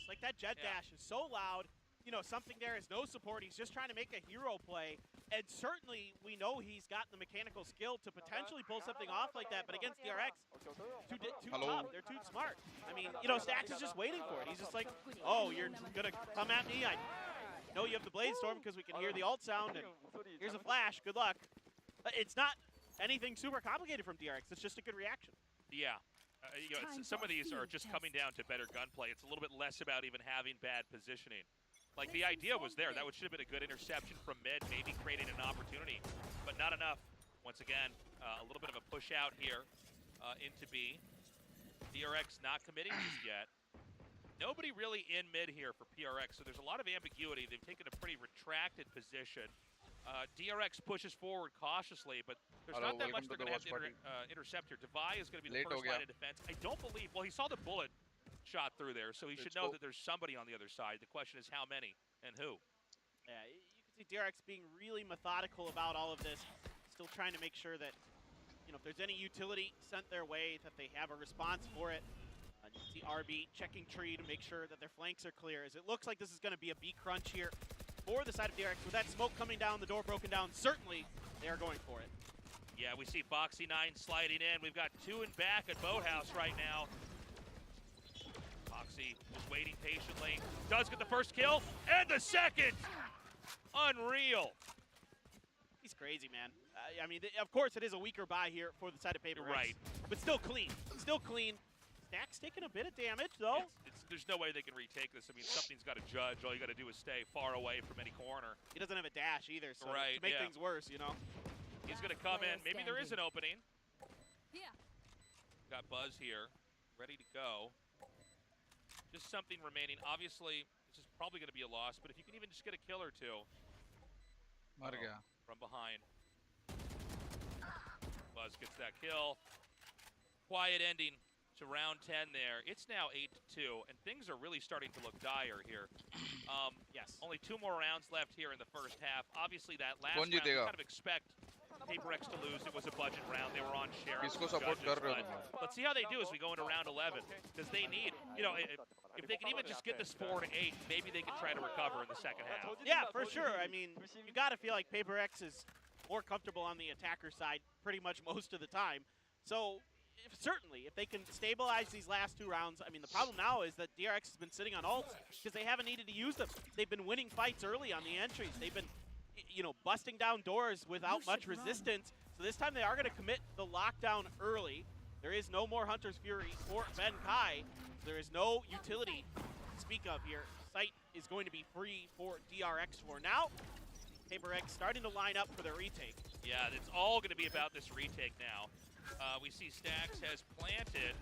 DRX. Like, that jet dash is so loud. You know, something there is no support. He's just trying to make a hero play. And certainly, we know he's got the mechanical skill to potentially pull something off like that. But against DRX, too tough. They're too smart. I mean, you know, Stax is just waiting for it. He's just like, oh, you're going to come at me? I know you have the Blade Storm because we can hear the ult sound. And here's a flash. Good luck. It's not anything super complicated from DRX. It's just a good reaction. Yeah. You know, some of these are just coming down to better gunplay. It's a little bit less about even having bad positioning. Like, the idea was there. That should have been a good interception from mid, maybe creating an opportunity, but not enough. Once again, a little bit of a push out here into B. DRX not committing just yet. Nobody really in mid here for PRX, so there's a lot of ambiguity. They've taken a pretty retracted position. DRX pushes forward cautiously, but there's not that much they're going to have to intercept here. 𝘆𝐼𝙋𝐿 is going to be the first line of defense. I don't believe, well, he saw the bullet shot through there, so he should know that there's somebody on the other side. The question is how many and who. Yeah, you can see DRX being really methodical about all of this, still trying to make sure that, you know, if there's any utility sent their way, that they have a response for it. You can see RB checking tree to make sure that their flanks are clear, as it looks like this is going to be a B crunch here for the side of DRX. With that smoke coming down, the door broken down, certainly they are going for it. Yeah, we see Foxy9 sliding in. We've got two in back at Boathouse right now. Foxy was waiting patiently. Does get the first kill, and the second! Unreal. He's crazy, man. I mean, of course, it is a weaker buy here for the side of PaperX. Right. But still clean. Still clean. Stack's taking a bit of damage, though. There's no way they can retake this. I mean, something's got to judge. All you got to do is stay far away from any corner. He doesn't have a dash either, so to make things worse, you know. He's going to come in. Maybe there is an opening. Yeah. Got Buzz here, ready to go. Just something remaining. Obviously, this is probably going to be a loss, but if you can even just get a kill or two. From behind. Buzz gets that kill. Quiet ending to round 10 there. It's now 8-2, and things are really starting to look dire here. Yes. Only 2 more rounds left here in the first half. Obviously, that last round, you kind of expect PaperX to lose. It was a budget round. They were on share. Let's see how they do as we go into round 11, because they need, you know, if they can even just get this 4-8, maybe they can try to recover in the second half. Yeah, for sure. I mean, you got to feel like PaperX is more comfortable on the attacker side pretty much most of the time. So, certainly, if they can stabilize these last 2 rounds, I mean, the problem now is that DRX has been sitting on ults because they haven't needed to use them. They've been winning fights early on the entries. They've been, you know, busting down doors without much resistance. So this time they are going to commit the lockdown early. There is no more Hunter's Fury for 𝐵𝐿𝐾𝐼. There is no utility to speak of here. Sight is going to be free for DRX for now. PaperX starting to line up for their retake. Yeah, it's all going to be about this retake now. We see Stax has planted,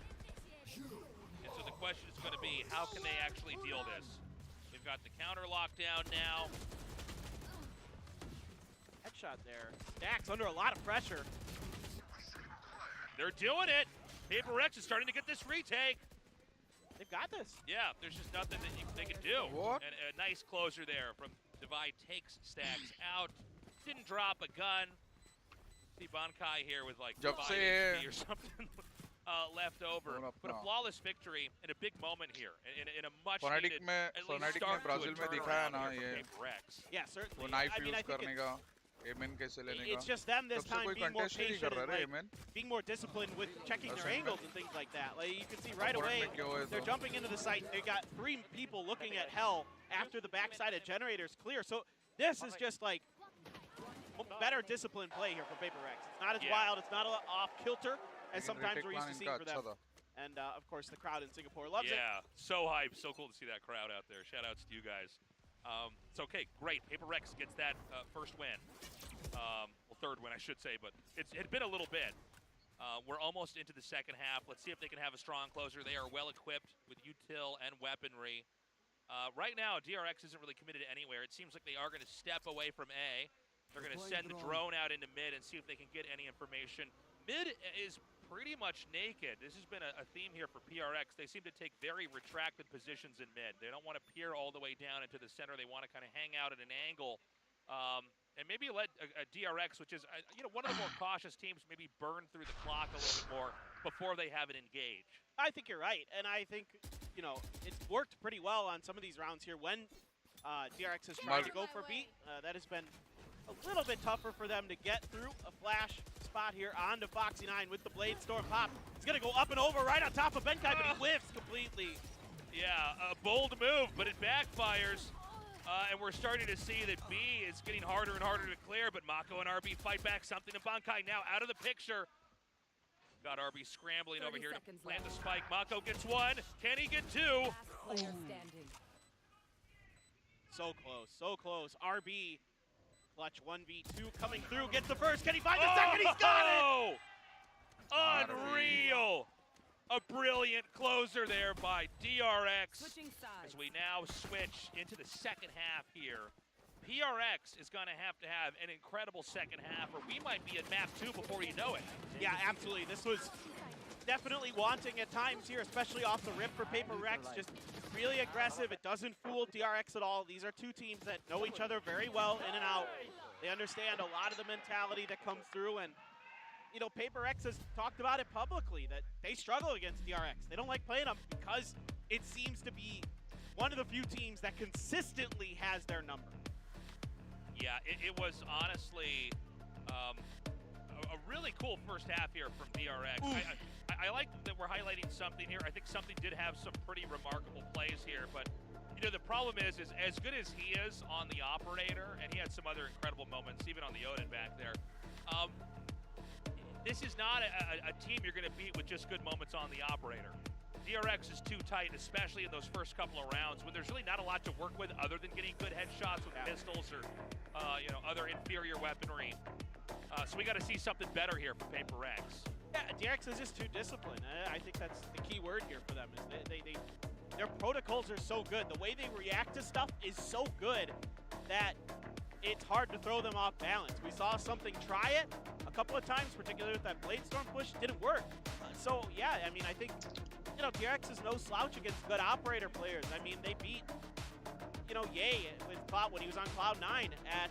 and so the question is going to be, how can they actually deal this? We've got the counter lockdown now. Headshot there. Stax under a lot of pressure. They're doing it. PaperX is starting to get this retake. They've got this. Yeah, there's just nothing that they can do. What? And a nice closer there from 𝘆𝐼𝙋 takes Stax out. Didn't drop a gun. See 𝐵𝐿𝐾𝐼 here with like 5 HP or something left over. But a flawless victory in a big moment here. In a much needed, at least start to a turnaround here for PaperX. Yeah, certainly. I mean, it's just them this time being more patient and like, being more disciplined with checking their angles and things like that. Like you can see right away, they're jumping into the site. They got 3 people looking at 𝐿 after the backside of generators clear. So this is just like better disciplined play here for PaperX. It's not as wild, it's not off kilter as sometimes we're used to seeing for them. And of course, the crowd in Singapore loves it. Yeah, so hype, so cool to see that crowd out there. Shout outs to you guys. It's okay, great. PaperX gets that first win. Well, third win, I should say, but it had been a little bit. We're almost into the second half. Let's see if they can have a strong closer. They are well equipped with util and weaponry. Right now, DRX isn't really committed to anywhere. It seems like they are going to step away from A. They're going to send the drone out into mid and see if they can get any information. Mid is pretty much naked. This has been a theme here for PRX. They seem to take very retracted positions in mid. They don't want to peer all the way down into the center. They want to kind of hang out at an angle And maybe let a DRX, which is one of the more cautious teams, maybe burn through the clock a little bit more before they have it engaged. I think you're right, and I think it's worked pretty well on some of these rounds here when DRX has tried to go for beat. That has been a little bit tougher for them to get through. A flash spot here onto 𝐼𝐹𝐼𝑋 with the Blade Storm pop. He's gonna go up and over right on top of 𝐵𝐾𝐾𝐼, but he whiffs completely. Yeah, a bold move, but it backfires. And we're starting to see that B is getting harder and harder to clear, but Mako and RB fight back something, and 𝐵𝐾𝐾𝐼 now out of the picture. Got RB scrambling over here to plant the spike. Mako gets one. Can he get two? So close, so close. RB, clutch 1v2 coming through, gets the first. Can he find the second? He's got it! Unreal! A brilliant closer there by DRX as we now switch into the second half here. PRX is going to have an incredible second half, or we might be at map 2 before you know it. Yeah, absolutely. This was definitely wanting at times here, especially off the rip for PaperX. Just really aggressive. It doesn't fool DRX at all. These are two teams that know each other very well in and out. They understand a lot of the mentality that comes through, and PaperX has talked about it publicly that they struggle against DRX. They don't like playing them because it seems to be one of the few teams that consistently has their number. Yeah, it was honestly a really cool first half here from DRX. I like that we're highlighting something here. I think something did have some pretty remarkable plays here, but the problem is as good as he is on the operator, and he had some other incredible moments even on the Odin back there. This is not a team you're going to beat with just good moments on the operator. DRX is too tight, especially in those first couple of rounds when there's really not a lot to work with other than getting good headshots with pistols or other inferior weaponry. So we got to see something better here for PaperX. Yeah, DRX is just too disciplined. I think that's the key word here for them. Is their protocols are so good. The way they react to stuff is so good that it's hard to throw them off balance. We saw something try it a couple of times, particularly with that Blade Storm push. Didn't work. So yeah, I mean, I think DRX is no slouch against good operator players. I mean, they beat 𝐼𝐽 with Cloud when he was on Cloud9 at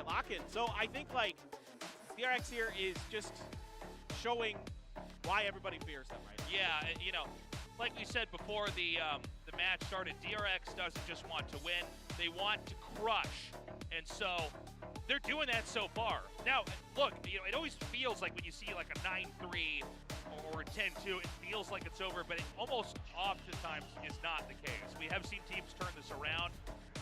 Lock-In. So I think DRX here is just showing why everybody fears them, right? Yeah, like we said before the match started, DRX doesn't just want to win, they want to crush. And so they're doing that so far. Now, look, it always feels like when you see like a 9-3 or a 10-2, it feels like it's over, but it almost oftentimes is not the case. We have seen teams turn this around.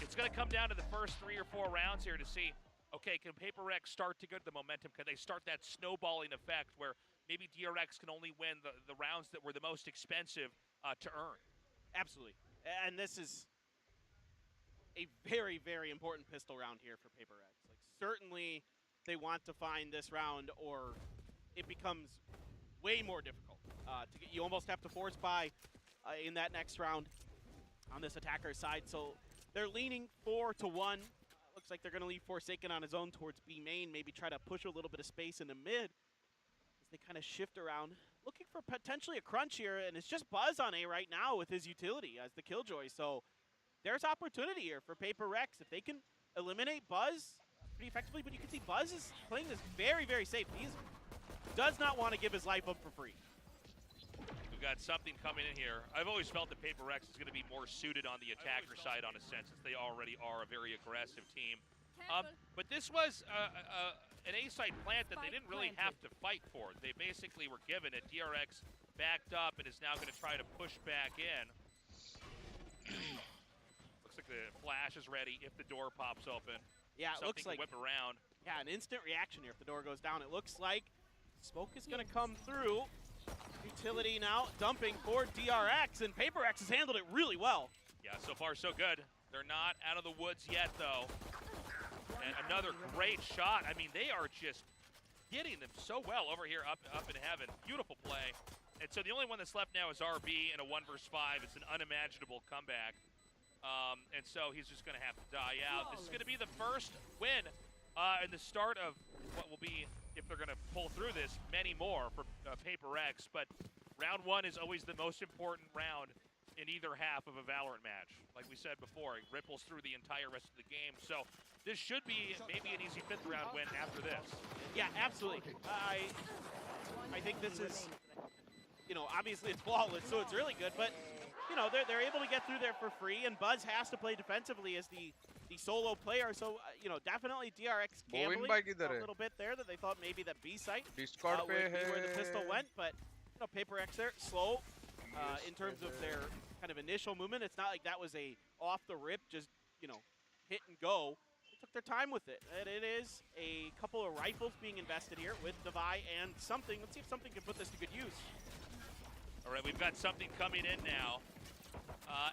It's going to come down to the first 3 or 4 rounds here to see, okay, can PaperX start to get the momentum? Can they start that snowballing effect where maybe DRX can only win the rounds that were the most expensive to earn? Absolutely. And this is a very, very important pistol round here for PaperX. Certainly they want to find this round or it becomes way more difficult to get. You almost have to force buy in that next round on this attacker side. So they're leaning 4-1. Looks like they're going to leave Forsaken on his own towards B main, maybe try to push a little bit of space in the mid as they kind of shift around. Looking for potentially a crunch here, and it's just Buzz on A right now with his utility as the Killjoy. So there's opportunity here for PaperX. If they can eliminate Buzz pretty effectively, but you can see Buzz is playing this very, very safe. He does not want to give his life up for free. We've got something coming in here. I've always felt that PaperX is going to be more suited on the attacker side on a sense, since they already are a very aggressive team. But this was an A-side plant that they didn't really have to fight for. They basically were given it. DRX backed up and is now going to try to push back in. Looks like the flash is ready if the door pops open. Yeah, it looks like whip around. Yeah, an instant reaction here if the door goes down. It looks like smoke is going to come through. Utility now dumping for DRX, and PaperX has handled it really well. Yeah, so far so good. They're not out of the woods yet, though. And another great shot. I mean, they are just getting them so well over here up in heaven. Beautiful play. And so the only one that's left now is RB in a 1 versus 5. It's an unimaginable comeback. And so he's just going to have to die out. This is going to be the first win and the start of what will be, if they're going to pull through this, many more for PaperX. But round 1 is always the most important round in either half of a Valorant match. Like we said before, it ripples through the entire rest of the game. So this should be maybe an easy 5th round win after this. Yeah, absolutely. I think this is, you know, obviously it's flawless, so it's really good, but you know, they're able to get through there for free, and Buzz has to play defensively as the solo player, so you know, definitely DRX gambling a little bit there that they thought maybe that B site would be where the pistol went, but you know, PaperX there slow in terms of their kind of initial movement. It's not like that was a off the rip, just you know, hit and go. They took their time with it, and it is a couple of rifles being invested here with 𝐿𝙊𝙉 and something. Let's see if something can put this to good use. All right, we've got something coming in now.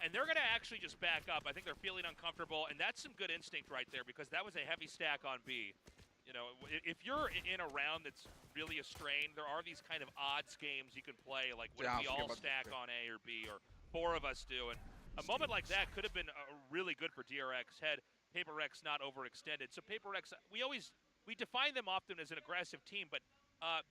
And they're going to actually just back up. I think they're feeling uncomfortable, and that's some good instinct right there because that was a heavy stack on B. You know, if you're in a round that's really a strain, there are these kind of odds games you can play, like what if we all stack on A or B, or 4 of us do. And a moment like that could have been really good for DRX had PaperX not overextended. So PaperX, we define them often as an aggressive team, but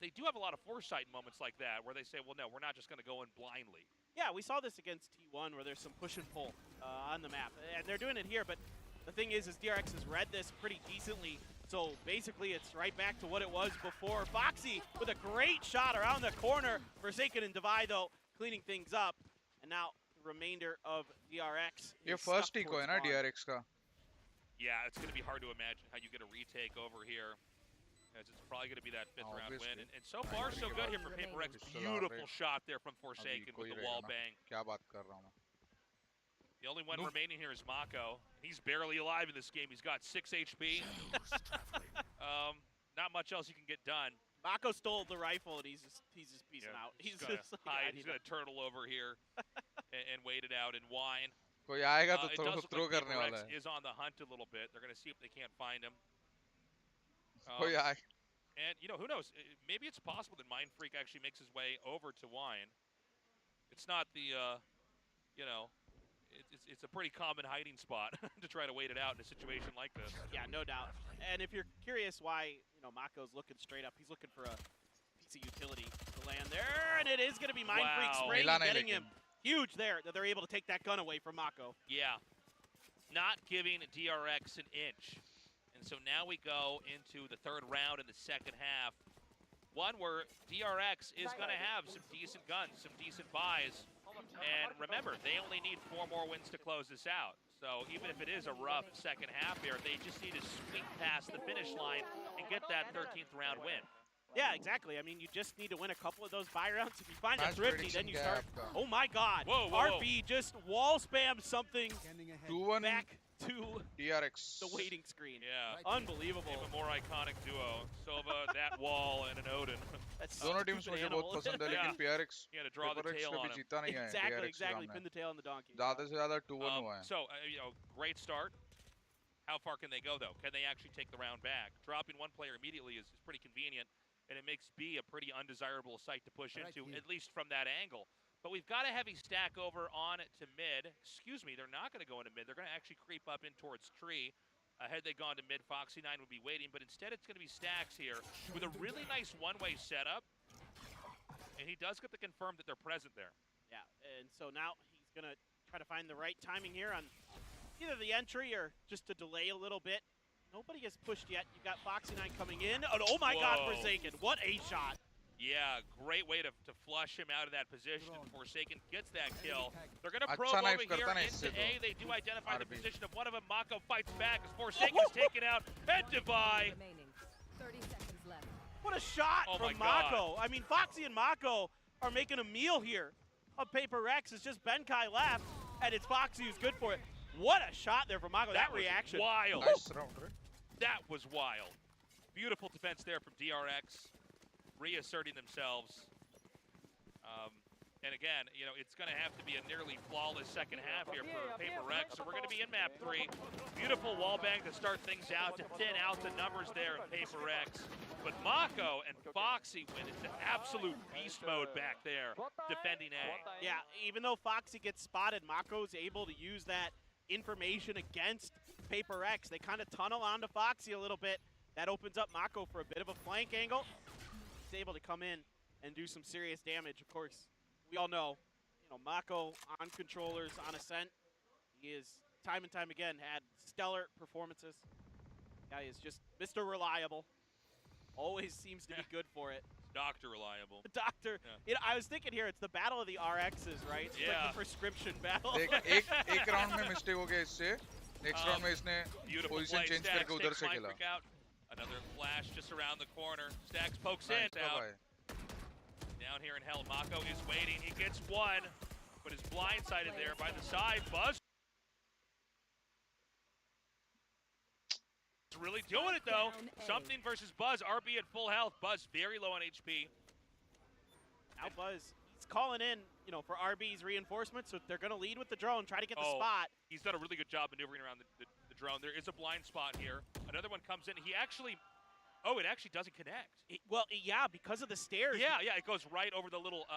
they do have a lot of foresight in moments like that where they say, well, no, we're not just going to go in blindly. Yeah, we saw this against T1 where there's some push and pull on the map, and they're doing it here, but the thing is DRX has read this pretty decently, so basically it's right back to what it was before. Foxy with a great shot around the corner. Forsaken and 𝐿𝙗𝐼, though, cleaning things up, and now the remainder of DRX. Your first eco, na DRX ka. Yeah, it's going to be hard to imagine how you get a retake over here, as it's probably going to be that 5th round win. And so far, so good here for PaperX. Beautiful shot there from Forsaken with the wall bang. The only one remaining here is 𝐷𝐿𝐼𝑋. He's barely alive in this game. He's got 6 HP. Not much else you can get done. 𝐷𝐿𝐼𝑋 stole the rifle, and he's just peacing out. He's going to hide. He's going to turtle over here and wait it out and whine. It does look like PaperX is on the hunt a little bit. They're going to see if they can't find him. And, you know, who knows? Maybe it's possible that MindFreak actually makes his way over to Wine. It's not the, you know, it's a pretty common hiding spot to try to wait it out in a situation like this. Yeah, no doubt. And if you're curious why, you know, 𝐷𝐿𝐼𝑋's looking straight up, he's looking for a piece of utility to land there, and it is going to be MindFreak spraying, getting him huge there, that they're able to take that gun away from 𝐷𝐿𝐼𝑋. Yeah, not giving DRX an inch. And so now we go into the 3rd round in the 2nd half. One where DRX is going to have some decent guns, some decent buys. And remember, they only need 4 more wins to close this out. So even if it is a rough 2nd half here, they just need to squeak past the finish line and get that 13th round win. Yeah, exactly. I mean, you just need to win a couple of those buy rounds. If you find a thrifty, then you start. Oh my God! Whoa, RB just wall spam something 2-1 back to DRX. the waiting screen. Yeah, unbelievable. Even more iconic duo, 𝐿𝙗𝐼𝑋, that wall, and an Odin. That's दोनों teams मुझे बहुत पसंद है, लेकिन PRX You had to draw the tail on him. जीता नहीं है. Exactly. Pin the tail on the donkey. ज़्यादा से ज़्यादा 2-1 हुआ है. So, you know, great start. How far can they go, though? Can they actually take the round back? Dropping one player immediately is pretty convenient, and it makes B a pretty undesirable site to push into, at least from that angle. But we've got a heavy stack over on to mid. Excuse me, they're not going to go into mid. They're going to actually creep up in towards tree. Had they gone to mid, Foxy9 would be waiting, but instead it's going to be Stacks here with a really nice one-way setup. And he does get to confirm that they're present there. Yeah, and so now he's going to try to find the right timing here on either the entry or just to delay a little bit. Nobody has pushed yet. You've got Foxy9 coming in. Oh my God, Forsaken. What a shot. Yeah, great way to flush him out of that position. And Forsaken gets that kill. They're going to probe over here into A. They do identify the position of one of them. 𝐷𝐿𝐼𝑋 fights back as Forsaken is taken out. And 𝐿𝙗𝐼. 30 seconds left. What a shot from 𝐷𝐿𝐼𝑋. I mean, Foxy and 𝐷𝐿𝐼𝑋 are making a meal here. Of PaperX, it's just 𝐿𝐵𝑒𝐾𝐻 left, and it's Foxy who's good for it. What a shot there from 𝐷𝐿𝐼𝑋. That reaction. Wild. Nice round, right? That was wild. Beautiful defense there from DRX, reasserting themselves. And again, you know, it's going to have to be a nearly flawless 2nd half here for PaperX. So we're going to be in map 3. Beautiful wall bang to start things out, to thin out the numbers there at PaperX. But 𝐷𝐿𝐼𝑋 and Foxy went into absolute beast mode back there, defending A. Yeah, even though Foxy gets spotted, 𝐷𝐿𝐼𝑋 is able to use that information against PaperX. They kind of tunnel onto Foxy a little bit. That opens up 𝐷𝐿𝐼𝑋 for a bit of a flank angle. He's able to come in and do some serious damage. Of course, we all know, Mako on controllers, on Ascent. He is, time and time again, had stellar performances. Guy is just Mr. Reliable. Always seems to be good for it. Dr. Reliable. Doctor. Yeah. I was thinking here, it's the battle of the RXs, right? It's like the prescription battle. एक round में mistake हो गया इससे. Next round में इसने position change करके उधर से खेला. Another flash just around the corner. Stacks pokes in. Out. Down here in hell, Mako is waiting. He gets one, but is blindsided there by the side. Buzz is really doing it though. Something versus Buzz. RB at full health. Buzz very low on HP. Now Buzz, he's calling in, for RB's reinforcements, so they're going to lead with the drone, try to get the spot. He's done a really good job maneuvering around the drone. There is a blind spot here. Another one comes in. He actually, it actually doesn't connect. Yeah, because of the stairs. Yeah, it goes right over the little,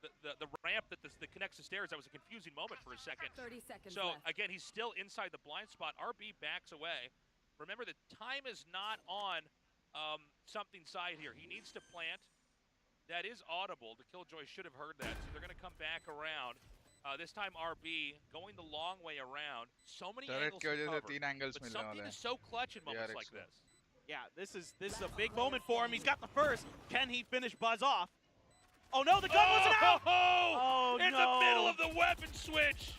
the ramp that connects the stairs. That was a confusing moment for a second. 30 seconds So, left. again, he's still inside the blind spot. RB backs away. Remember, the time is not on something side here. He needs to plant. That is audible. The Killjoy should have heard that, so they're going to come back around. This time RB going the long way around. So many angles to cover. But something is so clutch in moments like this. Yeah, this is a big moment for him. He's got the first. Can he finish Buzz off? Oh no, the gun wasn't out! Oh, in the middle of the weapon switch!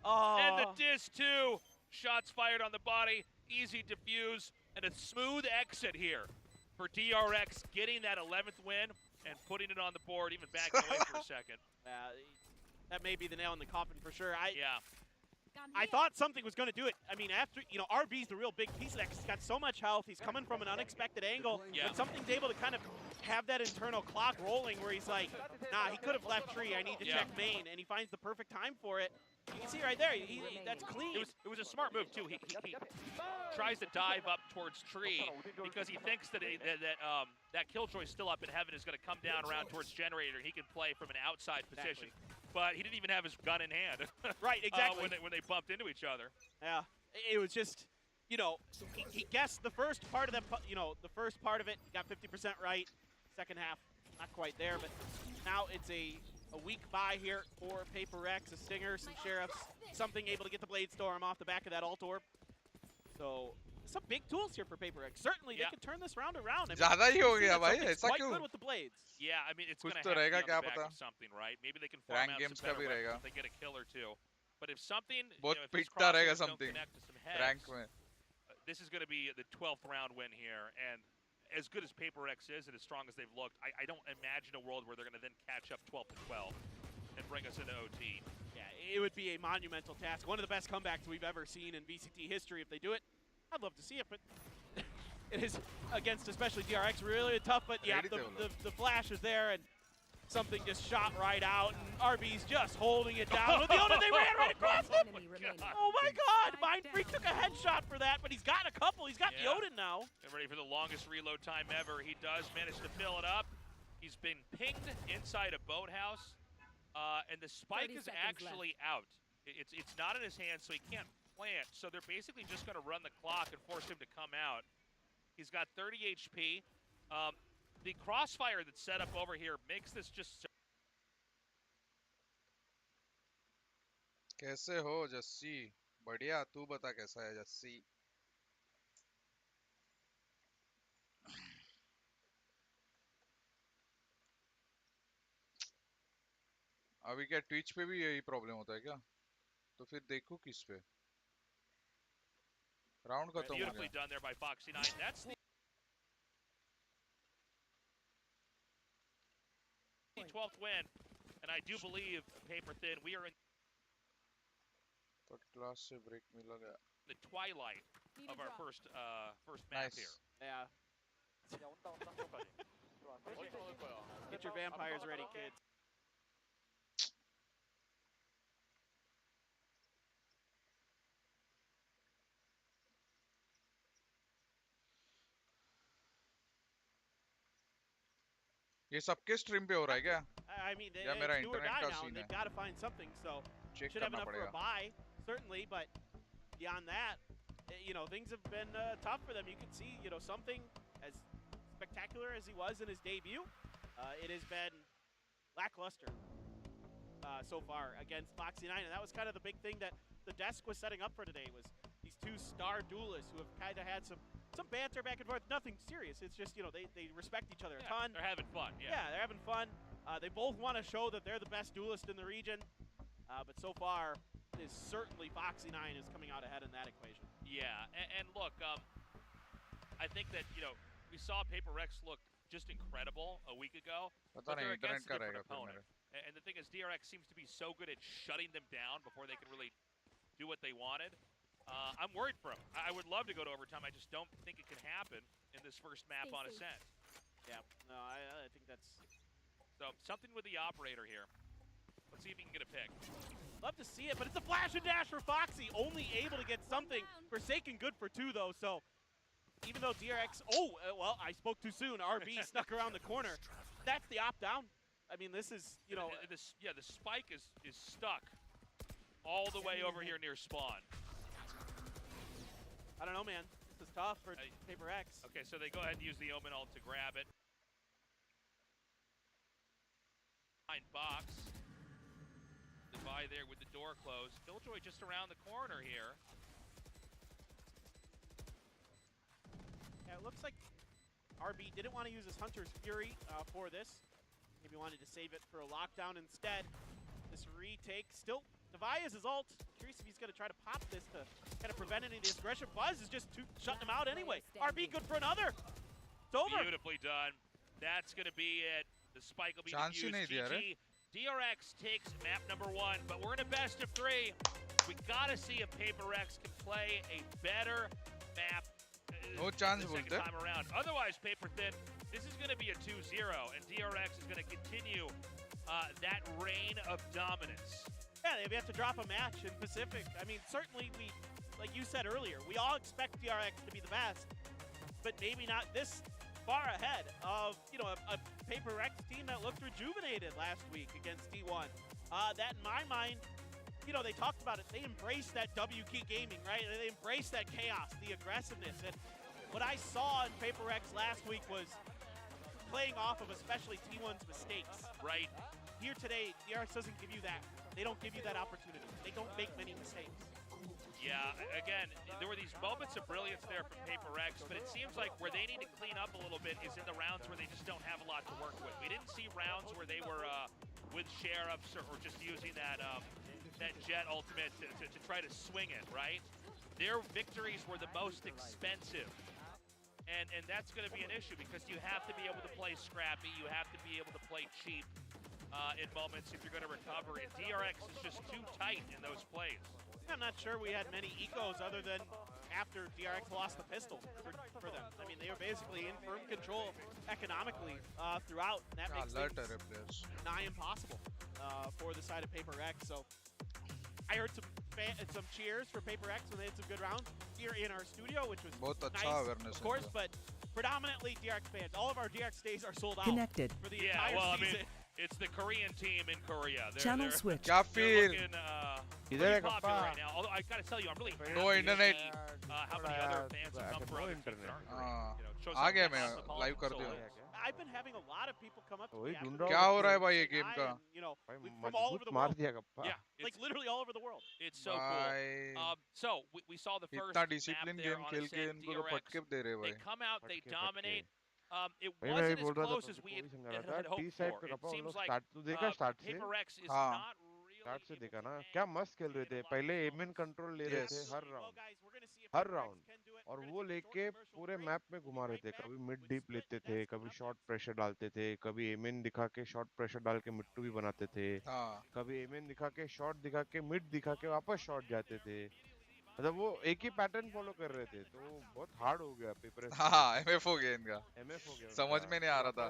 And the Dis 2. Shots fired on the body. Easy defuse. And a smooth exit here for DRX, getting that 11th win and putting it on the board, even backing away for a second. That may be the nail in the coffin for sure. I I thought something was going to do it. I mean, after, RB's the real big piece of that 'cause he's got so much health. He's coming from an unexpected angle. Yeah. But something's able to kind of have that internal clock rolling where he's like, nah, he could have left tree. I need to check main. And he finds the perfect time for it. You can see right there, that's clean. It was a smart move, too. He tries to dive up towards tree because he thinks that that Killjoy still up in heaven is going to come down around towards generator. He can play from an outside position. But he didn't even have his gun in hand. Right, exactly. When they bumped into each other. Yeah, it was just, he guessed the first part of that, the first part of it, got 50% right. Second half, not quite there, but now it's a weak buy here for PaperX, a Stinger, some Sheriffs, something able to get the Blade Storm off the back of that Alt Orb. So, some big tools here for PaperX. Certainly, they can turn this round around. ज़्यादा ही हो गया भाई, ऐसा quite क्यों? good with the blades. Yeah, I mean, it's going to तो have to be रहेगा, on the क्या back पता? of something, right? Maybe they can farm out some better weapons if they get a kill or two. But if something, बहुत if these पिटता रहेगा crossovers don't something. connect to some heads, Rank में. this is going to be the 12th round win here. And as good as PaperX is and as strong as they've looked, I don't imagine a world where they're going to then catch up 12 to 12 and bring us into OT. Yeah, it would be a monumental task. One of the best comebacks we've ever seen in VCT history. If they do it, I'd love to see it, but it is against especially DRX really tough. But yeah, the flash is there and something just shot right out, and RB's just holding it down. With the Oda, they ran right across him. Oh my God! Mind Freak took a headshot for that, but he's got a couple. He's got the Odin now. And ready for the longest reload time ever. He does manage to fill it up. He's been pinged inside a boathouse. And the spike is actually out. It's not in his hand, so he can't plant. So they're basically just going to run the clock and force him to come out. He's got 30 HP. The crossfire that's set up over here makes this just so कैसे हो जस्सी? बढ़िया, तू बता कैसा है जस्सी? अभी क्या Twitch पे भी यही प्रॉब्लम होता है क्या? तो फिर देखो किस पे? राउंड खत्म हो beautifully गया. done there by Foxy9. That's the 12th win, and I do believe, Paper Thin, we are in तो क्लास से ब्रेक मिला गया. the twilight of our first map Nice. here. Yeah. Get your vampires ready, kids. ये सबके stream पे हो रहा है क्या? I mean, या मेरा it's do or internet die का now, सीन and है? they've got to find something. So check should have करना enough for a पड़ेगा. buy, certainly. But beyond that, things have been tough for them. You can see, something as spectacular as he was in his debut, it has been lackluster. so far against Foxy9, and that was kind of the big thing that the desk was setting up for today, was these two star duelists who have kind of had some banter back and forth. Nothing serious. It's just, they respect each other a ton. They're having fun. Yeah, they're having fun. They both want to show that they're the best duelist in the region, but so far, is certainly Foxy9 is coming out ahead in that equation. Yeah, and look, I think that, we saw PaperX look just incredible a week ago, but they're against a different opponent. And the thing is, DRX seems to be so good at shutting them down before they can really do what they wanted. I'm worried for them. I would love to go to overtime. I just don't think it can happen in this first map on Ascent. Yeah, no, I think that's... So, something with the operator here. Let's see if he can get a pick. Love to see it, but it's a flash and dash for Foxy. Only able to get something. Forsaken good for 2, though, so... Even though DRX... Oh, well, I spoke too soon. RB snuck around the corner. That's the opt-down. I mean, this is, the spike is stuck all the way over here near spawn. I don't know, man. This is tough for PaperX. Okay, so they go ahead and use the Omen ult to grab it. Behind box. Divide there with the door closed. 𝐿-𝐽𝐿 just around the corner here. Yeah, it looks like RB didn't want to use his Hunter's Fury for this. Maybe wanted to save it for a lockdown instead. This retake still, 𝐿𝐿 is his ult. Curious if he's going to try to pop this to kind of prevent any of the aggression. Buzz is just shutting him out anyway. RB good for another. It's over. Beautifully done. That's going to be it. The spike will be defused. GG. DRX takes map number 1, but we're in a best of 3. We got to see if PaperX can play a better map. No chance, the second time around. Otherwise, Paper Thin, this is going to be a 2-0, and DRX is going to continue that reign of dominance. Yeah, they've yet to drop a match in Pacific. I mean, certainly we, like you said earlier, we all expect DRX to be the best, but maybe not this far ahead of, a PaperX team that looked rejuvenated last week against T1. That, in my mind, they talked about it. They embraced that 𝐿-𝐽𝐿 gaming, right? They embraced that chaos, the aggressiveness. And what I saw in PaperX last week was playing off of especially T1's mistakes. Right. Here today, DRX doesn't give you that. They don't give you that opportunity. They don't make many mistakes. Yeah, again, there were these moments of brilliance there from PaperX, but it seems like where they need to clean up a little bit is in the rounds where they just don't have a lot to work with. We didn't see rounds where they were with sheriffs or just using that Jett ultimate to try to swing it, right? Their victories were the most expensive. And that's going to be an issue because you have to be able to play scrappy, you have to be able to play cheap in moments if you're going to recover. And DRX is just too tight in those plays. I'm not sure we had many ecos other than after DRX lost the pistol for them. I mean, they were basically in firm control economically throughout, and that makes things nigh impossible for the side of PaperX. So I heard some cheers for PaperX when they had some good rounds here in our studio, which was nice, of course, but predominantly DRX fans. All of our DRX days are sold out for the entire season. It's the Korean team in Korea. Channel switch. They're looking pretty popular right now. Although I gotta tell you, I'm really happy no internet. How many other fans have come from other teams that aren't Korean. आ गया मैं live कर दिया. I've been having a lot of people come up to me. क्या हो रहा है भाई ये game का? From all over the world. Yeah, like literally all over the world. It's so cool. So we saw the first इतना discipline map there game on खेल के Ascent इनको तो फटके दे रहे They भाई. come out, they dominate. It wasn't as close as we had hoped for. It seems like PaperX is not start से देखा ना क्या मस्त खेल रहे थे पहले एमएन कंट्रोल ले रहे थे हर राउंड और वो लेके पूरे मैप में घुमा रहे थे कभी मिड डीप लेते थे कभी शॉर्ट प्रेशर डालते थे कभी एमएन दिखा के शॉर्ट प्रेशर डाल के मिड टू भी बनाते थे कभी एमएन दिखा के शॉर्ट दिखा के मिड दिखा के वापस शॉर्ट जाते थे मतलब वो एक ही पैटर्न फॉलो कर रहे थे तो बहुत हार्ड हो गया पेपर एमएफ हो गया इनका एमएफ हो गया समझ में नहीं आ रहा था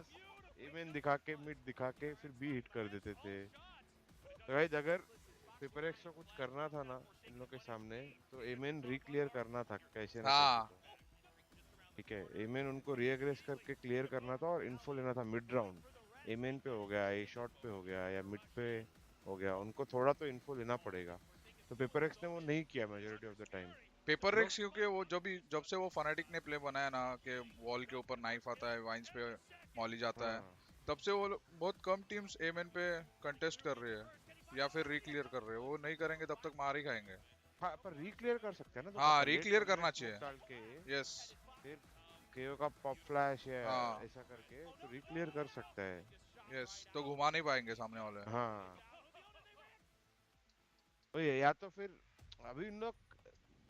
एमएन दिखा के मिड दिखा के फिर बी हिट कर देते थे तो गाइस अगर पेपर एक्स को कुछ करना था ना इन लोगों के सामने तो एमएन रिक्लियर करना था कैसे ना ठीक है एमएन उनको रीएग्रेस करके क्लियर करना था और इन्फो लेना था मिड राउंड एमएन पे हो गया ए शॉट पे हो गया या मिड पे हो गया उनको थोड़ा तो इन्फो लेना पड़ेगा तो पेपर एक्स ने वो नहीं किया majority of the time paper x क्योंकि वो जब से वो फनाटिक ने प्ले बनाया ना कि वॉल के ऊपर नाइफ आता है वाइंस पे मॉली जाता है तब से वो बहुत कम टीम्स एमएन पे कंटेस्ट कर रही है या फिर रीक्लियर कर रहे हो, वो नहीं करेंगे तब तक मार ही खाएंगे। हाँ, पर रीक्लियर कर सकते हैं ना। तो हाँ रीक्लियर करना चाहिए। डाल के यस फिर केओ का पॉप फ्लैश या हाँ ऐसा करके तो रीक्लियर कर सकता है। यस, तो घुमा नहीं पाएंगे सामने वाले। हाँ तो ये या तो फिर अभी इन लोग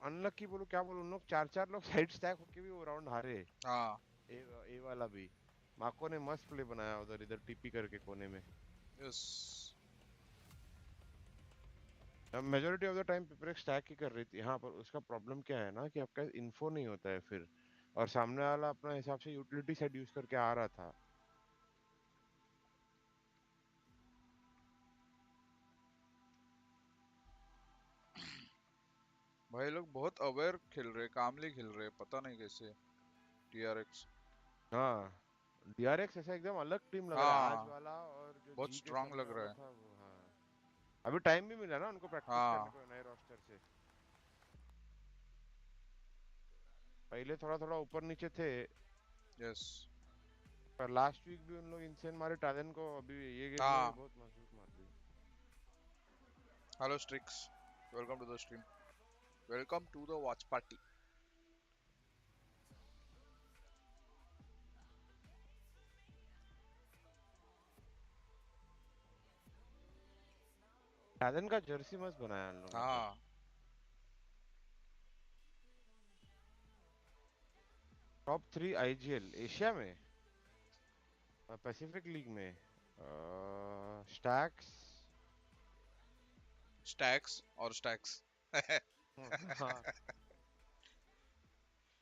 अनलकी बोलो क्या बोलो, उन लोग 4-4 लोग साइड स्टैक होके भी वो राउंड हारे। हाँ ए वाला भी माको ने मस्त प्ले बनाया उधर इधर टीपी करके कोने में। Yes majority of the time PaperX stack ही कर रही थी। हाँ पर उसका प्रॉब्लम क्या है ना कि आपका इन्फो नहीं होता है फिर, और सामने वाला अपना हिसाब से यूटिलिटी सेट यूज करके आ रहा था। भाई लोग बहुत अवेयर खेल रहे, कामली खेल रहे, पता नहीं कैसे। DRX हाँ DRX ऐसा एकदम अलग टीम लग रहा है आज हाँ वाला, और जो बहुत जी के स्ट्रांग सामने लग वाला रहा है। था वो। हाँ अभी टाइम भी मिला ना उनको प्रैक्टिस करने हाँ को नए रोस्टर से। पहले थोड़ा थोड़ा ऊपर नीचे थे, यस पर लास्ट वीक भी उन लोग इंसेन मारे टैलेंट को, अभी ये गेम में भी हाँ। बहुत मजबूत मार दी। Hello strix, welcome to the stream, welcome to the watch party. Talent का जर्सी मस्त बनाया उन लोगों ने। हाँ टॉप 3 IGL एशिया में, पैसिफिक लीग में, स्टैक्स। स्टैक्स और स्टैक्स हाँ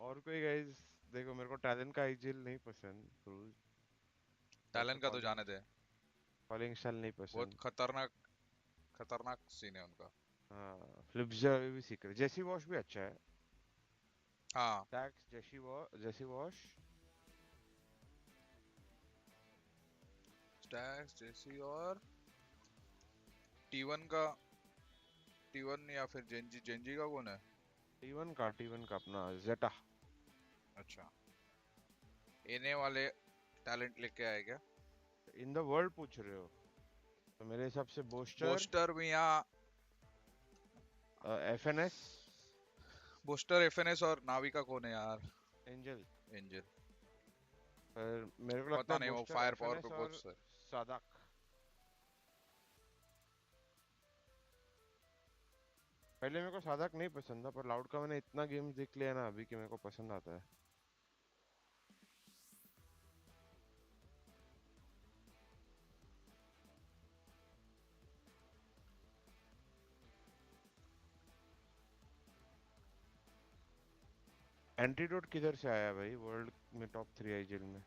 और कोई गाइस देखो, मेरे को टैलेंट का IGL नहीं पसंद, क्रूज टैलेंट का तो जाने दे, कॉलिंग स्टाइल नहीं बहुत पसंद। खतरनाक सीन है उनका। हाँ फ्लिप्स भी सीख रहे, जेसी वॉश भी अच्छा है। हाँ टैक्स जेसी वॉश। स्टैक्स जेसी और T1 या फिर जेंजी का कौन है? T1 का अपना जेटा। अच्छा, इन्हें वाले टैलेंट लेके आए क्या? इन द वर्ल्ड पूछ रहे हो तो मेरे हिसाब से बोस्टर भी यहाँ, FNS बोस्टर FNS और नावी का कौन है यार? एंजल। एंजल पर मेरे को लगता पता है नहीं, वो बोस्टर फायर पावर FNS पे और बहुत सर। सादाक। पहले मेरे को सादाक नहीं पसंद था, पर लाउड का मैंने इतना गेम्स देख लिया ना अभी कि मेरे को पसंद आता है। एंटीडोट किधर से आया भाई वर्ल्ड में टॉप 3 IGL में?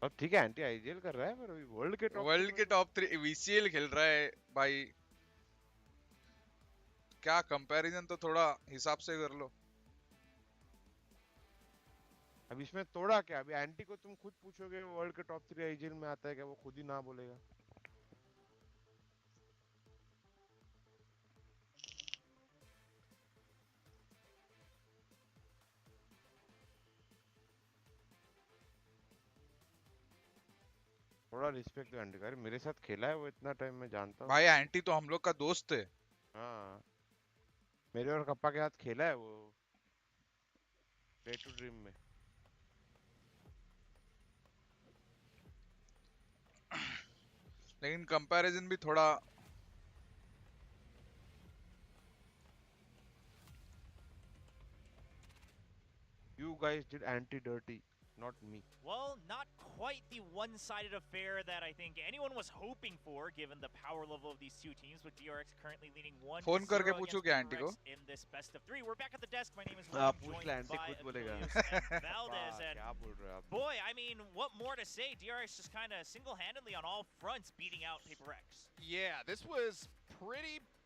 अब ठीक है एंटी IGL कर रहा है, पर अभी वर्ल्ड के टॉप 3 VCL खेल रहा है भाई, क्या कंपैरिजन, तो थोड़ा हिसाब से कर लो। अब इसमें तोड़ा क्या? अभी एंटी को तुम खुद पूछोगे वर्ल्ड के टॉप 3 IGL में आता है क्या, वो खुद ही ना बोलेगा। थोड़ा रिस्पेक्ट दो एंटी का, अरे मेरे साथ खेला है वो इतना टाइम, मैं जानता हूँ भाई एंटी तो हम लोग का दोस्त है। हाँ मेरे और कप्पा के साथ खेला है वो डे टू ड्रीम में। लेकिन कंपैरिजन भी थोड़ा, You guys did anti dirty, not me. Well, not quite the one-sided affair that I think anyone was hoping for, given the power level of these two teams, with DRX currently leading 1-0 phone करके against पूछो क्या aunty को? PaperX in this best of 3. We're back at the desk. My name is आप William, पूछ joined ले, aunty by खुद बोलेगा। Valdez, and क्या बोल रहे हो आप? boy, I mean, what more to say? DRX just kind of single-handedly on all fronts beating out PaperX. Yeah, this was pretty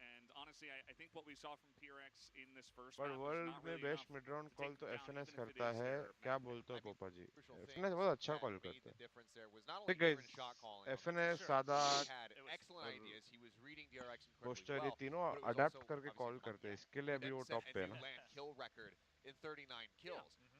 And honestly, I think what we saw from PRX in this first पर map was world not में really best enough mid round to call take तो them down, FNS even if it करता is है their क्या map pick. बोलते हो पोपा जी Crucial FNS things बहुत अच्छा that कॉल made करता the है difference there was not only ठीक different है shot calling on the FNS side. सादा He had It was- excellent ideas. He was reading DRX incredibly poster ये well. तीनों but it was adapt also करके obviously call among करते हैं them. इसके लिए He अभी then वो set टॉप a पे है new ना land kill record in 39 kills.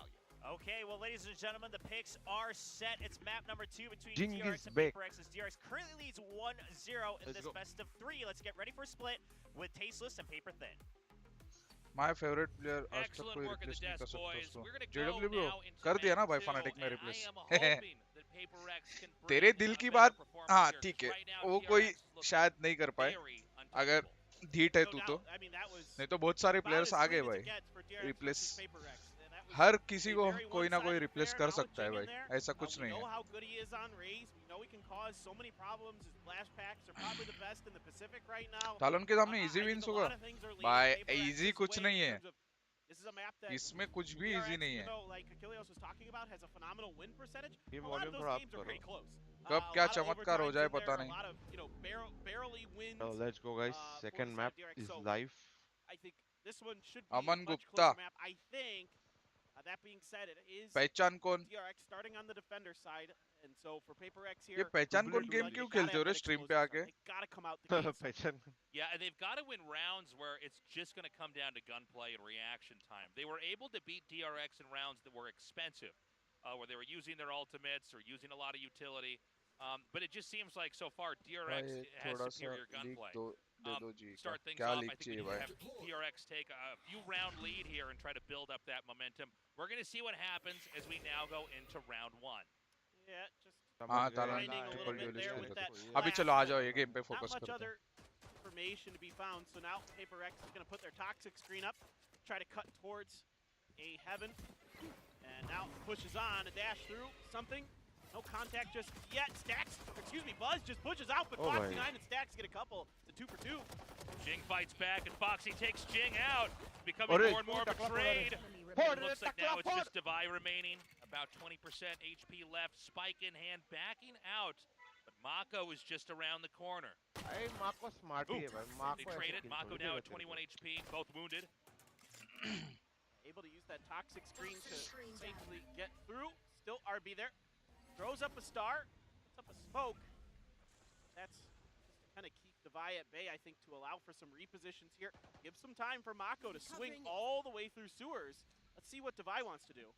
value. Okay, well, ladies and gentlemen, the picks are set. It's map number 2 between Jing DRX is and back. PaperX, as DRX currently leads 1-0 in Let's this go. best of 3. Let's get ready for split with Tasteless and Paper Thin. My favorite player आज तक Excellent कोई work at the replace नहीं कर desk, सकता boys. उसको. We're gonna JW go bro, now into कर दिया ना match भाई two, Fnatic में and replace. I am hoping that PaperX can bring तेरे दिल a की better बात performance हाँ here, 'cause ठीक है right now वो TRX कोई looking शायद नहीं कर पाए very अगर untouchable. धीट है No तू doubt. तो I mean, that was नहीं तो बहुत सारे about प्लेयर्स as आ गए clean as भाई it gets for DRX replace versus PaperX. And that was हर किसी a को very कोई ना कोई one-sided रिप्लेस affair. कर Now with सकता है Jing in भाई there, ऐसा कुछ we नहीं know है how good he is on Raze. We know he can cause so many problems. His flash packs are probably the best in the Pacific right now. तालन के सामने easy I विंस think a होगा lot of things are leading भाई PaperX's easy कुछ way नहीं in है terms of this is a map that इसमें कुछ भी DRX, इजी नहीं even है though like 𝐿𝐿𝐿𝐿 was talking about, has a phenomenal win percentage. ये A lot of volume those थोड़ा games अप are pretty करो. close. कब A क्या lot of चमत्कार हो overtimes जाए in there, पता a नहीं lot of barely wins. So let's go guys. For Second the map side of DRX. is So live. I think this one should be a Aman much Gupta closer map. I think. That being said, it is पहचान कौन DRX starting on the defender side, and so for PaperX ये here, पहचान कौन I feel game like क्यों they gotta खेलते हो have रे that stream पे explosive आके start. They gotta come out the gate. पहचान. Yeah, and they've got to win rounds where it's just going to come down to gunplay and reaction time. They were able to beat DRX in rounds that were expensive, where they were using their ultimates or using a lot of utility. But it just seems like so far DRX has थोड़ा सा superior leak gunplay. दे दो जी Start things क्या off. I leak think we चाहिए need to भाई have DRX take a few round lead here and try to build up that momentum. We're going to see what happens as we now go into round one. Yeah, just हाँ तालन grinding a little bit there with that. अभी चलो आ जाओ ये game पे Not focus much करते हैं other information to be found. So now PaperX is going to put their toxic screen up, try to cut towards a heaven, and now pushes on a dash through something. No contact just yet. Stacks, excuse me, Buzz just pushes out, but Foxy 9 and Stacks get a couple. The 2 for 2. Jing fights back, and Foxy takes Jing out, becoming more and more of a trade. It looks like now it's just 𝐼 remaining. About 20% HP left. Spike in hand, backing out. But Mako is just around the corner. अरे माको smart ही है भाई. They माको trade it. Mako now at 21 HP, both wounded. Able to use that toxic screen to safely get through. Still RB there. Throws up a star, puts up a smoke. That's just to kind of keep 𝐼 at bay, I think, to allow for some repositions here. Give some time for Mako to swing all the way through sewers. Let's see what 𝐼 wants to do.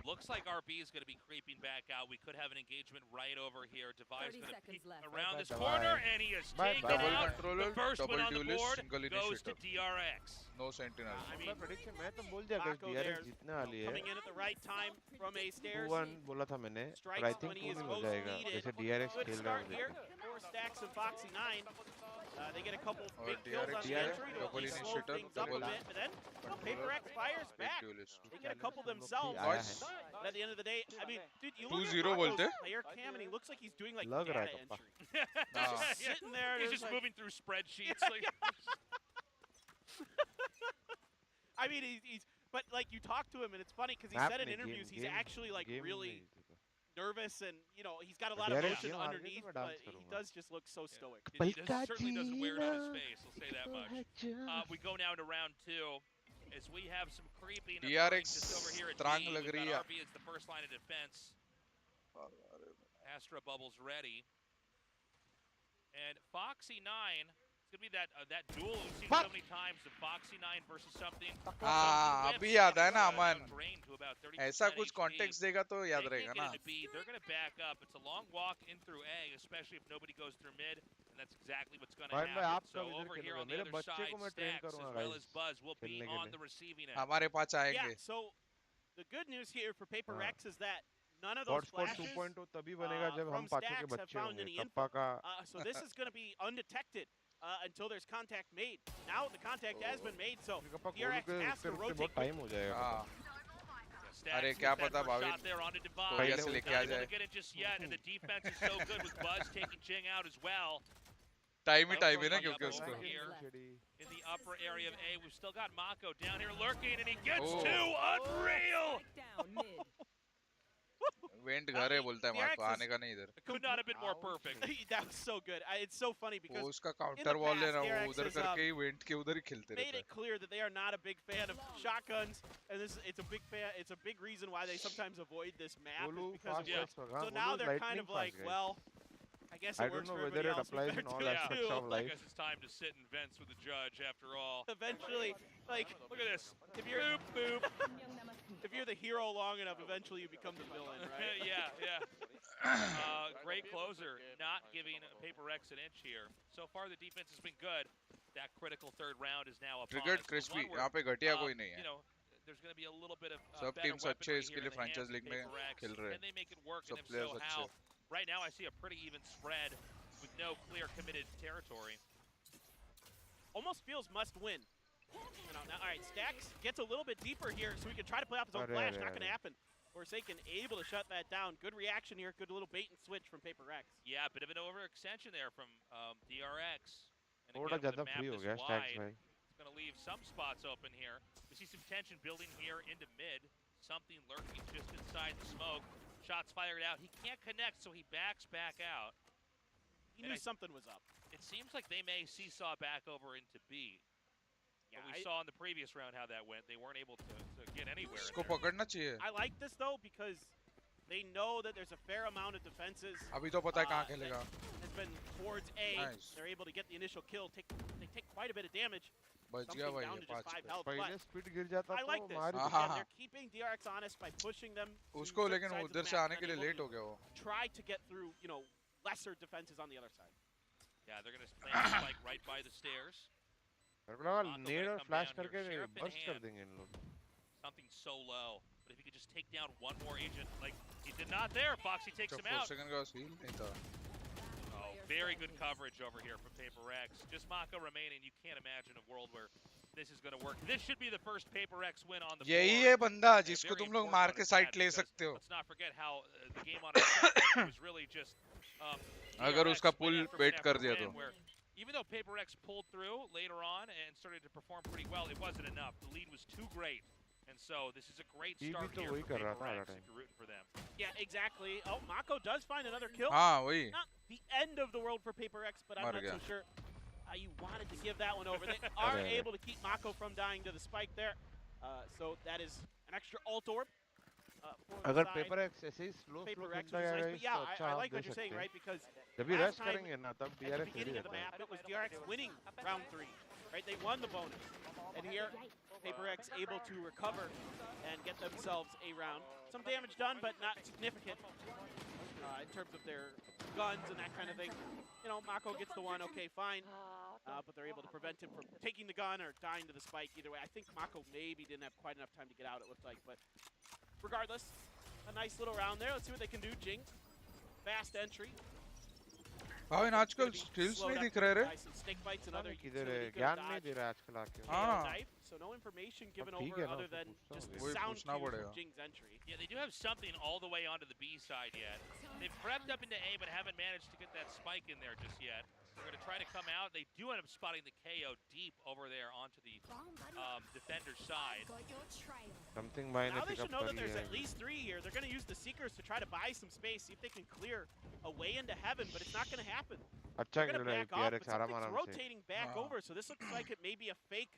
Looks like RB is going to be creeping back out. We could have an engagement right over here. 𝐼 is 30 going to seconds peek left. around this Bye-bye, corner, 𝐼. and he is Bye-bye. taken Double out. controller, The first double one on the duelist, board single goes to initiator. DRX. No sentinel I mean, मैं prediction मैं तो बोल दिया guys Mako DRX there, जीतने वाली है. coming in at the right time from a stairs. 2-1 बोला था मैंने. But I Strikes think when he is 2-0 हो most जाएगा. needed. जैसे DRX Good खेल रहा start है here देखो. for Stacks and Foxy 9. They get a couple और big kills on the DRX entry to at double least slow initiator, things up a double bit, but then PaperX fires back. duelist. They get a couple themselves. Nice. But at the end of the day, I mean, dude, you look 2-0 at Mako's बोलते? player cam, and he looks like he's doing like लग रहा data है entry. हाँ. Just sitting there. He's there's just like- moving through spreadsheets. Like, I mean, he's but like you talk to him, and it's funny because he Map said in नहीं, interviews game- he's game- actually like game really नहीं जीता. nervous, and you know he's got a lot of DRX emotion game हार गए तो underneath, मैं but dance he करूंगा. does just look so stoic. he certainly doesn't wear it on his face. I'll say that much. We go now to round two. As we have some creeping occurring DRX just over here at त्रंग D. लग We've रही got है. RB as the first line of defense. Astra bubbles ready. And Foxy 9, it's going to be that duel we've seen so many times, the Foxy 9 versus something. हाँ अभी याद है ना अमन ऐसा कुछ कॉन्टेक्स्ट देगा तो याद रहेगा ना They're going to back up. It's a long walk in through A, especially if nobody goes through mid, and that's exactly what's going to भाई मैं happen. आप So कब इधर over here खेलूंगा on the मेरे other बच्चे side, को मैं ट्रेन Stacks as करूंगा well guys as Buzz will be खेलने के on लिए. the receiving end. हमारे पास Yeah, आएंगे so the good news here for PaperX is that none of Hot those Spot flashes 2.0 तभी बनेगा जब from हम पांचों के Stacks have बच्चे found होंगे. any KappA info. का So this is going to be undetected until there's contact made. Now the contact has been made, so KappA DRX गोल के has to उसके rotate. बहुत टाइम हो जाएगा. हाँ Stacks अरे with क्या that पता first भाभी shot there onto Divide. बढ़िया से Not लेके आ able जाए to get it just yet, and the defense is so good with Buzz taking Jing out as well. Time ही टाइम है ना Over क्योंकि here. उसको In the upper area of A, we've still got Mako down here lurking, and he gets Oh. two. Unreal! Spike down mid. Went घर है बोलता है Marco आने का नहीं इधर It could not have been more perfect. That was so good. It's so funny वो because उसका in the काउंटर वॉल है past, ना वो DRX उधर has, करके ही वेंट के उधर ही खेलते made रहते it clear that they are not a big fan of shotguns, and it's a big reason why they sometimes avoid this map is Golu because of fast yeah. fast होगा. So now they're kind lightning of like, fast guys. well, I guess I it don't works know for whether everybody it else. We applies better in all do it aspects too. of I life. guess it's time to sit in vents with the judge after all. Eventually, like Look at this. if you're Boop, boop. if you're the hero long enough, eventually you become the villain, right? Yeah. Great closer, not giving PaperX an inch here. So far, the defense has been good. that critical third round is now upon Triggered us. The crispy. one where, यहाँ पे घटिया कोई नहीं you है. know, there's going to be a little bit of सब better teams अच्छे weaponry इसके here लिए in the hands franchise of league में PaperX. खेल रहे हैं. Can they make it work? सब And if players so, अच्छे. how? Right now, I see a pretty even spread with no clear committed territory. Almost feels must win. You know, now, all right, Stacks gets a little bit deeper here, so he can try to play off his own flash. Not going to happen. Forsaken able to shut that down. Good reaction here. Good little bait and switch from PaperX. Yeah, a bit of an overextension there from DRX. And थोड़ा again, with ज़्यादा the map free हो this गया Stacks wide, भाई. it's going to leave some spots open here. We see some tension building here into mid. Something lurking just inside the smoke. Shots fired out. He can't connect, so he backs back out. He knew something was up. It seems like they may seesaw back over into B. Yeah, but we saw in the previous round how that went. They weren't able to get anywhere. इसको पकड़ना चाहिए. I like this though because they know that there's a fair amount of defenses. अभी तो पता है कहाँ खेलेगा. Has been towards A. Nice. They're able to get the initial kill. They take quite a bit of damage. बच Something गया भाई down ये to just 5 5 पे. health. पहले But speed गिर जाता I like तो this. मार हाँ, ही हाँ, Again, हाँ. they're keeping DRX honest by pushing them. to उसको certain लेकिन sides of उधर the से map आने and के लिए able लेट to हो गया वो. Try to get through, you know, lesser defenses on the other side. Yeah, they're going to plant the spike right by the stairs. मेरे को लगा Mako नेड gonna और come फ्लैश down here, करके Sheriff in bast कर hand. देंगे इन लोग. Something so low. But if he could just take down one more agent, like he did not there. Foxy takes him out. Second का heal नहीं था. Oh, very good coverage over here from PaperX. Just Mako remaining. You can't imagine a world where this is going to work. This should be the first PaperX win on the board. यही है बंदा And a जिसको very तुम लोग important मार one के at site that, ले because सकते हो. Let's not forget how the game on itself was really just अगर DRX उसका win pull after bait win कर after दिया win, तो. where even though PaperX pulled through later on and started to perform pretty well, it wasn't enough. The lead was too great. And so this is a great ये भी start तो here वही for कर रहा था PaperX her if you're rooting for them. Yeah, exactly. Oh, Mako does find another kill. हाँ वही. Not the end of the world for PaperX, but I'm मर not गया. so sure you wanted to give that one over. They are अरे. able to keep Mako from dying to the spike there. So that is an extra ult orb. For the अगर side. PaperX ऐसे ही slow PaperX खेलता was जाएगा nice, but yeah, तो अच्छा I हाथ like they what you're saying, सकते हैं. right? Because जब भी last रश time करेंगे ना तब at the DRX beginning ready of the रहता है. map, it was DRX winning round 3, right? They won the bonus, and here PaperX able to recover and get themselves a round. Some damage done, but not significant in terms of their guns and that kind of thing. You know, Mako gets the one, okay, fine, but they're able to prevent him from taking the gun or dying to the spike. Either way, I think Mako maybe didn't have quite enough time to get out, it looked like, but regardless, a nice little round there. Let's see what they can do. Jing, fast entry. भाई आजकल skills नहीं दिख रहे रे. किधर है ज्ञान नहीं दे रहा आजकल आके. हाँ. So no information given ठीक over है ना, other उसको than पूछता just हूँ. the वही sound पूछना cue पड़ेगा. from Jing's entry. Yeah, they do have something all the way onto the B side yet. They've prepped up into A, but haven't managed to get that spike in there just yet. They're going to try to come out. They do end up spotting the KO deep over there onto the defender's side. Something भाई ने Now they pick should up know कर that there's लिया at है. least 3 here. They're going to use the Seekers to try to buy some space, see if they can clear a way into heaven, but it's not going to happen. अच्छा They're खेल going to रहा है back off, PRX but आराम something's आराम से. rotating back over, so this looks like it may be a fake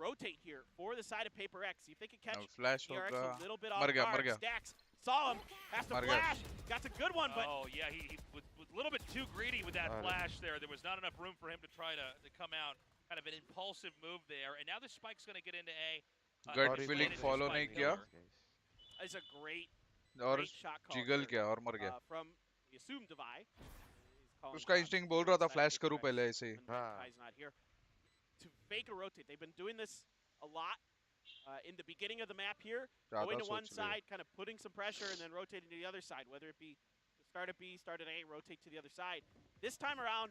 rotate here for the side of PaperX. See if they can catch Flash DRX होगा. a little bit off मर गया, guard. मर गया. Stacks saw him, has to मर गया. flash, got a good one, but Oh, yeah, he was a little bit too greedy with that Got it. flash there. There was not enough room for him to try to come out. Kind of an impulsive move there. And now the spike's going to get into A. Gut Advantage feeling to follow Spike नहीं killer. किया. it's a great और shot call jiggle here, किया और मर गया. from the 𝐿𝐿𝐼𝙋𝐿𝐼. उसका instinct बोल रहा था flash करूँ पहले ऐसे ही. He's not here to fake a rotate. They've been doing this a lot in the beginning of the map here, going to one side, kind of putting some pressure, and then rotating to the other side, whether it be start at B, start at A, rotate to the other side. This time around,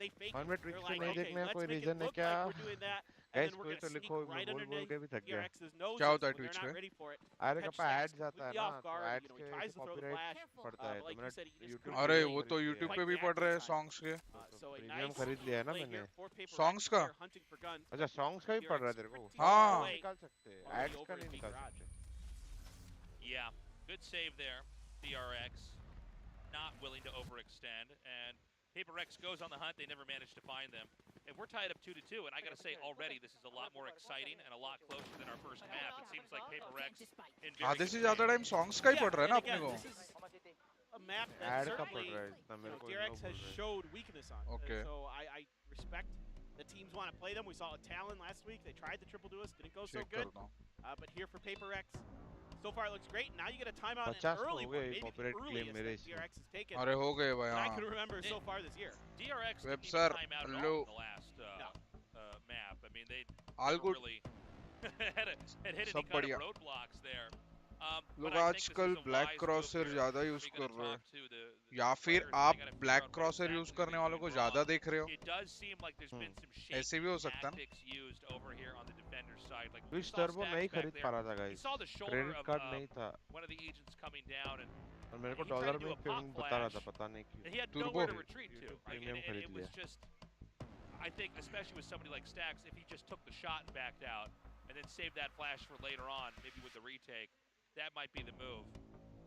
they fake it. They're like, okay, let's make it look like we're doing that, and then we're going to sneak right underneath DRX's noses क्या होता है when they're Twitch not पे? ready for it. अरे Catch KappA Stacks ads आता है completely ना off तो guard, ads you know, के he tries to throw the copyright flash, पड़ता है. but like तो you said, he just YouTube couldn't अरे do वो it. तो YouTube Quite पे भी पड़ reactive रहे हैं side. songs के. So a प्रीमियम nice खरीद लिया है ना play मैंने. here for PaperX. Songs का? They're hunting for guns. अच्छा songs का भी पड़ रहा है तेरे को. हाँ. निकाल सकते हैं. Already Ads over का in नहीं the निकाल garage. सकते. Yeah, good save there. DRX not willing to overextend. And PaperX goes on the hunt. They never managed to find them. And we're tied up 2-2. And I got to say, already, this is a lot more exciting and a lot closer than our first map. It seems like PaperX in very आधे से good ज़्यादा shape. time songs का ही पड़ रहा है ना and अपने again, को. this is a map that Ad का पड़ certainly रहा है इतना मेरे को. DRX has showed weakness on. Okay. So I respect the teams want to play them. We saw a Talon last week. They tried the triple duelist, didn't go so Check good. करता हूँ. But here for PaperX, so far it looks great. Now you get a timeout, 50 an तो early हो one, गए maybe the copyright claim earliest मेरे that इसमें. DRX has taken. अरे हो गए भाई that I हाँ. can remember so far this year. DRX Web didn't sir, even time out at hello. all in the last No. All good. really had hit सब any kind बढ़िया. of roadblocks there. लोग But I think this आजकल is a black wise क्रॉसर move here. ज्यादा We're use gonna कर रहे talk हैं to the या फिर players, and they आप gotta figure black out what क्रॉसर exactly use they're करने वालों doing को ज्यादा wrong. देख रहे हो It does seem like there's been some ऐसे भी हो shaky सकता है ना tactics used over here on the defender's side. Like we switch saw turbo नहीं Stacks back खरीद there. पा रहा था He guys saw the shoulder credit of card नहीं था one of the agents coming down, and और मेरे को he tried dollar to do में a pop पेमेंट बता रहा था flash, पता नहीं and he क्यों had Turbo. nowhere to retreat to. YouTube Right? Premium And खरीद it was लिया just, I think, especially with somebody like Stacks, if he just took the shot and backed out, and then saved that flash for later on, maybe with the retake, that might be the move.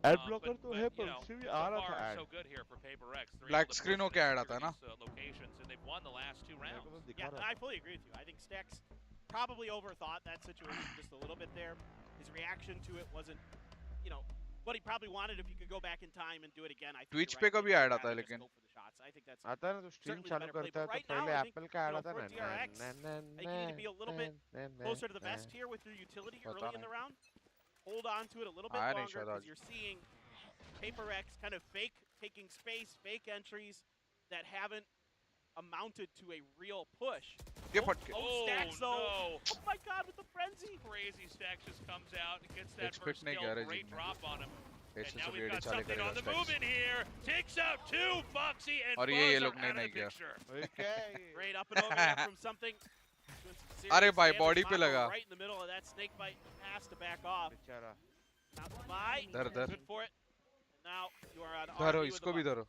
Ad blocker तो है you पर know, उससे भी so आ रहा far था so add good here for PaperX. They're Black able to screen push होके and ad secure आता है ना? these, locations, and they've won the last 2 मेरे rounds. को तो दिखा Yeah, and रहा I fully agree with you. I think Stacks probably overthought that situation just a little bit there. His reaction to it wasn't, you know, what he probably wanted. If you could go back in time and do it again, I think Twitch you're पे right. कभी He'd ad आता है rather just लेकिन go for the shots. I think that's आता है ना तो stream certainly the चालू better play. करता है But तो right now, पहले I think, एप्पल का you ऐड know, आता for ना DRX, I think you need to be a little bit closer to the vest here with your utility पता early in नहीं. the round. Hold on to it a little bit आया नहीं longer शायद because आज. you're seeing PaperX kind of fake taking space, fake entries that haven't amounted to a real push. ये फट के. Oh, Stacks though. no. Oh my God, with the frenzy. Crazy Stacks just comes out and gets that Expect first नहीं kill. किया रे Great जिनने. drop on him. And ऐसे now सब we've AD got चाले something on करेगा the move Stacks. in here. Takes out 2. Foxy and और Buzz ये are लोग out ने of the नहीं किया. picture. Great up and over there from something. Doing some अरे serious भाई, damage. body पे Mako लगा. Right in the middle of that snake bite pass to back off. बेचारा Not the buy. धर धर. Good for it. And now you are on धरो RRQ with इसको the भी buck. धरो.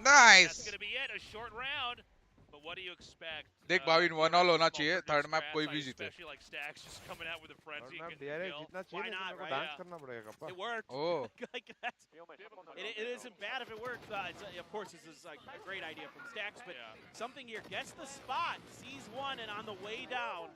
That's Nice. going to be it. A short round. But what do you expect? देख भाई 1-all होना small चाहिए. produce थर्ड मैप strats, कोई I भी जीते. especially like Stacks just coming out with a और frenzy. मैं getting the DRX kill. जितना Why चाहिए not, मेरे को right? Dance Yeah. करना पड़ेगा kappa It worked. Oh. Like that's, it isn't bad if it works. Of course, this is like a great idea from Stacks, but Yeah. something here gets the spot, sees one, and on the way down,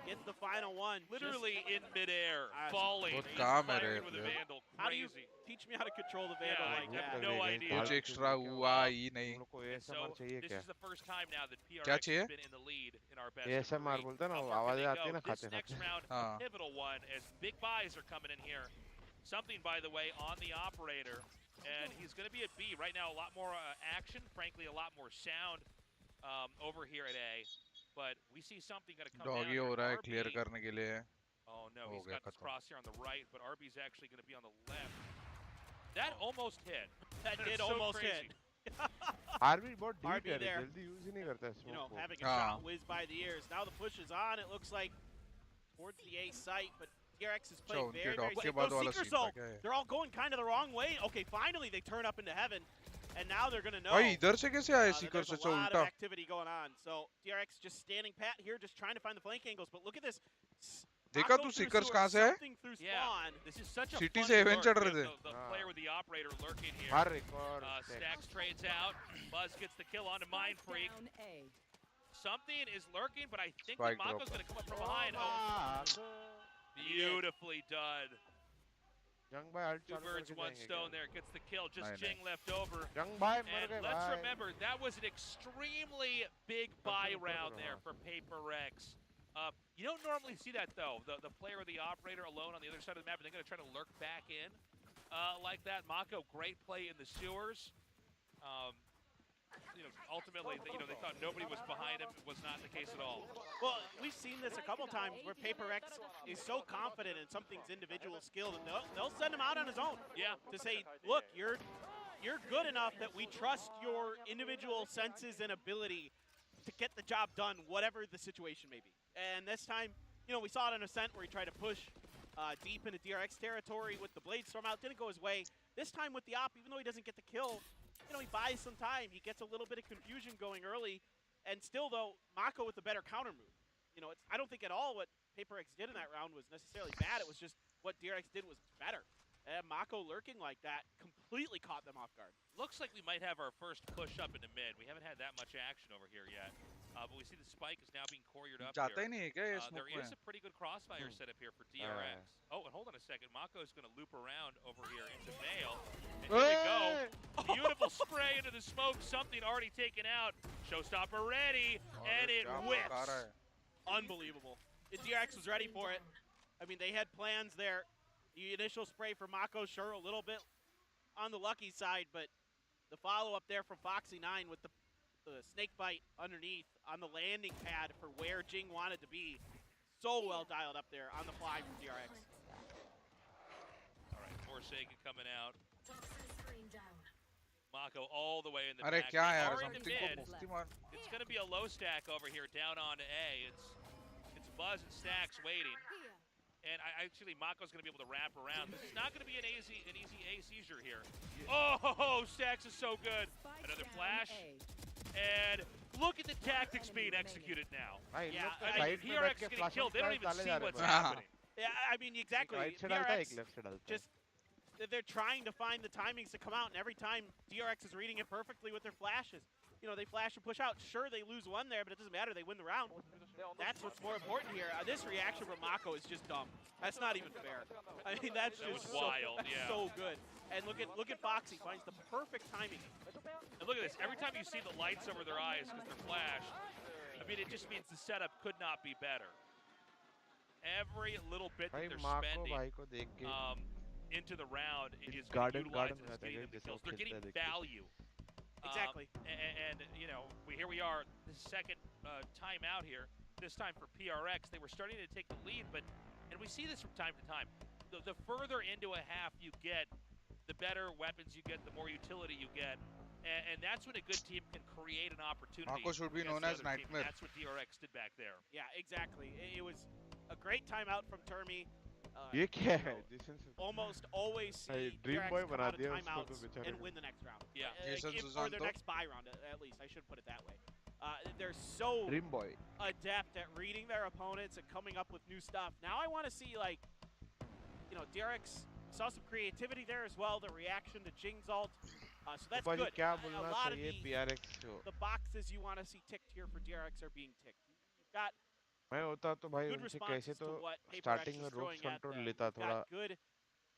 gets the final one. Literally in midair, Ah, falling. बहुत He's काम है firing रे with a यार. Vandal. How do you Crazy. teach me how to control the Vandal Yeah, like I have that? no idea. कुछ extra हुआ ही नहीं. हम लोग को And ASMR so चाहिए this क्या is the first time now that PRX क्या has चाहिए? been in the lead in our best ASMR of 3. बोलते हैं ना, How वो far can आवाजें they आती है go? ना This खाते next खाते round, हाँ. a pivotal one, as big buys are coming in here. Something, by the way, on the operator, and he's going to be at B. Right now, a lot more action, frankly, a lot more sound over here at A. But we see something going to come down doggy here. हो रहा है RB clear करने के लिए. Oh no, हो he's गया got this खत्म. crosshair on the right, but RB's actually going to be on the left. That almost hit. That That's did so almost crazy. hit. RB बहुत deep RB है रे, there. जल्दी use ही नहीं करता है You know, smoke को having a Ah. shot whiz by the ears. Now the push is on. It looks like towards the A site, but DRX is playing उनके very, dog very के safe. बाद Those वाला Seekers, scene था though, क्या है? they're all going kind of the wrong way. Okay, finally they turn up into heaven, and now they're going to know. भाई इधर से कैसे आए that सीकर there's से a lot उल्टा? of activity going on. So DRX just standing pat here, just trying to find the flank angles. But look at this. देखा Mako तू through Seekers sewer, कहाँ से है? something through Yeah, spawn. this is such a City fun से heaven lurk. चढ़ You रहे have थे. the Ah. player with the operator lurking here. हर एक और Stacks trades out. Buzz gets the kill onto Mind Freak. Down A. Something is lurking, but I think Spike that Mako's drop. going to come up from behind. Oh, beautifully done. जंग भाई alt 2 चालू birds, करके 1 जाएंगे stone क्या? there. Gets the kill. Just Nice, Jing left over. जंग भाई मर And गए let's भाई remember, that was an extremely big buy round there for PaperX. You don't normally see that, though. The player or the operator alone on the other side of the map, and they're going to try to lurk back in like that. Mako, great play in the sewers. Ultimately, they thought nobody was behind him. It was not the case at all. Well, we've seen this a couple times where PaperX is so confident in something's individual skill that they'll send him out on his own. Yeah. To say, look, you're good enough that we trust your individual senses and ability to get the job done, whatever the situation may be. And this time, we saw it on Ascent where he tried to push deep into DRX territory with the Blade Storm out. Didn't go his way. This time with the op, even though he doesn't get the kill, he buys some time. He gets a little bit of confusion going early. And still, though, Mako with the better counter move. I don't think at all what PaperX did in that round was necessarily bad. It was just what DRX did was better. And Mako lurking like that completely caught them off guard. Looks like we might have our first push up into mid. We haven't had that much action over here yet. But we see the spike is now being couriered up जाता here. ही नहीं है क्या ये There smoke is में? a pretty good crossfire setup here for DRX. Oh, and hold on a second. Mako is going to loop around over here into Veil. And here we go. Beautiful spray into the smoke. Something already taken out. Showstopper ready. And it क्या whips. बता रहा है? Unbelievable. DRX was ready for it. I mean, they had plans there. The initial spray for Mako, sure, a little bit on the lucky side, but the follow-up there from Foxy9 with the the snake bite underneath on the landing pad for where Jing wanted to be. So well dialed up there on the fly from DRX. All right, Forsaken coming out. Mako all the way in the अरे back. क्या They यार, are in the something को mid. मुफ्ती मार. It's going to be a low stack over here down on A. It's Buzz and Stacks waiting. And actually, Mako's going to be able to wrap around. This is not going to be an easy A seizure here. Oh, Stacks is so good. Another flash. And look at the tactics being executed now. Yeah, I mean, PRX is getting killed. They don't even see what's happening. Yeah, I mean, exactly. PRX just, they're trying to find the timings to come out, and every time DRX is reading it perfectly with their flashes. You know, they flash and push out. Sure, they lose one there, but it doesn't matter. They win the round. That's what's more important here. This reaction from Mako is just dumb. That's not even fair. I mean, that's just wild, yeah. so good. And look at Foxy, finds the perfect timing. And look at this. Every time you see the lights over their eyes because they're flashed, I mean, it just means the setup could not be better. Every little bit that they're spending into the round is garden utilized and getting them the kills. They're getting value. Exactly. And you know, here we are, the second time out here. This time for PRX, they were starting to take the lead, and we see this from time to time. The further into a half you get, the better weapons you get, the more utility you get. And that's when a good team can create an opportunity. Mako should be known as Nightmare. That's what DRX did back there. Yeah, exactly. It was a great timeout from Termi. ये क्या है? Almost always see Dream DRX Boy come बना out of दिया उसको timeouts तो बेचारे and को. win the next round. Yeah. Or their next buy round, at least. I should put it that way. They're so Dream Boy. adept at reading their opponents and coming up with new stuff. Now I want to see, like, you know, DRX saw some creativity there as well, the reaction to Jing's ult. So that's good. क्या A बोलना lot of चाहिए PRX को? the boxes you want to see ticked here for DRX are being ticked. You've got मैं होता तो भाई good उनसे responses कैसे to तो what PaperX starting is में throwing ropes at control them. लेता You've थोड़ा got good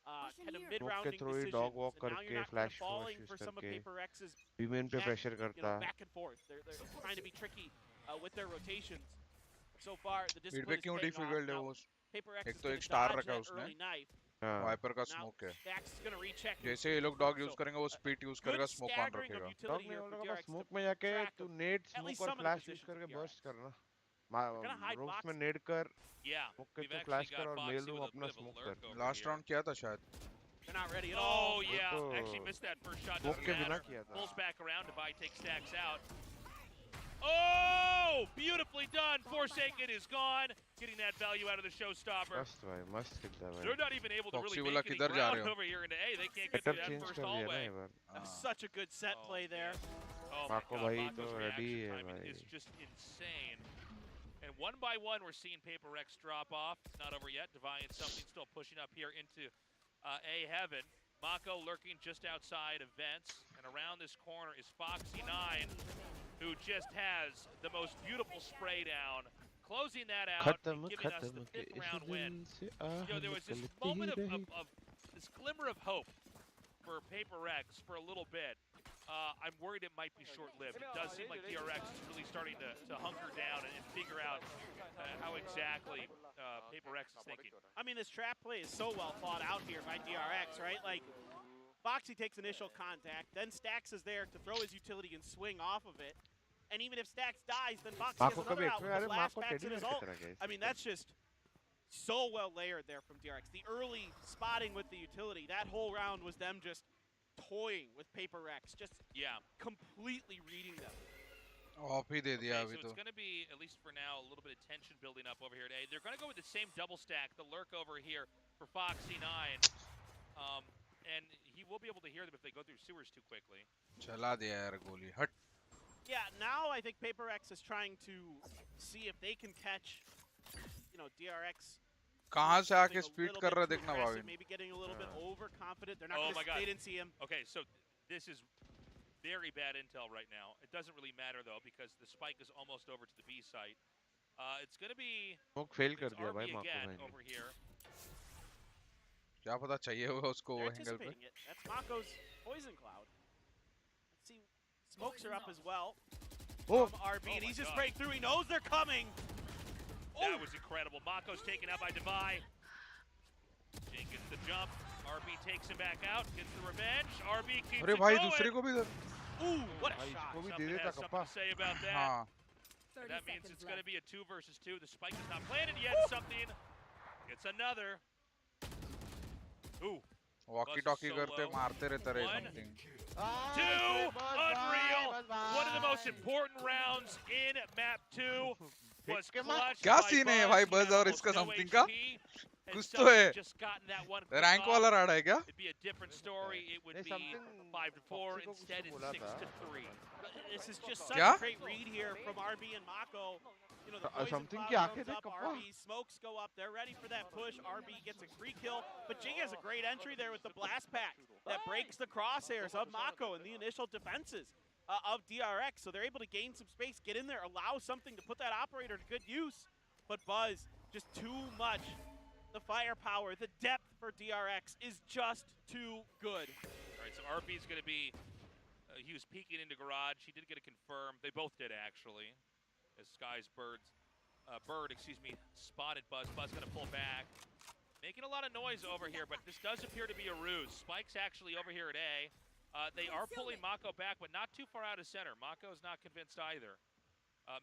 kind of रोक mid-rounding के throw he decisions. dog walk And now करके you're not flash kind of falling use for some of करके PaperX's B-main पे pressure करता. back and forth. They're trying to be tricky with their rotations. So far, the Mid discipline पे is क्यों paying off. difficult है Now, वो? PaperX एक is तो going एक to star dodge रखा that उसने. early knife. हाँ. वाइपर का Now, स्मोक है. Dax is going to recheck. जैसे ये लोग डॉग यूज So, करेंगे वो स्पीड यूज good करेगा, स्मोक ऑन staggering of रखेगा. utility Dog here नहीं for होगा DRX smoke to में जाके track तू of nade at least smoke और some of the flash use positions करके of burst DRX. करना. They're gonna hide ropes में boxes. nade कर, Yeah. smoke के We've तो actually flash got कर और Foxy mail with room a अपना bit of a smoke lurk कर. over last here. राउंड किया था शायद. They're not ready at all. Oh, yeah. तो Actually missed that first shot. smoke Doesn't के बिना matter. किया था. Pulls back around. 𝐼 takes Stacks out. Oh! Beautifully done. Forsaken is gone. Getting that value out of the showstopper. मस्त भाई, मस्त खेलता है They're भाई. not even able to Foxy really बोला make any किधर जा रहे ground हो? over here into A. They can't get Setup through that change first कर दिया ना hallway. ये बार. That's such a good set Oh, play there. Oh Mako my भाई God, तो Mako's ready reaction है timing भाई. is just insane. And one by one, we're seeing PaperX drop off. It's not over yet. 𝐼 and something still pushing up here into A heaven. Mako lurking just outside of vents. And around this corner is Foxy9, who just has the most beautiful spray down, closing that out and giving us the 5th round win. You know, there was this moment of this glimmer of hope for PaperX for a little bit. I'm worried it might be short-lived. It does seem like DRX is really starting to hunker down and figure out how exactly PaperX is thinking. I mean, this trap play is so well thought out here by DRX, right? Like, Foxy takes initial contact, then Stacks is there to throw his utility and swing off of it. And even if Stacks dies, then Foxy has another out with the flashbacks in his ult. I mean, that's just so well layered there from DRX. The early spotting with the utility, that whole round was them just toying with PaperX, just completely reading them. Off ही दे दिया Okay, अभी so तो. it's going to be, at least for now, a little bit of tension building up over here today. They're going to go with the same double stack, the lurk over here for Foxy9. And he will be able to hear them if they go through sewers too quickly. चला दिया यार गोली. हट. Yeah, now I think PaperX is trying to see if they can catch, you know, DRX. कहाँ से आके speed कर रहा है देखना भाई. Maybe getting a little bit overconfident. They're not Oh gonna, my God. they didn't see him. Okay, so this is very bad intel right now. It doesn't really matter, though, because the spike is almost over to the B site. It's going to be Smoke fail कर it's दिया भाई RB Mako again भाई ने. over here. क्या पता चाहिए होगा उसको They're वो एंगल पे. anticipating it. That's Mako's poison cloud. Let's see. Smokes are up as well. Oh. From RB, and my he's just God. break through. He knows they're coming. That was incredible. Mako's taken out by 𝐼. Jing gets the jump. RB takes him back out, gets the revenge. RB keeps अरे it भाई going. दूसरे को भी इधर. Ooh, what a भाई shot. इसको भी दे Something देता has something KappA. to say about that. हाँ 30 That means seconds it's going to left. be a 2 versus 2. The spike is not planted yet. Something. It's another. Ooh. Walkie talkie solo. करते मारते रहते रहे One. Something. Two. Unreal. One of the most important rounds in map 2 was clutched क्या by scene है Buzz. भाई He बज had और almost इसका no समथिंग का? HP, and कुछ तो somehow है. just gotten that one quick rank off. वाला राड़ा है क्या? It'd be a different story. It would नहीं, be something 5-4. Foxy को कुछ Instead, तो it's बोला था. 6-3. This is just such क्या? a great read here from RB and Mako. You know, the poison something cloud की आंखें comes देख up, KappA. RB, smokes go up, they're ready for that push. RB gets a free kill, but Jing has a great entry there with the blast pack that breaks the crosshairs of Mako and the initial defenses of DRX. So they're able to gain some space, get in there, allow something to put that operator to good use. But Buzz, just too much. The firepower, the depth for DRX is just too good. All right, so RB's going to be, he was peeking into garage. He did get a confirm. They both did, actually. As Bird, spotted Buzz. Buzz going to pull back. Making a lot of noise over here, but this does appear to be a ruse. Spike's actually over here at A. They are pulling Mako back, but not too far out of center. Mako is not convinced either.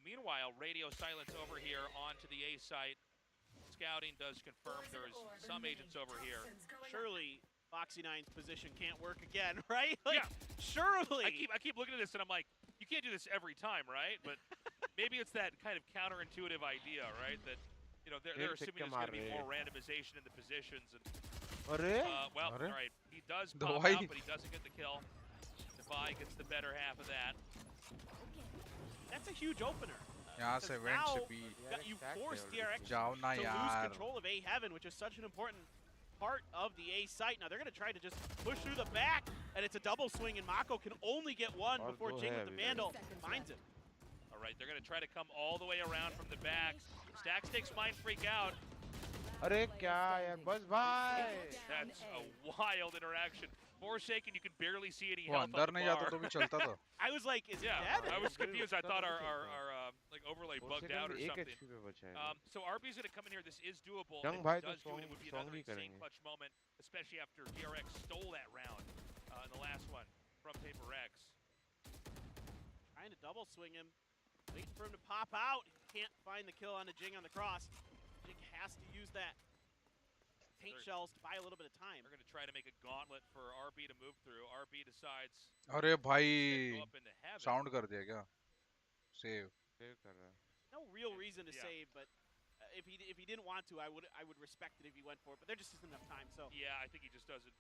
Meanwhile, radio silence over here onto the A site. Scouting does confirm there's some agents over here. Surely Foxy9's position can't work again, right? Like, Yeah. Surely. I keep looking at this and I'm like, you can't do this every time, right? But maybe it's that kind of counterintuitive idea, right? That, you know, they're assuming there's going to be more randomization in the positions. And अरे well, Arre. all right, he does 𝘆𝐼. pop out, but he doesn't get the kill. 𝘆𝐼 gets the better half of that. That's a huge opener. यहाँ से Because went से now भी you force DRX जाओ ना to lose यार. control of A Heaven, which is such an important part of the A site. Now they're going to try to just push through the back, and it's a double swing, and Mako can only get one और before दो Jing है with the अभी Vandal तक. finds him. All right, they're going to try to come all the way around from the back. Stacks takes Mind Freak out. अरे क्या यार बस भाई. That's a wild interaction. Forsaken, you can barely see any वो health अंदर on the नहीं जाता bar. तो भी चलता था. I was like, is he Yeah, dead? I was confused. I thought our like overlay bugged out or एक something. HP पे बचा है. So RB's going to come in here. This is doable. Young If भाई he तो does do it, it would be strong another he insane करेंगे. clutch moment, especially after DRX stole that round in the last one from PaperX. Trying to double swing him. Waiting for him to pop out. Can't find the kill on the Jing on the cross. Jing has to use that paint shells to buy a little bit of time. They're going to try to make a gauntlet for RB to move through. RB decides अरे to भाई go up into heaven. Sound कर दिया क्या? Save. Save कर रहा है. No real reason to Yeah. save, but if he didn't want to, I would respect it if he went for it. But there just isn't enough time. So Yeah, I think he just doesn't.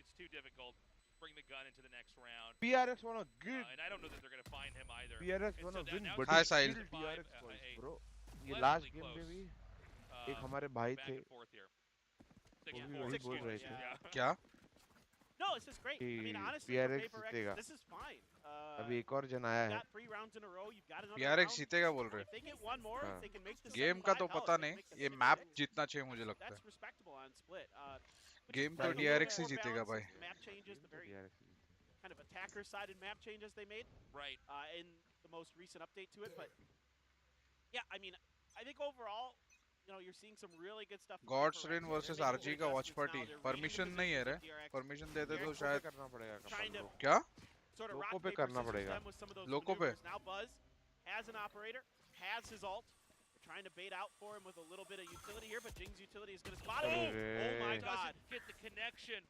It's too difficult. Bring the gun into the next round. PRX wanna good. And I don't know that they're going to find him either. PRX And wanna so win now but Hi, it's Sahil. still DRX a boys bro. ये pleasantly last game close, में भी uh, एक हमारे भाई back थे. and forth here. वो भी 6-4. वही Six बोल four, रहे yeah. थे. Yeah. क्या? no, this is great. I mean, कि honestly, for PRX PaperX, जीतेगा. this is fine. अभी एक और जन आया You've है. got 3 rounds in a row. You've got another PRX round. जीतेगा बोल रहे. If they get one more, हाँ. if they can make this game का 7-5 तो hell, पता if they नहीं. make this ये 6-6, मैप जीतना चाहिए मुझे लगता है. that's respectable on split. Which game is तो a little DRX he more जीतेगा balanced भाई. Map changes, the very DRX. kind of attacker-sided map changes they made Right. in the most recent update to it. But yeah, I mean, I think overall, you know, you're seeing some really good stuff. from God's PaperX. Reign They're versus making RG good का watch adjustments now. party. They're reading the Permission नहीं है positions रे. of DRX, Permission दे दे तो लोको पे शायद. करना पड़ेगा trying couple to- लोग. क्या? sort of rock, लोको पे paper, करना scissors पड़ेगा. them with some of those लोको पे. maneuvers. Now Buzz has an operator, has his ult. They're trying to bait out for him with a little bit of utility here, but Jing's utility is going to spot him. Oh my Arre. god. Doesn't get the connection.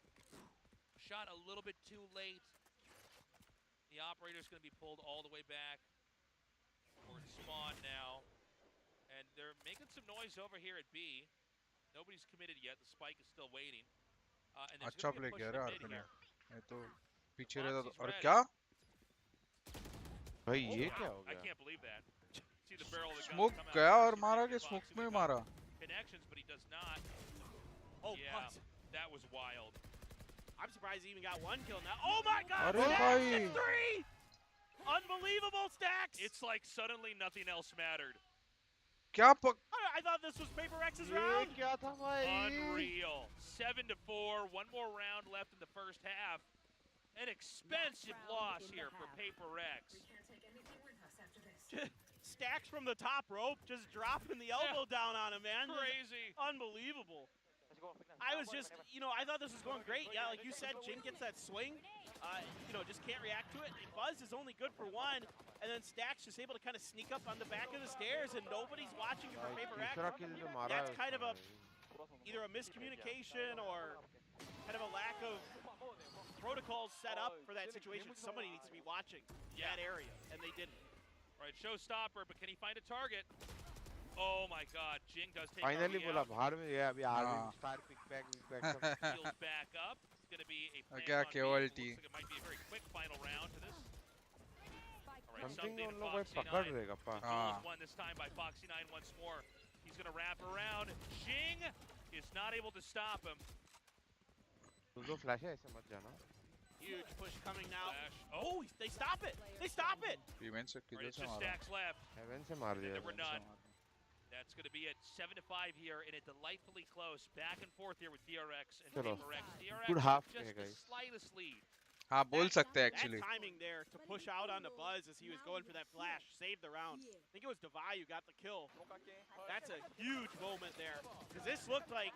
Shot a little bit too late. The operator's going to be pulled all the way back. Or spawn now. And they're making some noise over here at B. Nobody's committed yet. The spike is still waiting. And there's अच्छा going to play be a किया push रे to RP mid ने. here. ये तो पीछे रहता तो. Foxy's और ready. क्या? भाई Oh, ये wow. क्या हो I गया? can't believe that. See the barrel of the gun smoke come out गया first और and मारा take कि the स्मोक Foxy में with मारा. connections, but he does not. Oh, Yeah, what? that was wild. I'm surprised he even got one kill now. Oh my god! अरे Stacks भाई. at 3! Unbelievable Stacks! It's like suddenly nothing else mattered. क्या पक? I thought this was PaperX's ये round. क्या था भाई? Unreal. 7-4. One more round left in the first half. An expensive loss here for PaperX. Stacks from the top rope, just dropping the elbow down on him, man. Just Crazy. unbelievable. I was just, I thought this was going great. Yeah, like you said, Jing gets that swing. Just can't react to it. Buzz is only good for one, and then Stack's just able to kind of sneak up on the back of the stairs, and nobody's watching it for PaperX. That's kind of either a miscommunication or kind of a lack of protocols set up for that situation. Somebody needs to be watching that area, and they didn't. Right, showstopper, but can he find a target? Oh my God, Jing does take Finally बोला out. बाहर में गया अभी army star pick back सब Heals back up. It's going to be a plan क्या on B. KOLT Looks like it might be a very quick final round to this. All right, something something उन to लोग भाई Foxy पकड़ 9. रहे गप्पा Duel is won this time by Foxy 9 once more. He's going to wrap around. Jing is not able to stop him. तू जो flash है ऐसे मत जाना Huge push coming now. Flash. Oh, they stop it! They stop it! Event से All right, किधर it's से just मारा Stacks left. हेवन से मार And दिया then we're done. That's going to be at 7-5 here, and it delightfully close. Back and forth here with DRX and Chalo. PaperX. Good DRX half just है, the guys. slightest lead. हाँ बोल सकते हैं actually. That timing there to push out onto Buzz as he was going for that flash saved the round. I think it was 𝘆𝐼𝙋𝐿 who got the kill. That's a huge moment there. Because this looked like,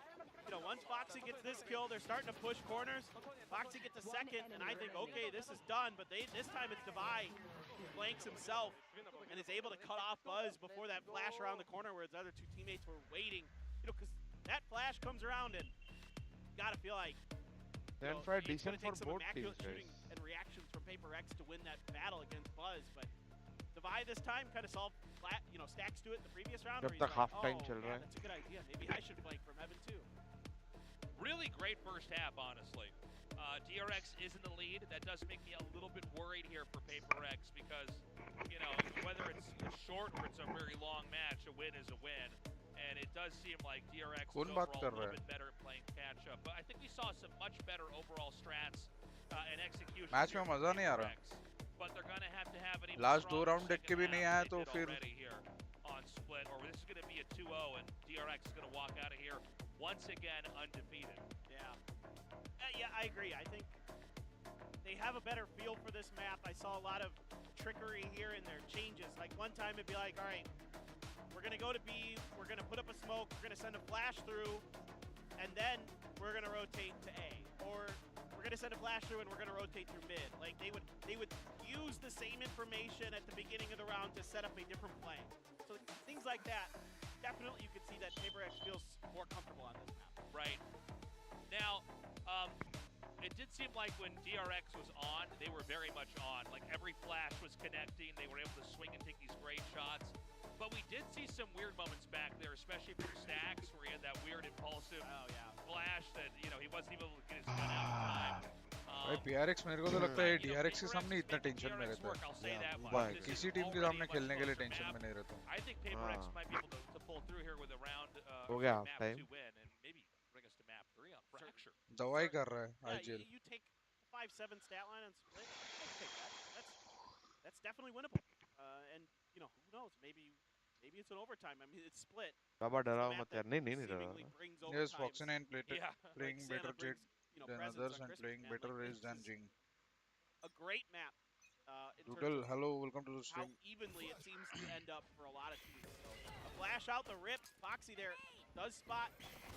once Foxy gets this kill, they're starting to push corners. Foxy gets a second, and I think, okay, this is done. But this time it's 𝘆𝐼𝙋𝐿 who blanks himself and is able to cut off Buzz before that flash around the corner where his other two teammates were waiting. Because that flash comes around and you got to feel like Then for it's decent gonna for take some both immaculate teams, shooting guys. and reactions from PaperX to win that battle against Buzz, but 𝘆𝐼𝙋𝐿 this time kind of solved flat, Stacks do it in the previous round. जब Where he's तक like, half time चल रहा है. that's a good idea. Maybe I should flank from Heaven too. Really great first half, honestly. DRX is in the lead. That does make me a little bit worried here for PaperX because, whether it's short or it's a very long match, a win is a win. And it does seem like DRX is कौन बात overall कर a रहा little है? bit better at playing catch-up. But I think we saw some much better overall strats and execution. Match here में from मजा नहीं आ रहा. PaperX. But they're going to have an even Last दो stronger round देख के भी second नहीं half आया than तो they did फिर already here on split, or this is going to be a 2-0, and DRX is going to walk out of here once again undefeated. Yeah, I agree. I think they have a better feel for this map. I saw a lot of trickery here in their changes. Like one time it'd be like, all right, we're going to go to B, we're going to put up a smoke, we're going to send a flash through, and then we're going to rotate to A. Or we're going to send a flash through and we're going to rotate through mid. Like they would use the same information at the beginning of the round to set up a different play. So things like that, definitely you can see that PaperX feels more comfortable on this map. Right. Now, it did seem like when DRX was on, they were very much on. Like every flash was connecting. They were able to swing and take these great shots. But we did see some weird moments back there, especially from Stacks, where he had that weird impulsive flash that, he wasn't even able to get his gun out in time. भाई PRX मेरे को तो लगता है DRX के सामने इतना tension में रहता है. किसी टीम के सामने खेलने के लिए टेंशन में नहीं रहता. I think PaperX might be able to pull through here with a round हो गया map time. 2 win and maybe bring us to map 3 on Fracture. दवाई कर रहा है Yeah, IGL. you take 5-7 stat line and split. I'll take that. That's definitely winnable. And who knows? Maybe it's an overtime. I mean, it's split. बाबा डरा It's a map मत यार that नहीं डरा. seemingly brings Yes, overtimes. Foxy 9 playing Santa better brings, Jet than presents others on and Christmas, playing man. better Like, race this than is Jing. a great map. In terms Doodle, of hello, welcome to the how stream. evenly it seems to end up for a lot of teams. So, a flash out the rip. Foxy there does spot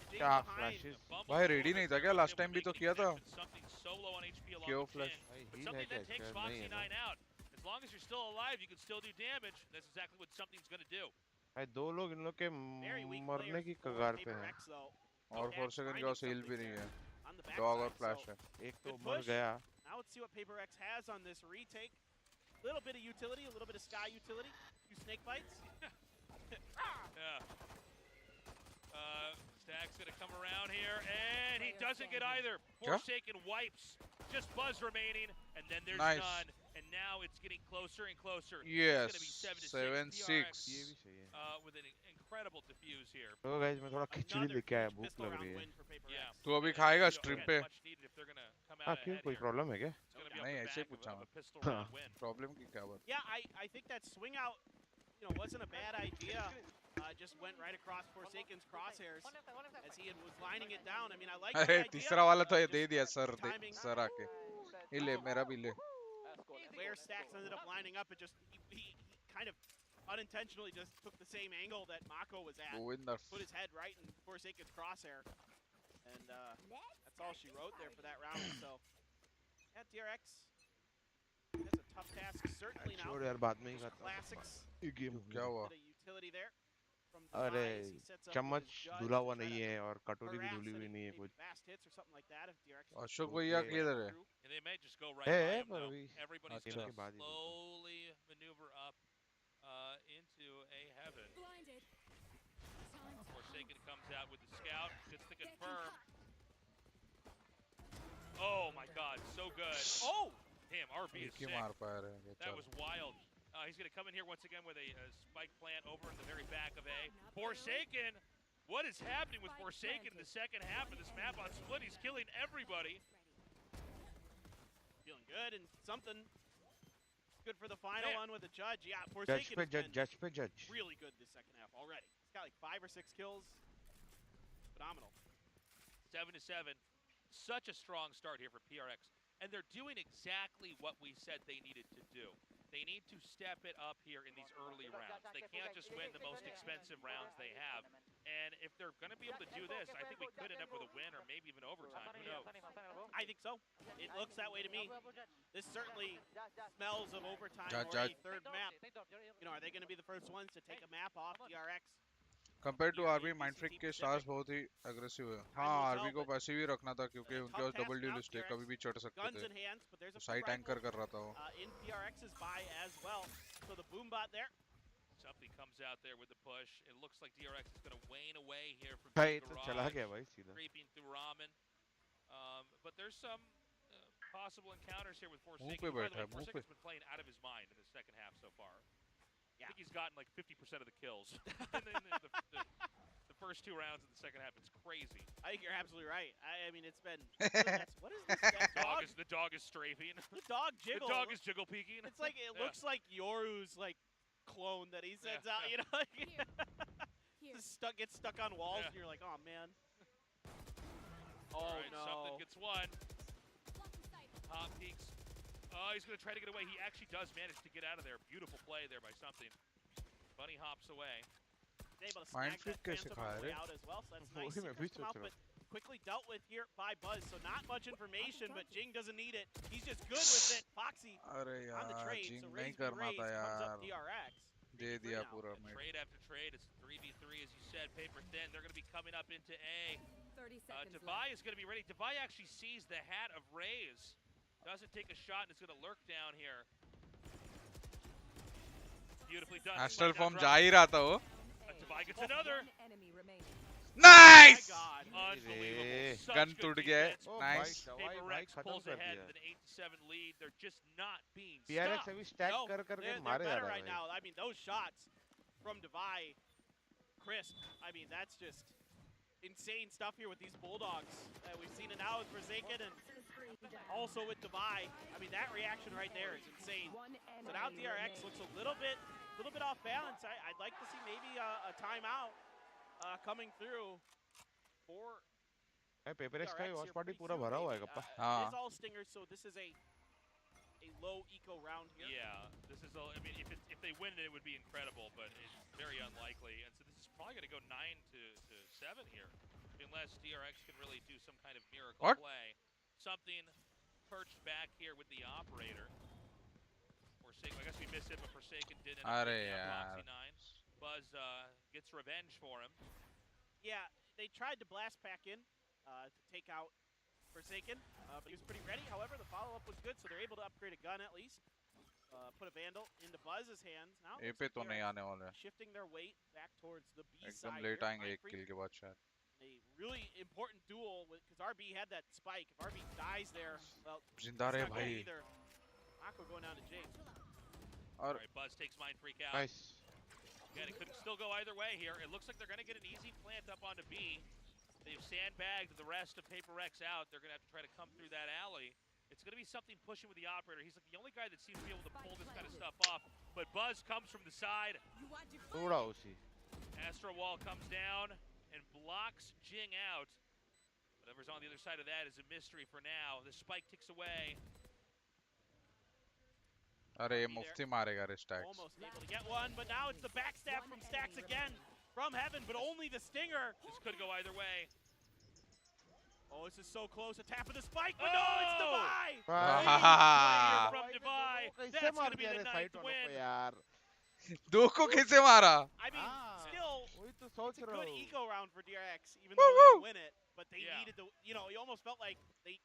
Jing क्या behind. flashes? भाई ready नहीं था क्या last time भी तो किया था. Something solo on HP along क्यों with flash? Jing, भाई but heal है something क्या that takes इसका? Foxy नहीं है 9 out. As long as you're still alive, you can still do damage. That's exactly what something's going to do. भाई दो लोग इन लोग के Very weak मरने players की for कगार पे हैं. PaperX, though. और Stacks 4 सेकंड का finding सेल भी something नहीं है. there on the Dog और backside, flash so है. एक तो good मर push. गया. Now let's see what PaperX has on this retake. A little bit of utility, a little bit of sky utility. Few snake bites. Yeah. Stack's going to come around here, and he doesn't get either. Forsaken wipes. Just Buzz remaining, and then there's Nice. none. And now it's getting closer and closer. Yes, It's going to be 7-6. ये DRX, भी सही है. with an incredible diffuse here. तो guys मैं थोड़ा खिचड़ी Another लेके आया huge भूख pistol लग round रही है. win for PaperX. Yeah. तू अभी खाएगा You know, स्ट्रीम again, पे. much needed if they're going to come हाँ out क्यों ahead कोई here. प्रॉब्लम है क्या? It's going to be नहीं, off ऐसे the back पूछा of a मैं. pistol round win. प्रॉब्लम की क्या बात? Yeah, I think that swing out, wasn't a bad idea. Just went right across Forsaken's crosshairs as he was lining it down. I mean, I like the अरे idea. तीसरा वाला तो ये Just दे दिया sir timing. Sir आके. ये ले मेरा भी ले. Where Stacks ended up lining up, it just he kind of unintentionally just took the same angle that Mako was at. Govinder. Put his head right in Forsaken's crosshair. And that's all she wrote there for that round. So, yeah, DRX has a tough task, certainly now. छोड़ यार बाद में ही Those खाता classics, ये game क्या हुआ? bit of utility there from अरे Device. He sets up चम्मच with his judge धुला to हुआ try नहीं to है और कटोरी भी harass धुली हुई any नहीं है maybe कुछ fast hits or something like that if DRX Ashok Okay. भैया किधर है? through. And they may just go right है by him, पर though. अभी Everybody's अच्छा। going के to बाद ही बोलता हूँ। slowly maneuver up into a heaven. Blinded. Time to Forsaken comes out with the scout, gets to confirm. Oh my god, so good. Oh! Damn, RB is एक ही sick. मार पाया रहे हैं, That चल। was wild. He's going to come in here once again with a spike plant over in the very back of A. Forsaken! What is happening with Forsaken in the second half of this map on split? He's killing everybody. Feeling good and something good for the final Man. one with the judge. Yeah, जज Forsaken पे has been जज पे जज really good this second half already. He's got like 5 or 6 kills. Phenomenal. 7-7. Such a strong start here for PRX. And they're doing exactly what we said they needed to do. They need to step it up here in these early rounds. They can't just win the most expensive rounds they have. And if they're going to be able to do this, I think we could end up with a win or maybe even overtime. Who knows? I think so. It looks that way to me. This certainly smells of overtime Judge, or a judge. third map. You know, are they going to be the first ones to take a map off DRX? Compared to Here RB in माइंडफ्रिक के VCT stars Pacific. बहुत ही aggressive है। Time हाँ will आरबी tell, को but passive ही रखना था क्योंकि a उनके tough पास double task due now. List है, DRX कभी भी चढ़ सकते Guns थे। in hands, but there's a तो साइड full एंकर rifle कर रहा था वो। in PRX's buy as well. So the boom bot there. Something comes out there with the push. It looks like DRX is going to wane away here from भाई the तो चला garage, गया भाई सीधा creeping through Ramen. But there's some possible encounters here with Forsaken. मुंह पे By the बैठा way, है, मुंह पे। Forsaken's been playing out of his mind in the second half so far. Yeah. I think he's gotten like 50% of the kills in the first 2 rounds of the second half. It's crazy. I think you're absolutely right. I mean, it's been. What is this? That dog? The dog is strafing. The dog jiggle. The dog is jiggle peeking. It's like it looks like Yoru's like clone that he sends out. You know, like here. just gets stuck on walls, Yeah. and you're like, oh man. All Oh right, no. something gets one. Blocking Cypher. Top peaks. He's going to try to get away. He actually does manage to get out of there. Beautiful play there by something. Bunny hops away. He's able to snag Mindfreak that कैसे phantom on खाया the way रे? out as well, so that's वही nice. मैं Sinkers भी come सोच out, रहा but quickly dealt with here by Buzz, so not much information, but Jing doesn't need it. He's just good with it. Foxy अरे on the यार trade, जिंग so नहीं raise करना raise था comes यार। up DRX. दे 3v3 दिया now. पूरा And मैं। trade after trade. It's 3v3, as you said. Paper thin. They're going to be coming up into A. 30 seconds 𝐿𝐿𝐼𝙋𝐿 is going to be ready. 𝐿𝐿𝐼𝙋𝐿 actually sees the hat of Rays. Doesn't take a shot and is going to lurk down here. Beautifully done. Astral Spike form down जा drop. ही रहा था वो। 𝐿𝐿𝐼𝙋𝐿 gets another. One enemy remaining. Nice! God. Unbelievable. Such gun good टूट गया है। defense. ओ nice. भाई भाई भाई PaperX खत्म pulls कर ahead दिया with an 8-7 lead. They're just not being PRX stopped. अभी स्टैक No, कर करके they're मारे जा better रहा right है now. I mean, those shots from Devi, crisp. I mean, that's just insane stuff here with these Bulldogs. We've seen it now with Forsaken and also with Devi. I mean, that reaction right there is insane. One So now enemy DRX looks a little bit off balance. I'd like to see maybe a timeout coming through for PaperX का DRX watch here party pretty पूरा soon, भरा हुआ है maybe. Kappa It हाँ। is all stingers, so this is a low eco round here. Yeah, this is. I mean, if they win it, it would be incredible, but it's very unlikely. And so this is probably going to go 9-7 here, unless DRX can really do some kind of miracle What? play. Something perched back here with the operator. Forsaken. I guess we missed it, but Forsaken did end up अरे picking up यार। Foxy 9. Buzz gets revenge for him. Yeah, they tried to blast back in to take out Forsaken, but he was pretty ready. However, the follow-up was good, so they're able to upgrade a gun at least. Put a Vandal into Buzz's hands. Now A looks पे like तो they're नहीं आने वाले। shifting their weight back towards the B एकदम side late here. आएंगे एक Mindfreak, किल के बाद शायद। a really important duel because RB had that spike. If RB dies there, well, जिंदा it's रहे not good भाई। either. Aqua going down to James. All और right, Buzz takes Mindfreak out. Nice Again, it could still go either way here. It looks like they're going to get an easy plant up onto B. They've sandbagged the rest of PaperX out. They're going to have to try to come through that alley. It's going to be something pushing with the operator. He's like the only guy that seems to be able to pull this kind of stuff off. But Buzz comes from the side. थोड़ा उसी Astro Wall comes down and blocks Jing out. Whatever's on the other side of that is a mystery for now. The spike ticks away. अरे ये मुफ्ती मारेगा रे stacks. Almost able to get one, but now it's the backstab from Stacks again from Heaven, but only the stinger. This could go either way. Oh, this is so close. A tap of the spike, but no, it's 𝘆𝑼𝙋. भाई From 𝘆𝑼𝙋. कैसे That's मार going to be दिया the रे ninth site वालों win. को यार दो को कैसे मारा? I mean, still, वही तो सोच it's a रहा good हूँ eco round for DRX, even though they didn't win it. But they Yeah. needed to, you know, you almost felt like they,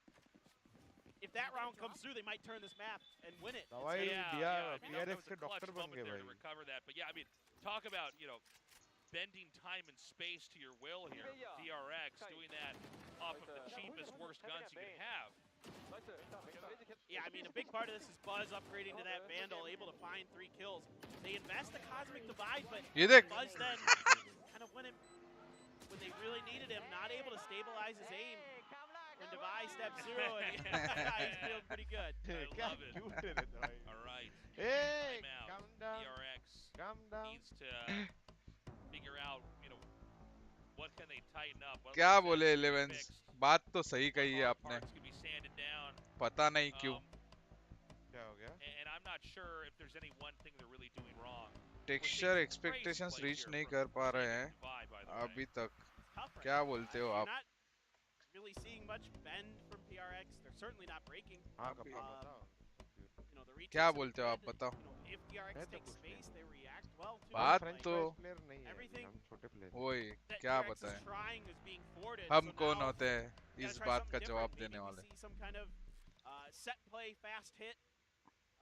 if that round comes through, they might turn this map and win it. दवाई Yeah, दिया I mean, that DRX was के a clutch doctor बन moment गए there to भाई recover that. But yeah, I mean, talk about, you know, bending time and space to your will here. DRX doing that off of the cheapest, worst guns you can have. Yeah, I mean, a big part of this is 𝘆 upgrading to that Vandal, able to find 3 kills. They invest the Cosmic Divide, but ये देख 𝘆 then kind of when they really needed him, not able to stabilize his aim. When 𝘆𝑼𝙋 steps through, and he's feeling pretty good. I क्या love it. cute है रे दवाई All right. hey Time out. calm down DRX calm down needs to figure out, you know, what can they tighten up. What क्या loose बोले ends can be 11 fixed, बात तो सही what कही है hard आपने parts can be sanded down. पता नहीं क्यों क्या हो गया And I'm not sure if there's any one thing they're really doing wrong. Texture expectations reach नहीं कर पा रहे हैं अभी तक Tough right क्या now. बोलते हो You're आप not really seeing much bend from PRX. They're certainly not breaking. हाँ कप्पा Um, बताओ You know, the reaches क्या have बोलते हो आप good. बताओ You know, if DRX मैं तो takes कुछ नहीं space, they react well to बात it. Like, तो प्लेयर नहीं है everything हम छोटे प्लेयर वही that क्या DRX बताएं is trying is being thwarted. हम So कौन now होते हैं we gotta इस try बात something का different. जवाब Maybe देने we वाले see some kind of set play, fast hit.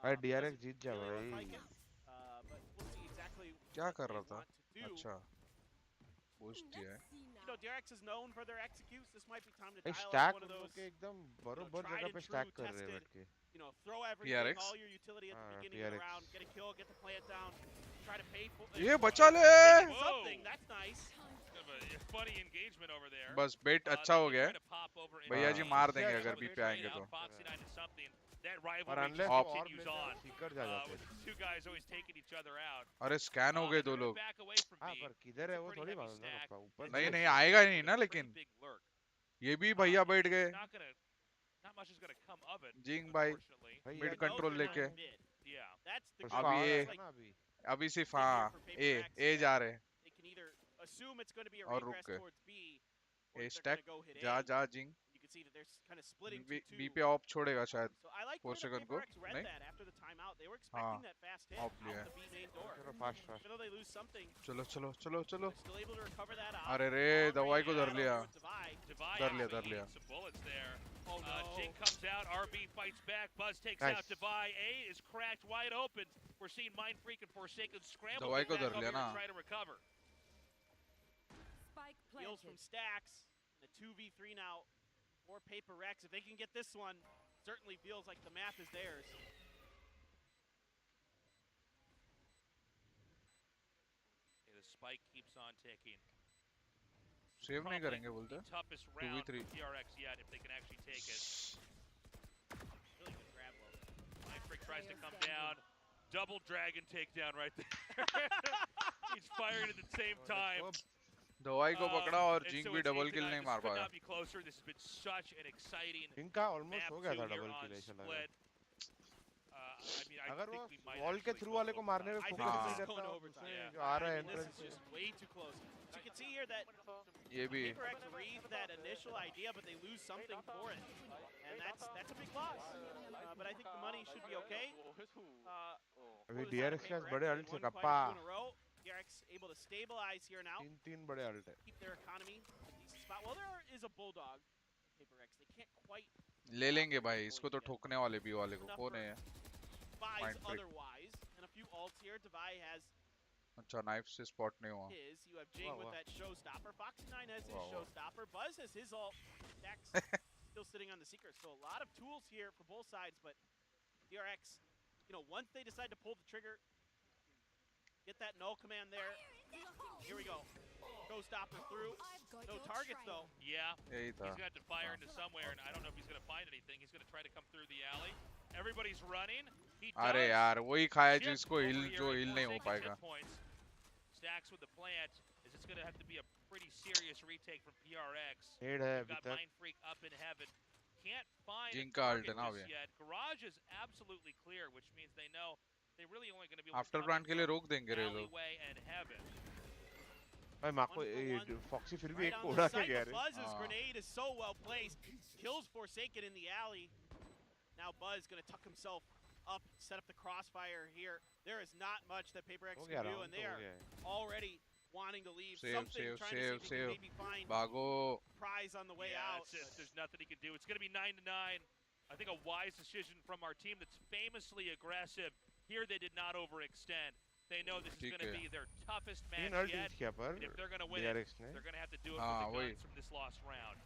अरे It DRX doesn't जीत जा really look भाई like it. But we'll see exactly क्या what कर they रहा था want to do. अच्छा पूछती है You know, DRX is known for their executes. This might be time to एक dial up stack one of उन लोग those, के एकदम बरोबर tried जगह and पे true, स्टैक कर रहे हैं tested, बैठ के you know, throw everything, PRX? all your utility at the beginning of the PRX. round, get a kill, get the plant down, try to pay for ये for बचा ले something. That's nice. Kind of a funny engagement over there. बस बेट अच्छा They हो गया try to pop over into भैया जी the मार lane. देंगे Yeah, अगर yeah, बी yeah, पे yeah, आएंगे Out तो Foxy9 is something. That और rivalry अनलेस just वो और continues प्लेयर on. सीकर जा जाते With हैं the two guys always taking each other out. अरे स्कैन हो गए दो They're gonna लोग back away from हाँ B. पर किधर है वो Pretty थोड़ी heavy मालूम ना stack. कप्पा ऊपर नहीं से नहीं है। आएगा ही नहीं ना Pretty लेकिन big lurk. ये भी भैया बैठ गए Not much is gonna come of it, जिंग भाई unfortunately. भाई मिड यार, कंट्रोल Those are लेके not mid. Yeah. That's the पर good अब फाड़ news. ये है Like, ना अभी अभी सिर्फ thing here हाँ for A PaperX A is जा that रहे they can either assume it's going to be a और regress रुक गए towards B, A or they're stack going to go hit जा A. जा जिंग You can see that they're kind of splitting B 2-2. B पे off छोड़ेगा शायद So I like the 4 way that second को PaperX read नहीं that after the timeout. They were expecting that fast hit off out लिया the B main door. चलो fast fast Even though they lose something, चलो चलो चलो चलो they're still able to recover that out. अरे रे Long दवाई range को धर battle लिया towards 𝘆𝑼𝙋. Divide धर लिया actually धर लिया needing some bullets there. Oh no. Jing comes out, RB fights back, 𝘆𝑼𝙋 takes Nice. out 𝘆𝑼𝙋. A is cracked wide open. We're seeing Mindfreak and Forsaken scramble दवाई to को back धर up लिया here and ना try to recover. Spike Heals from planted. Stacks. And a 2v3 now for PaperX. If they can get this one, certainly feels like the map is theirs. Okay, the spike keeps on ticking. Save नहीं Probably करेंगे बोलते the toughest round for 2v3 PRX yet if they can actually take it. Really good grab load. Mindfreak tries to come down. Double dragon takedown right there. He's firing at the same time. दवाई को पकड़ा और And Jing so भी it's double 8-9. किल नहीं This मार could पाया not be closer. This has been such an exciting इनका almost map हो गया 2 था here डबल on किल ऐसा लग रहा split. I mean, I अगर वो think we might वॉल के actually थ्रू go वाले को मारने में I फोकस think हाँ। this नहीं is करता going to और overtime. दूसरे Yeah. जो आ रहा है I mean, this entrance is just way too close. So you can see here that ये भी PaperX reads that initial idea, but they lose something for it. And that's a big loss. But I think the money should be okay. अभी Well, DRX के पास PaperX, बड़े they alt से won quite a kappa few in a row. DRX able to stabilize here now. तीन बड़े alt है Keep their economy in a decent spot. Well, there is a bulldog. PaperX. They can't quite ले लेंगे भाई इसको तो ठोकने वाले भी वाले को कौन है buys Mindfreak. otherwise. And a few ults here. 𝘆𝑼𝙋 has अच्छा नाइफ से स्पॉट नहीं हुआ his. You have Jing Wow, with wow. that showstopper. Foxy9 has his Wow, wow. showstopper. 𝘆𝑼𝙋 has his ult. Stacks still sitting on the secret. So a lot of tools here for both sides, but DRX, you know, once they decide to pull the trigger, get that null command there. Here we go. Showstopper through. No targets though. Yeah, यही he's था going to have to fire into somewhere, and I don't know if he's going to find anything. He's going to try to come through the alley. Everybody's running. He अरे does. यार वही खाया Chip जिसको over hill here जो at हिल नहीं हो Forsaken पाएगा 10 points. Stacks with the plant. Is this going to have to be a pretty serious retake from PRX? Head है We've अभी got तक Mindfreak up in heaven. Can't find a Jing का ult target है ना just अभी। yet. Garage is absolutely clear, which means they know they're really only going to be able after to plant के लिए रोक देंगे रे लोग alleyway and heaven. भाई माको 1-for-1 फॉक्सी फिर भी right एक on उड़ा the के site, गया but रे Buzz's grenade is so well placed. Kills Forsaken in the alley. Now Buzz gonna tuck himself up, set up the crossfire here. There is not much that PaperX हो can गया do, round and तो they हो are गया है already wanting to leave. Save, Something save, trying to see if he can save. maybe find भागो prize on the way Yeah, out. that's it. There's nothing he can do. It's going to be 9-9. I think a wise decision from our team that's famously aggressive. Here they did not overextend. They know this is ठीक going to है be their toughest तीन match alt yet. Use किया पर And if they're going to win it, DRX ने they're going to have to do it हाँ, with the वही। guns from this lost round.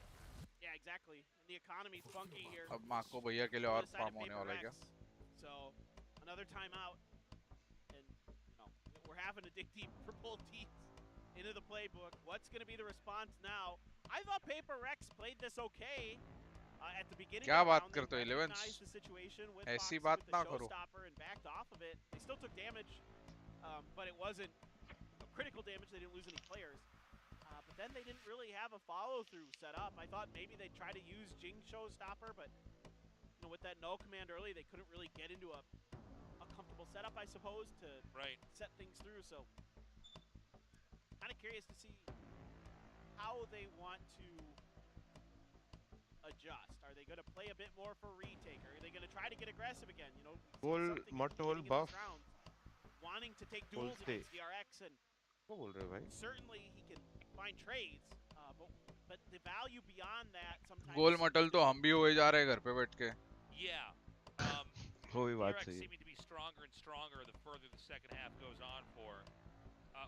Yeah, exactly. And the economy's funky here. अब माको भैया के लिए on और the side फार्म of होने वाला है क्या PaperX. So another timeout, and we're having to dig deep for both teams into the playbook. What's going to be the response now? I thought PaperX played this okay at the beginning. क्या of the बात round. They करते हो, Elevens? recognized the situation with ऐसी Foxy बात with the ना करो। showstopper and backed off of it. They still took damage, but it wasn't critical damage. They didn't lose any players. But then they didn't really have a follow-through set up. I thought maybe they'd try to use Jing showstopper, but with that no command early, they couldn't really get into a comfortable setup, I suppose, to set things through. So kind of curious to see how they want to adjust. Are they going to play a bit more for retake? Are they going to try to get aggressive again? Goal Motol buff wanting to take duels बोलते against DRX, and क्या बोल रहे हो भाई certainly he can find trades, but the value beyond that sometimes. गोल मटल तो हम भी हुए जा रहे हैं घर पे बैठ के Yeah. वो भी बात DRX सही है seeming to be stronger and stronger the further the second half goes on for.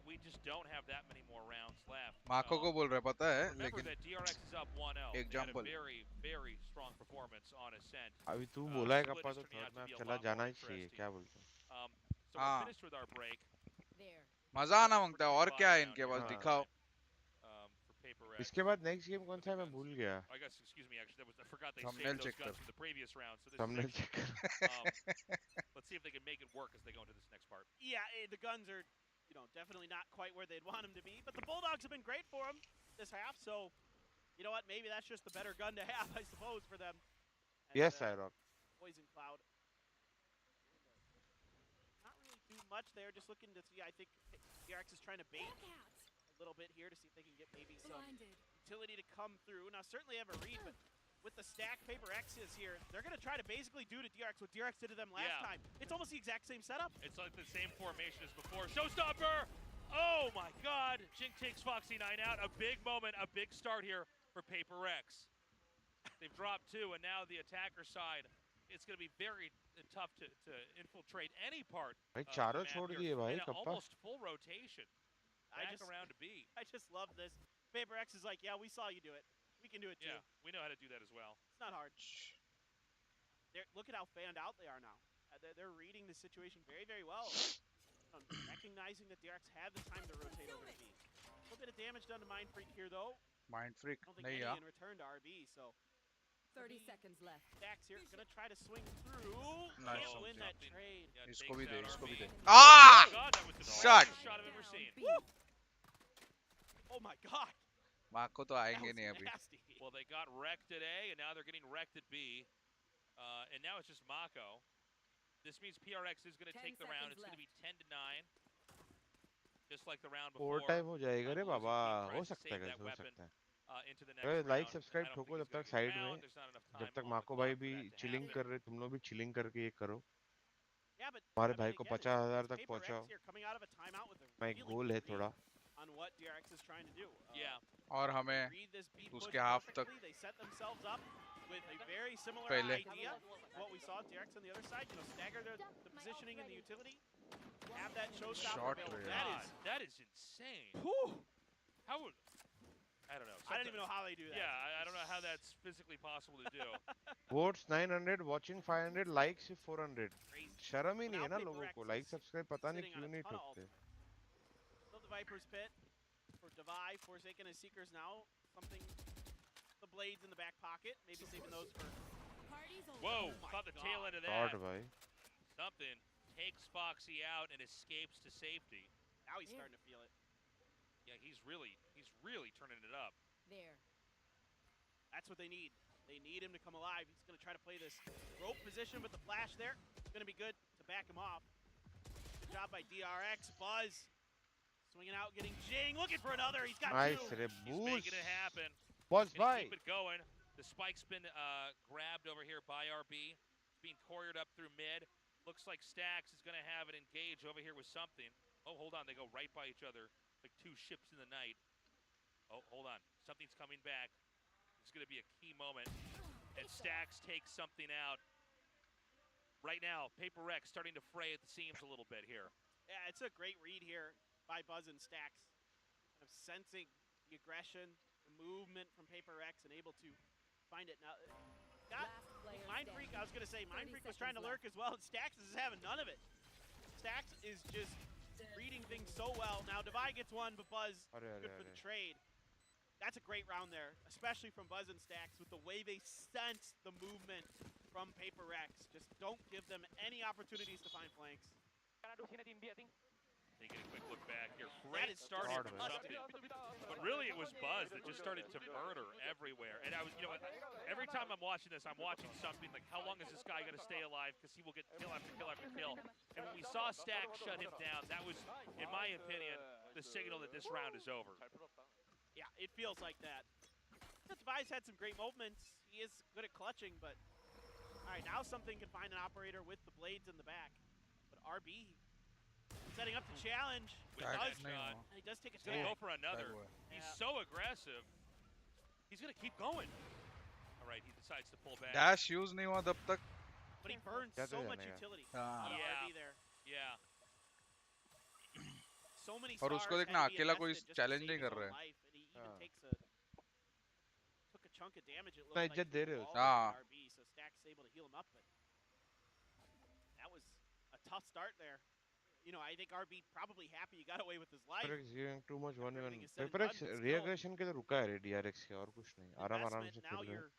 We just don't have that many more rounds left. माको को बोल रहे हैं, पता है Remember लेकिन that DRX is up 1-0. They had a Example. very, very strong performance on Ascent. अभी तू बोला है Split कप्पा is तो turning out third to match be a चला lot जाना more ही चाहिए interesting. क्या बोलते हो So we're finished with our break. There. मजा आना मांगता है और क्या है इनके पास हाँ। दिखाओ For PaperX. इसके बाद नेक्स्ट गेम कौन सा है मैं भूल गया I guess, excuse me, actually, I forgot they Thumbnail saved those check guns कर। from the previous round. So this thumbnail is check कर let's see if they can make it work as they go into this next part. Yeah, the guns are, definitely not quite where they'd want them to be. But the Bulldogs have been great for them this half. So, you know what? Maybe that's just the better gun to have, I suppose, for them. And, yes 𝐼𝑍 Poison Cloud. Not really do much there. Just looking to see. I think DRX is trying to bait Back out. a little bit here to see if they can get maybe some Blinded. utility to come through. Now, certainly have a read, but with the stack PaperX is here, they're going to try to basically do to DRX what DRX did to them last time. It's almost the exact same setup. It's like the same formation as before. Showstopper! Oh my god! Jing takes Foxy 9 out. A big moment, a big start here for PaperX. They've dropped 2, and now the attacker side, it's going to be very tough to infiltrate any part. भाई of the चारों map छोड़ here. दिए भाई And kappa almost full rotation. Back around to B. I just love this. PaperX is like, yeah, we saw you do it. We can do it too. Yeah, we know how to do that as well. It's not hard. Look at how fanned out they are now. They're reading the situation very, very well. Recognizing that DRX had the time to rotate over to B. A little bit of damage done to Mind Freak here, though. Mind freak I don't think नहीं any यार in return to RB, so 30 seconds left. Dax here gonna try to swing through. Nice. Can't win that Something. trade. Yeah, इसको takes भी दे out इसको भी RB. They Oh uh god, that was the Shot. strongest shot I've ever seen. B. Oh my god. माको तो That आएंगे was नहीं अभी nasty. Well, they got wrecked at A, and now they're getting wrecked at B. And now it's just Mako. This means PRX is going to 10 take the round. It's seconds going to be 10-9. Just like the round before. Over time हो जाएगा रे losing बाबा team हो tries to सकता है save कैसे that हो weapon, सकता है into the next like round. Subscribe I don't ठोको think जब he's तक gonna साइड get में around. There's not enough जब time तक on the माको clock भाई for भी that to चिलिंग happen. कर रहे तुम लोग भी चिलिंग करके ये करो Yeah, but हमारे I भाई mean, को again, 50,000 it's तक PaperX पहुंचाओ here coming out of a timeout with a मैं एक really गोल good है read थोड़ा on what DRX is trying to do. Yeah. और हमें Read this B उसके push half तक perfectly. They set themselves up with a very similar पहले idea to what we saw at DRX on the other side. Stagger the positioning and the utility. Have that showstopper Short available. range. That God, is, that is insane. whew, How would... I don't know. I don't even know how they do that. Yeah, I don't know how that's physically possible to do. Votes 900 watching 500 likes 400 Crazy. शर्म ही So नहीं है now ना लोगों PaperX को like is subscribe पता नहीं sitting on क्यों a नहीं ton of ठोकते ultimates. Still the Viper's Pit for 𝐼𝐼𝙋𝐿, Forsaken as Seekers now. Something, the blades in the back pocket. Maybe saving those for... Party's over. Whoa, my caught the God. tail end of shot that. भाई Something takes Foxy out and escapes to safety. Now he's starting to feel it. Yeah, he's really turning it up. There. That's what they need. They need him to come alive. He's going to try to play this rope position with the flash there. It's going to be good to back him off. Good job by DRX. Buzz Swinging out, getting Jing, looking for another. He's got Nice, two. re He's boost. making it happen. Pause Gonna by. keep it going. The spike's been grabbed over here by RB. It's being couriered up through mid. Looks like Stax is going to have it engaged over here with something. Oh, hold on. They go right by each other like two ships in the night. Oh, hold on. Something's coming back. It's going to be a key moment. And Stax takes something out. Right now, PaperX starting to fray at the seams a little bit here. Yeah, it's a great read here by Buzz and Stax. Kind of sensing the aggression, the movement from PaperX, and able to find it. Now, got Mind Freak, I was going to say, Mind Freak was trying to lurk as well, and Stax is having none of it. Stax is just reading things so well. Now, 𝐼𝐿 gets one, but Buzz, good for the trade. That's a great round there, especially from Buzz and Stax, with the way they sense the movement from PaperX. Just don't give them any opportunities to find flanks. Taking a quick look back here. That Great is start here from disgusting. something. But really it was Buzz that just started to murder everywhere. And I was, you know, every time I'm watching this, I'm watching something like, how long is this guy going to stay alive? Because he will get kill after kill after kill. And when we saw Stack shut him down, that was, in my opinion, the signal that this round is over. Yeah, it feels like that. 𝐼𝐿's had some great moments. He is good at clutching, but all right, now something can find an operator with the blades in the back. But RB setting up the challenge. He does take a He's going to tag. go for another. He's so aggressive. He's going to keep going. All right, he decides to pull back. Dash use नहीं हुआ तब तक. But he burns so much utility. हाँ. RB there. Yeah. So many और stars उसको देखना had to be अकेला कोई invested just to challenge save नहीं his कर own रहा है. life, and he even took a chunk of damage. It looked इतना like इज्जत दे रहे हो. all of RB, so Stack's able to heal him up, but that was a tough start there. You know, I think RB probably happy he got away with his life. PaperX giving too much 1v1. Everything is said and PaperX done, but reaggression के तो रुका है रे DRX के और कुछ नहीं. आराम से Investment, खेल now रहे हैं. you're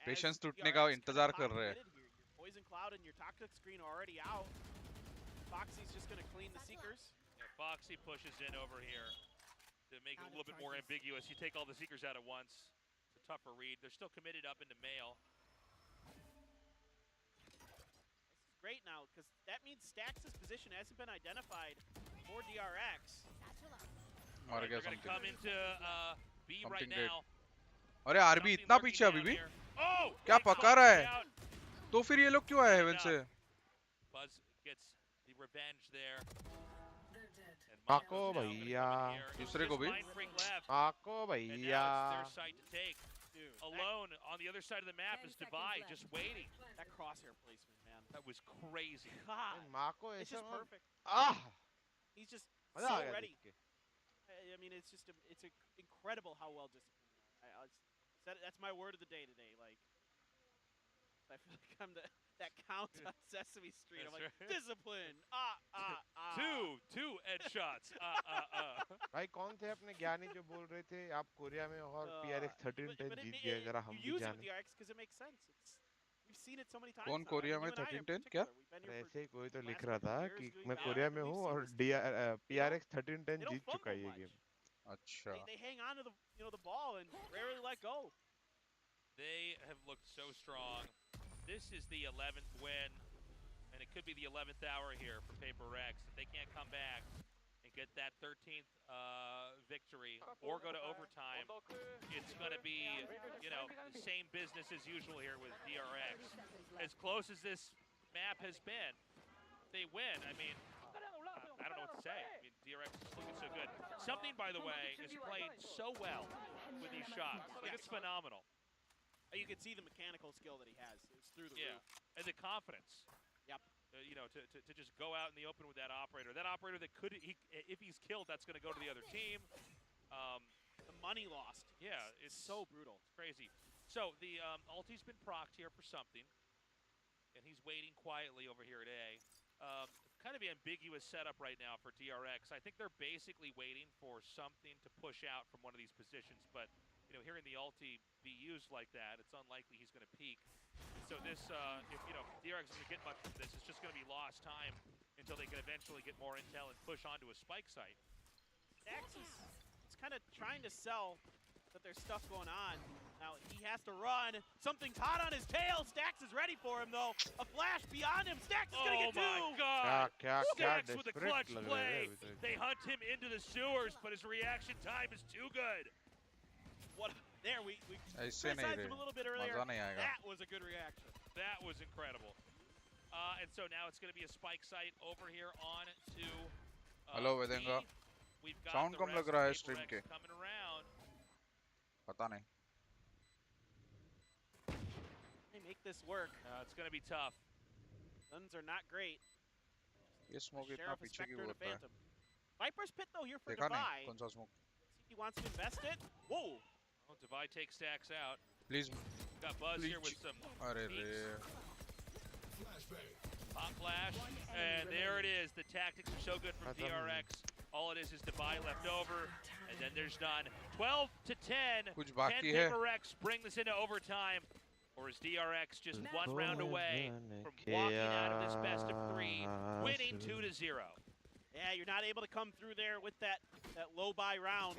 Patience as टूटने का DRX इंतजार kinda कर रहे हैं. committed here. Your Poison Cloud and your Toxic Screen are already out. Foxy's just going to clean the Seekers. Yeah, Foxy pushes in over here to make it a little bit more ambiguous. You take all the Seekers out at once. It's a tougher read. They're still committed up into male. Great now, because that means Stax's position hasn't been identified for DRX. मर They're गया going to something. come into B right Something now. अरे RB Something इतना lurking पीछे down अभी भी. here. Oh! क्या He पका calls रहा it है? out. तो फिर ये लोग क्यों आए हेवन से? Buzz gets the revenge there. And Mako Mako's now gonna भैया. come in here. दूसरे It's को just भी? Mind Freak left. आको And भैया. now it's their side to take. Dude, Alone on the other side of the map is 𝐼𝐿 just waiting. that crosshair placement, man. That was crazy. God, माँ को it's ऐसा just perfect. He's just मजा so आ गया ready. देख के. I mean, it's just it's incredible how well disciplined they are. That's my word of the day today. Like, I feel like I'm that count on Sesame Street. I'm That's like, right. discipline. Two headshots. भाई कौन थे अपने ज्ञानी जो बोल रहे थे आप कोरिया में और PRX 1310 जीत गए जरा हम भी You use it जाने. with DRX because it makes sense. We've seen it so many times. कौन now. कोरिया I mean, में you and I in 1310 क्या? particular, we've been here for ऐसे ही कोई तो last लिख रहा couple था years कि doing मैं Valorant, कोरिया and में we've हूँ seen और this. PRX They 1310 don't जीत चुका है ये fumble गेम. much. अच्छा. They hang on to the ball and rarely let go. They have looked so strong. This is the 11th win, and it could be the 11th hour here for PaperX. If they can't come back and get that 13th victory or go to overtime, it's going to be, you know, the same business as usual here with DRX. As close as this map has been, they win. I mean, I don't know what to say. I mean, DRX is looking so good. Something, by the way, is playing so well with these shots. Like, it's phenomenal. You can see the mechanical skill that he has. It's through the Yeah, roof. and the confidence. Yep. You know, to just go out in the open with that operator. That operator that could, if he's killed, that's going to go to the other team. The money lost. Yeah, it's so brutal. It's crazy. So the ulti's been procced here for something, and he's waiting quietly over here today. Kind of an ambiguous setup right now for DRX. I think they're basically waiting for something to push out from one of these positions, but you know, hearing the ulti be used like that, it's unlikely he's going to peek. So this, if you know, DRX doesn't get much from this, it's just going to be lost time until they can eventually get more intel and push onto a spike site. Dax is kind of trying to sell that there's stuff going on. Now he has to run. Something's hot on his tail. Stax is ready for him though. A flash beyond him. Stax is gonna get two. Oh my God! क्या Stax with a desperate clutch लग रहे play. हैं अभी तक। They hunt him into the sewers, but his reaction time is too good. What? There we ऐसे नहीं criticized रे him a little bit earlier. मजा नहीं आएगा That was a good reaction. That was incredible. And so now it's going to be a spike site over here on to. Hello, वेदेंगा। We've got Sound the come rest लग of रहा है PaperX stream के। coming around. पता नहीं They make this work. It's going to be tough. Guns are not great. ये smoke इतना Sheriff, a पीछे क्यों Spectre, and a होता है Phantom. Viper's Pit though here for देखा नहीं 𝐼𝘍. कौन सा smoke See if he wants to invest it. Whoa. Well, 𝐼𝘍 takes Stax out. Please Got Buzz here with some अरे peeks. रे Pop flash, and there it is. The tactics are so good from DRX. All it is 𝐼𝘍 left over, and then there's none. 12 to 10. कुछ Can बाकी है PaperX bring this into overtime, or is DRX just one round away from walking out of this best of 3, winning 2-0? Yeah, you're not able to come through there with that low buy round.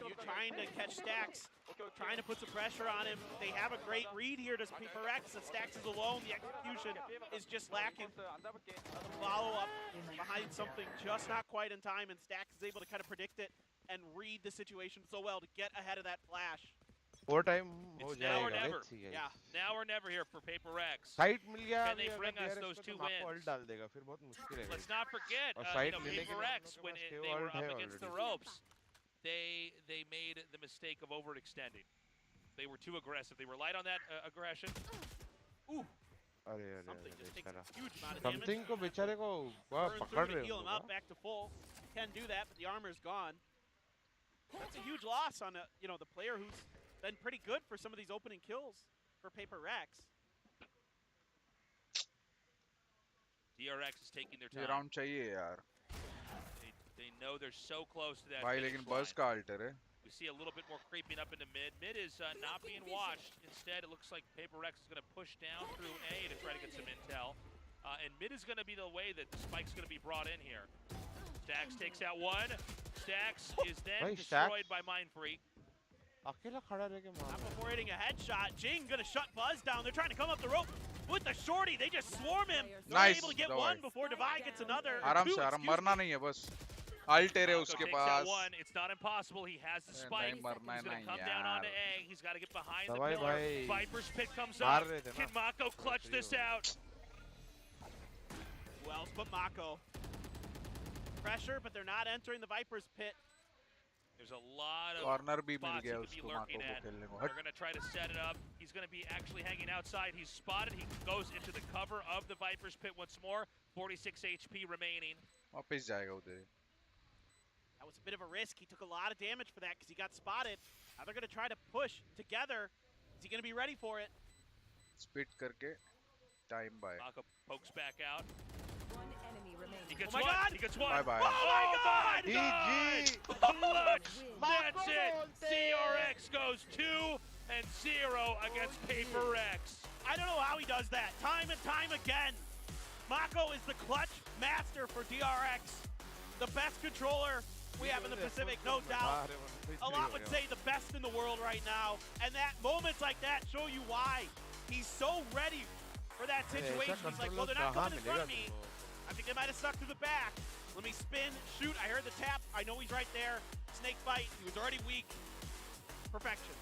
You're trying to catch Stax, trying to put some pressure on him. They have a great read here to PaperX, and Stax is alone. The execution is just lacking. Follow up behind something just not quite in time, and Stax is able to kind of predict it and read the situation so well to get ahead of that flash. Overtime हो It's now or जाएगा। never. Let's see, guys। Yeah. Now or never here for PaperX. Site मिल गया Can अभी they अगर bring us DRX those को two तो माको wins? Alt डाल देगा फिर बहुत मुश्किल है Let's not forget, और you साइट know, मिलेगी ना PaperX, उनके when pass they KO were ult up है against the already। ropes, they made the mistake of overextending. They were too aggressive. They were light on that aggression. Ooh, अरे अरे something अरे just takes बेचारा a huge amount of damage. Something को बेचारे को वह Burn पकड़ through रहे to heal him हो up back to full. Can do that, but the armor's gone. That's a huge loss on the player who's been pretty good for some of these opening kills for PaperX. DRX is taking their ये time. Round चाहिए यार They know they're so close to that भाई finish लेकिन line. बस का alter है We see a little bit more creeping up into mid. Mid is not being watched. Instead, it looks like PaperX is going to push down through A to try to get some intel. And mid is going to be the way that the spike's going to be brought in here. Stax takes out one. Stax is then Hey, destroyed Stax. by Mindfreak. अकेला खड़ा रह के मार Not before hitting a headshot. Jing gonna shut Buzz down. They're trying to come up the rope with the shorty. They just swarm him. They're Nice, able to get dawai. one before 𝐼𝘍 gets another. or आराम two, से आराम excuse मरना me. नहीं है बस alter है Mako उसके takes out pass one. It's not impossible. He has the spike. नहीं मरना He's है going to नहीं come down onto यार A. He's got to get behind the दवाई pillar. भाई Viper's pit comes मार up. रहे थे ना Can Mako clutch this out? Who else but Mako? Pressure, but they're not entering the Viper's pit. There's a lot of corner भी मिल spots गया he could be उसको माको lurking को at. खेलने को They're going to try to set it up. He's going to be actually hanging outside. He's spotted. He goes into the cover of the Viper's pit once more. 46 HP remaining. वापस जाएगा उधर That was a bit of a risk. He took a lot of damage for that because he got spotted. Now they're going to try to push together. Is he going to be ready for it? Split करके time buy Mako pokes back out. One enemy remaining. He gets Oh my one. God. He gets one. Bye bye. Oh my God! GG Clutch. Win. That's it. DRX goes 2-0 against PaperX. I don't know how he does that. Time and time again. Mako is the clutch master for DRX. The best controller we have in the Pacific, no doubt. A lot would say the best in the world right now. And that moments like that show you why. He's so ready for that situation. He's like, well, they're not coming in front of me. I think they might have stuck to the back. Let me spin, shoot. I heard the tap. I know he's right there. Snake bite. He was already weak. Perfection.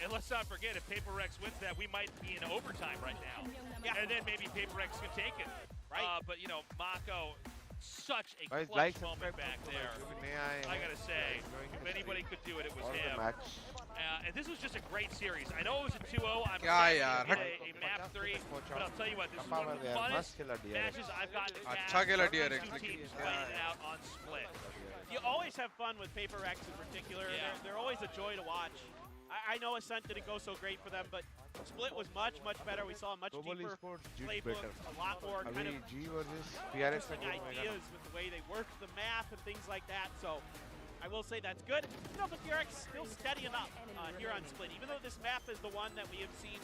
And let's not forget, if PaperX wins that, we might be in overtime right now. Yeah. And then maybe PaperX can take it. Right. But, you know, Mako, such a Guys, clutch like, moment subscribe, back there. जो भी नए आए I हैं, gotta say, enjoying if the anybody stream could do it, it was or the him. match. And this was just a great series. I know it was a 2-0. I'm क्या sad यार, we did a map 3, but I'll tell you what, this is KappA one of the यार, funnest मस्त खेला DRX। matches I've gotten to अच्छा catch. खेला These DRX, two teams लेकिन playing it out on split. You always have fun with PaperX in particular. Yeah. They're always a joy to watch. I know Ascent didn't go so great for them, but Split was much, much better. We saw a much Global deeper Esports did playbook, better. a lot more kind अभी of G versus PRX interesting ideas with the way they work the math and things like that. So I will say that's good. You know, but DRX still steady enough here on Split, even though this map is the one that we have seen.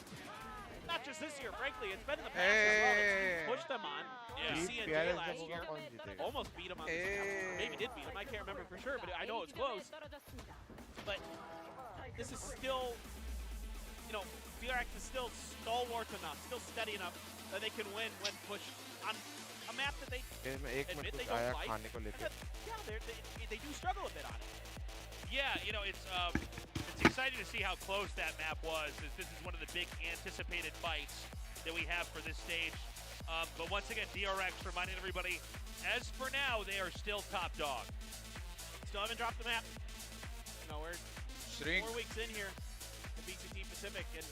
Not just this year, frankly, it's been in the past as well. The teams pushed them on. Yeah. We CNJ PRX last को year कौन जीतेगा? almost beat him on this map. Maybe did beat him. I can't remember for sure, but I know it was close. But this is still DRX is still stalwart enough, still steady enough that they can win when pushed on a map that they मैं एक admit minute they कुछ don't आया like. खाने को लेके Yeah, they do struggle a bit on it. Yeah, it's exciting to see how close that map was. This is one of the big anticipated fights that we have for this stage. But once again, DRX reminding everybody, as for now, they are still top dog. Still haven't dropped the map. We're Shrink. 4 weeks in here at VCT Pacific, and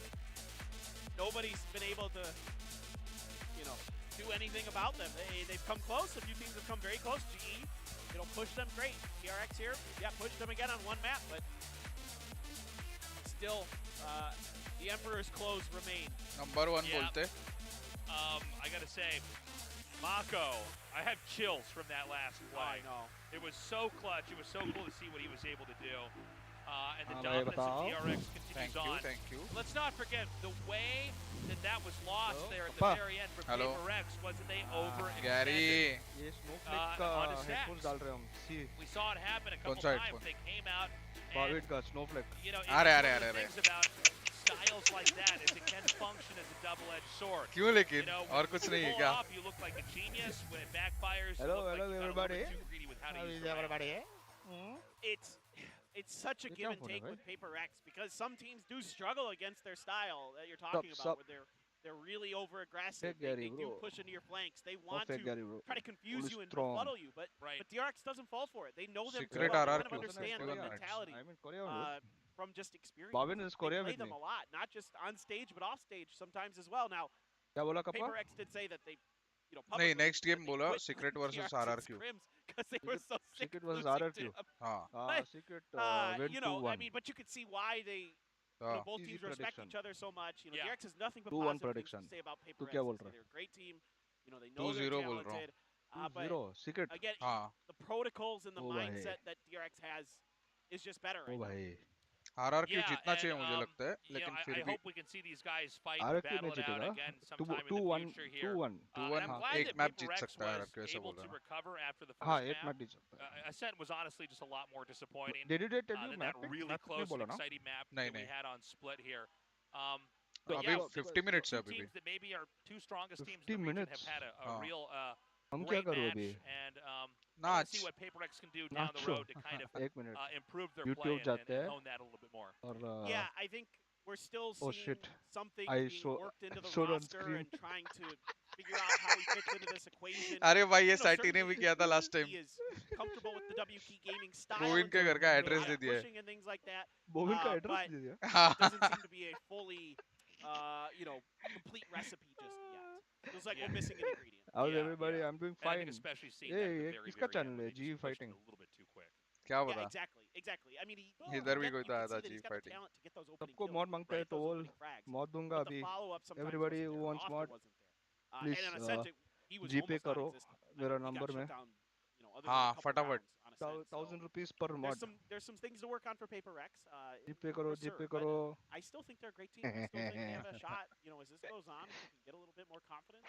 nobody's been able to, do anything about them. They've come close. A few teams have come very close. GE, push them great. DRX here, push them again on one map, but still, the Emperor's clothes remain. Number 1 Yeah. बोलते. I gotta say, Mako, I have chills from that last play. I know. It was so clutch. It was so cool to see what he was able to do. And the Alright, dominance of बताओ. DRX continues on. Thank you. Let's not forget the way that was lost Hello? there at the KappA. very end for Hello? PaperX was that they overextended. Gary. ये Snowflake का on his headphones stats. डाल रहे हैं हम सी We saw it happen a couple Konside times. phone? They came out बाविड and, का Snowflake it's Are, one are, of the are, things about styles like that is it can function as a double-edged sword. क्यों लेकिन? When और कुछ you नहीं है pull क्या? off, you look like a genius. When it backfires, Hello, you look hello, like you got a little everybody. bit too greedy with how to How use is the map. everybody? It's such a ये give क्या and हो रहा है take भाई? with PaperX because some teams do struggle against their style that you're talking about, sup. where they're really over aggressive. Fake Gary, They do bro. push into your flanks. They Not want fake to Gary, bro. try to confuse Only you and strong. befuddle you, but Right. DRX doesn't fall for it. They know them too Secret well. They kind of RRQ. understand the Korean. mentality I mean Korea. from just experience. Bhavin is They Korea play with them me. a lot, not just on stage but off stage sometimes as well. Now, क्या बोला KappA? PaperX did say that they, नहीं, publicly next game that they बोला quit Secret versus DRX's RRQ. scrims because they were so sick Secret of versus losing RRQ. to them. हाँ. But, Secret I went 2-1. mean, but you could see why they, हाँ. both Easy teams respect prediction. each other so much. Yeah. DRX has nothing but 2-1 positive things prediction. to say about तू PaperX. क्या बोल They रहा है? they're a great team. They know they're 2-0 बोल रहा हूँ. talented. But 0 Secret. again, हाँ. the protocols and the Oh, bhai. mindset that DRX has is just better O right now. भाई RRQ Yeah, जीतना चाहिए and, मुझे लगता है, you know, लेकिन I फिर भी hope we can see these guys fight and RRQ battle नहीं it out जीतेगा again sometime in the 2-1 future here. 2-1 2-1 And I'm हाँ, glad एक that मैप जीत PaperX सकता है was RRQ ऐसा able बोल to रहा हूँ. recover after the हाँ first एक map. मैच जीत सकता है. Ascent was honestly just a lot more disappointing Did they tell you than map that pick? really Map pick close नहीं and बोला ना? exciting map नहीं, that we नहीं. had on Split here. तो But अभी yeah, 50 minutes है two अभी भी. teams that maybe are two strongest teams 50 in the region minutes. have had a हाँ. real हम क्या great करूँ match, अभी? and I Nah, want to see what PaperX can do down the Nacho. road to kind of एक minute improve their YouTube play and जाते हैं. hone that a little bit more. और Yeah, I think we're still Oh, seeing shit. something I being saw- worked into the showed on roster screen. and trying to figure out how he fits into this equation. अरे भाई ये You know, साइटी ने भी certainly किया था last time. He is comfortable with the WK gaming style. Provin and के घर का doing a address lot they of दिया है. pushing and things like that. बोविन का but एड्रेस दे दिया. it doesn't seem to be a fully, complete recipe just yet. Feels like we're missing an ingredient. How's Yeah, everybody? yeah. I'm doing And I fine. think especially seeing ये that at the ये very, किसका very channel end है? when they GE just pushed it fighting. a little bit too quick. क्या Yeah, बता? exactly. I mean, इधर भी you कोई can तो आया see था that he's GE got the fighting. talent to get those opening सबको kills, mod मांगता है right? तो Those वो opening frags. mod दूंगा But the अभी. follow-up sometimes Everybody wasn't who there. wants Often mod, wasn't there. please, and on Ascent, he was GPay almost करो non-existent. I मेरा mean, he number got में. shut down, other than हाँ, a couple फटाफट. rounds on Ascent, so 1000 rupees per mod. there's some things to work on for PaperX. GPay करो for sure, GPay but करो. I still think they're a great team. I still think they have a shot. As this goes on, if they can get a little bit more confidence,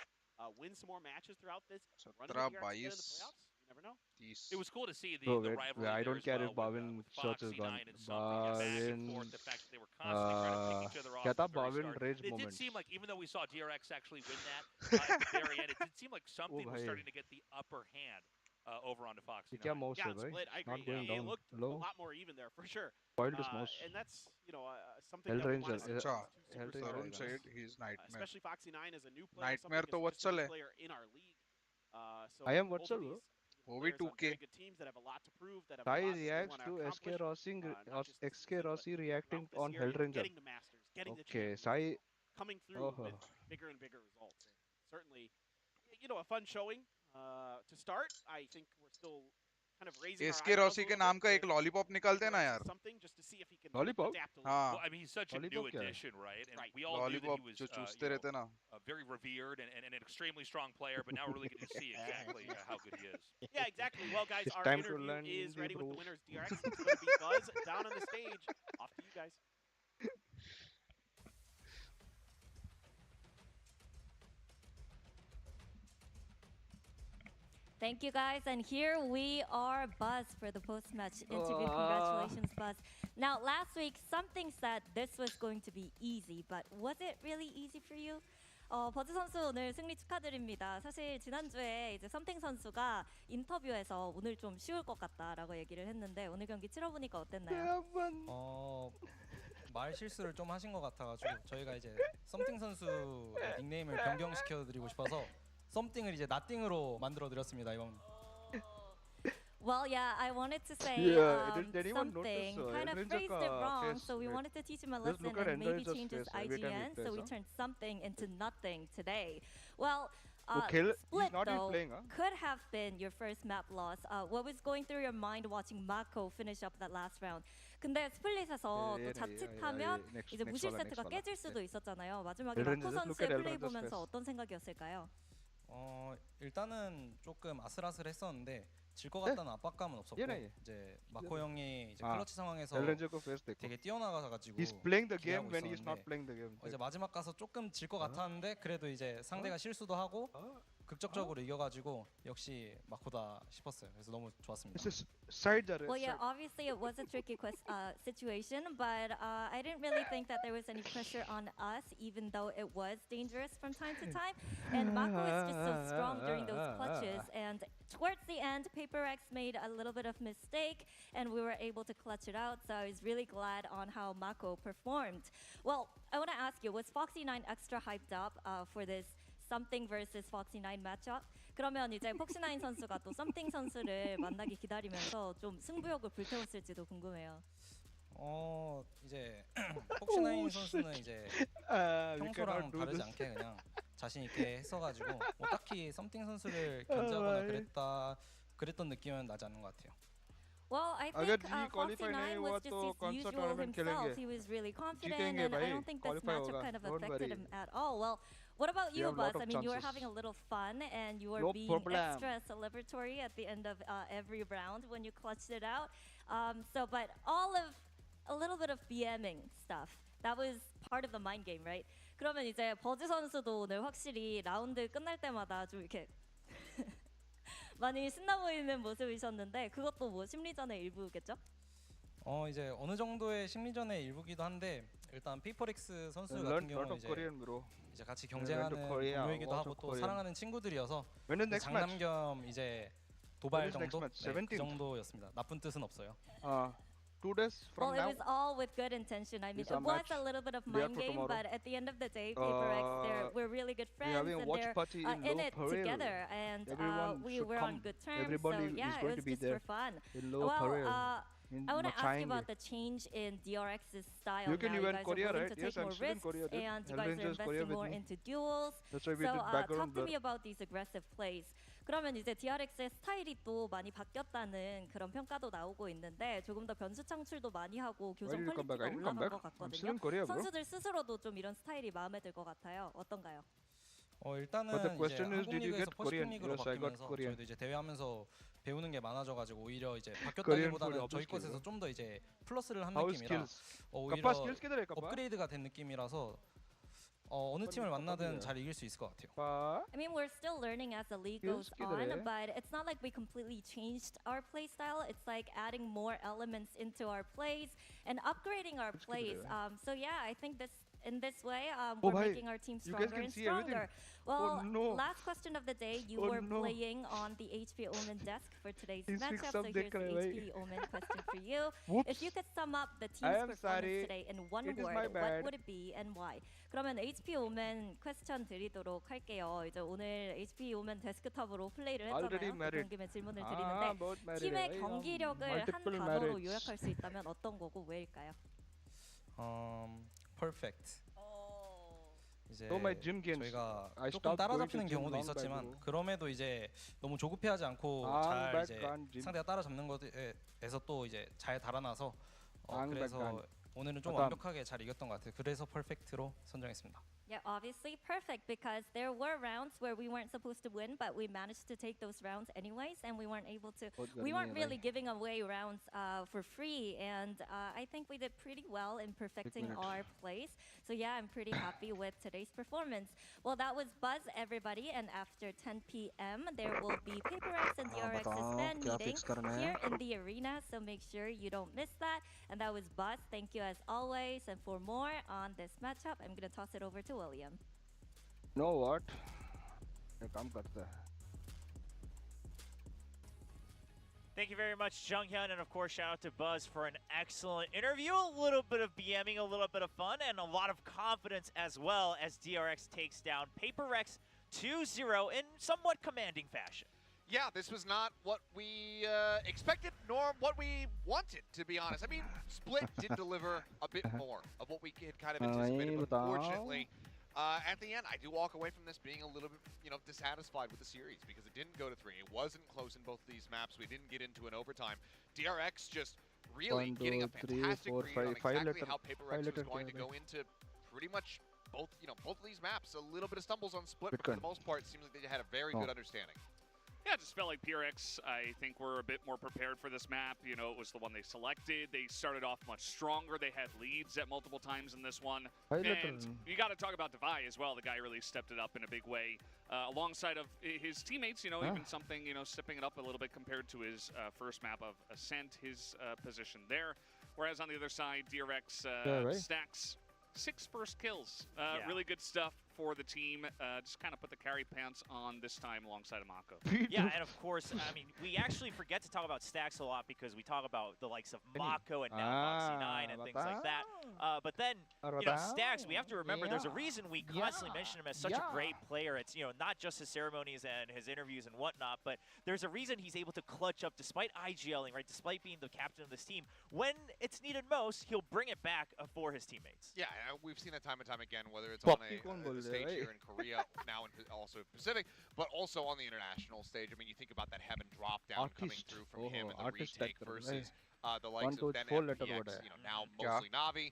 win some more matches throughout this, run into 17, DRX, get in the 22, playoffs. You never know. 30. It was cool to see the Bro, wait, rivalry I there don't as care well if Bhavin with search is Foxy gone. 9 and Something and back and Bhavin, forth. The fact that they were constantly trying to pick each other off क्या था at the very Bhavin start. rage It did moments. seem like, even though we saw DRX actually win that at the very end, it did seem like something was bhai. starting to get the upper hand over onto Foxy ये क्या 9. mouse Yeah, है it's भाई? split. I agree. Not going It down. looked a Low. lot more even there for sure. Spoiled this mouse. And that's something that we want to see. अच्छा, from these two Hell Tarun superstars. said he's nightmare. Especially Foxy 9 as a new player. Nightmare something तो as a Vatsal new है. player in our league. So I am both of Vatsal, these bro. वो भी players on 2K. very good teams that have a lot to prove, that have a Sai lot they reacts wanna to accomplish, SK Rossi, not just this XK season, but Rossi reacting throughout on this year, and 𝐿𝙊𝙉𝙼. getting the Masters, getting the Okay, champions, Sai. coming through with bigger and bigger results. And certainly, a fun showing to start. I think we're still kind of raising our SK eyebrows Rossi a के little नाम bit का to एक lollipop निकालते हैं ना DRX यार. something just to see if he can Lollipop? adapt a little. हाँ. Well, I mean, he's such a new Lollipop क्या है? addition, right? And Right. we all knew that lollipop he was जो चूसते रहते ना. very revered and an extremely strong player, but now we're really getting to see exactly how good he is. Yeah, exactly. Well, guys, It's our time to interview learn is the ready with the rules. winners. DRX, it's going to be Buzz down on the stage. Off to you guys. Thank you guys, and here we are, Buzz, for the post-match interview. Congratulations, Buzz. Now, last week, something said this was going to be easy, but was it really easy for you? 버즈 선수 오늘 승리 축하드립니다. 사실 지난주에 이제 썸띵 선수가 인터뷰에서 오늘 좀 쉬울 것 같다라고 얘기를 했는데 오늘 경기 치러보니까 어땠나요? 말 실수를 좀 하신 것 같아가지고 저희가 이제 썸띵 선수의 닉네임을 변경시켜드리고 싶어서 썸띵을 이제 나띵으로 만들어드렸습니다 이번. Well, yeah, I wanted to say did anyone something, notice, kind of Elrin's phrased it wrong, face, so we wait. wanted to teach him a Just lesson look at and maybe Elrin's change his face every time he IGN, so plays, we huh? turned something into nothing today. Well, Okay, he's Split, not even though, playing, huh? could have been your first map loss. What was going through your mind watching Mako finish up that last round? 근데 스플릿에서 또 자칫하면 이제 무실 세트가 깨질 수도 있었잖아요. 마지막에 마코 선수의 플레이 보면서 어떤 생각이었을까요? 일단은 조금 아슬아슬했었는데 질 것 같다는 압박감은 없었고 이제 마코 형이 이제 클러치 상황에서 되게 뛰어나가가지고 He's playing the game 기대하고 when he's not 있었는데 playing the game. 이제 마지막 가서 조금 질 것 같았는데 그래도 이제 상대가 실수도 하고 극적적으로 이겨가지고 역시 마코다 싶었어요. 그래서 너무 좋았습니다. Well, yeah, obviously it was a tricky situation, but I didn't really think that there was any pressure on us, even though it was dangerous from time to time. And Mako is just so strong during those clutches. And towards the end, PaperX made a little bit of mistake, and we were able to clutch it out. So I was really glad on how Mako performed. Well, I want to ask you, was Foxy9 extra hyped up for this Something versus Foxy9 matchup? 그러면 이제 폭시9 선수가 또 썸띵 선수를 만나기 기다리면서 좀 승부욕을 불태웠을지도 궁금해요. 이제 폭시9 선수는 이제 평소랑 다르지 않게 그냥 자신 있게 했어가지고 뭐 딱히 썸띵 선수를 견제하거나 그랬던 느낌은 나지 않는 것 같아요. Well, I think Foxy9 was just his usual himself. He was really confident, and I don't think this matchup kind of affected him at all. Well, what about you, Buzz? I mean, you were having a little fun, and you were being extra celebratory at the end of every round when you clutched it out. But a little bit of BMing stuff. That was part of the mind game, right? 그러면 이제 버즈 선수도 오늘 확실히 라운드 끝날 때마다 좀 이렇게 많이 신나 보이는 모습이셨는데 그것도 뭐 심리전의 일부겠죠? 이제 어느 정도의 심리전의 일부기도 한데 일단 페이퍼렉스 선수 같은 경우는 이제 같이 경쟁하는 동료이기도 하고 또 사랑하는 친구들이어서 장남 겸 이제 도발 정도? 네, 그 정도였습니다. 나쁜 뜻은 없어요. 2 days from well, now. It was all with good intention. I mean, it was a little bit of mind game, but at the end of the day, PaperX, we're really good friends, and they're in it together, and we were on good terms. So yeah, it was just for fun. Well, I want to ask you about the change in DRX's style. You can now. even You guys Korea, are willing right? to Yes, take I'm more still in risks, Korea, dude. and you guys are investing more into duels. That's why we So did background talk to me about these aggressive plays. 그러면 이제 DRX의 스타일이 또 많이 바뀌었다는 그런 평가도 나오고 있는데 조금 더 변수 창출도 많이 하고 교정 퀄리티가 올라간 것 같거든요. 선수들 스스로도 좀 이런 스타일이 마음에 들 것 같아요. 어떤가요? 일단은 이제 한국 리그에서 퍼시픽 리그로 바뀌면서 저희도 이제 대회하면서 배우는 게 많아져가지고 오히려 이제 바뀌었다기보다는 저희 것에서 좀 더 이제 플러스를 한 느낌이라 오히려 업그레이드가 된 느낌이라서 어느 팀을 만나든 잘 이길 수 있을 것 같아요. I mean, we're still learning as the league goes on, but it's not like we completely changed our play style. It's like adding more elements into our plays and upgrading our plays. So yeah, I think in this way, we're making our team stronger and stronger. Well, last question of the day, you were playing on the 𝐼𝐿𝐼𝙋 desk for today's matchup, so here's the 𝐼𝐿𝐼𝙋 question for you. If you could sum up the team's performance today in one word, what would it be and why? 그러면 𝐼𝐿𝐼𝙋 퀘스천 드리도록 할게요. 이제 오늘 𝐼𝐿𝐼𝙋 데스크탑으로 플레이를 했잖아요. 그런 김에 질문을 드리는데 팀의 경기력을 한 단어로 요약할 수 있다면 어떤 거고 왜일까요? Perfect. 이제 저희가 조금 따라잡히는 경우도 있었지만 그럼에도 이제 너무 조급해하지 않고 잘 이제 상대가 따라잡는 것에서 또 이제 잘 달아나서 그래서 오늘은 좀 완벽하게 잘 이겼던 것 같아요. 그래서 퍼펙트로 선정했습니다. Yeah, obviously perfect, because there were rounds where we weren't supposed to win, but we managed to take those rounds anyways, and we weren't able to. We weren't really giving away rounds for free, and I think we did pretty well in perfecting our plays. So yeah, I'm pretty happy with today's performance. Well, that was Buzz, everybody, and after 10 p.m. there will be PaperX and DRX's fan meeting here in the arena, so make sure you don't miss that. And that was Buzz. Thank you as always, and for more on this matchup, I'm gonna toss it over to William. know what? एक काम करते हैं. Thank you very much, Junghyun, and of course, shout out to Buzz for an excellent interview. A little bit of BMing, a little bit of fun, and a lot of confidence as well as DRX takes down PaperX 2-0 in somewhat commanding fashion. Yeah, this was not what we expected, nor what we wanted, to be honest. I mean, Split did deliver a bit more of what we had kind of anticipated, but unfortunately, at the end, I do walk away from this being a little bit, dissatisfied with the series because it didn't go to 3. It wasn't close in both of these maps. We didn't get into an overtime. DRX just really getting a fantastic read on exactly how PaperX was going to go into pretty much both of these maps. A little bit of stumbles on Split, but for the most part, it seems like they had a very good understanding. Yeah, it just felt like PRX, I think, were a bit more prepared for this map. It was the one they selected. They started off much stronger. They had leads at multiple times in this one. And you got to talk about 𝘆𝘍 as well. The guy really stepped it up in a big way. Alongside of his teammates, even something, stepping it up a little bit compared to his first map of Ascent, his position there. Whereas on the other side, DRX stacks 6 first kills. Really good stuff for the team. Just kind of put the carry pants on this time alongside of 𝐼𝑘. Yeah, and of course, I mean, we actually forget to talk about stacks a lot because we talk about the likes of 𝐼𝑘 and now Foxy9 and things like that. But then, stacks, we have to remember there's a reason we constantly mention him as such a great player. It's, not just his ceremonies and his interviews and whatnot, but there's a reason he's able to clutch up despite IGLing, right? Despite being the captain of this team. When it's needed most, he'll bring it back for his teammates. Yeah, we've seen that time and time again, whether it's on a stage here in Korea, now also Pacific, but also on the international stage. I mean, you think about that heaven drop down coming through from him and the retake versus the likes of then MPX, now mostly Na'Vi.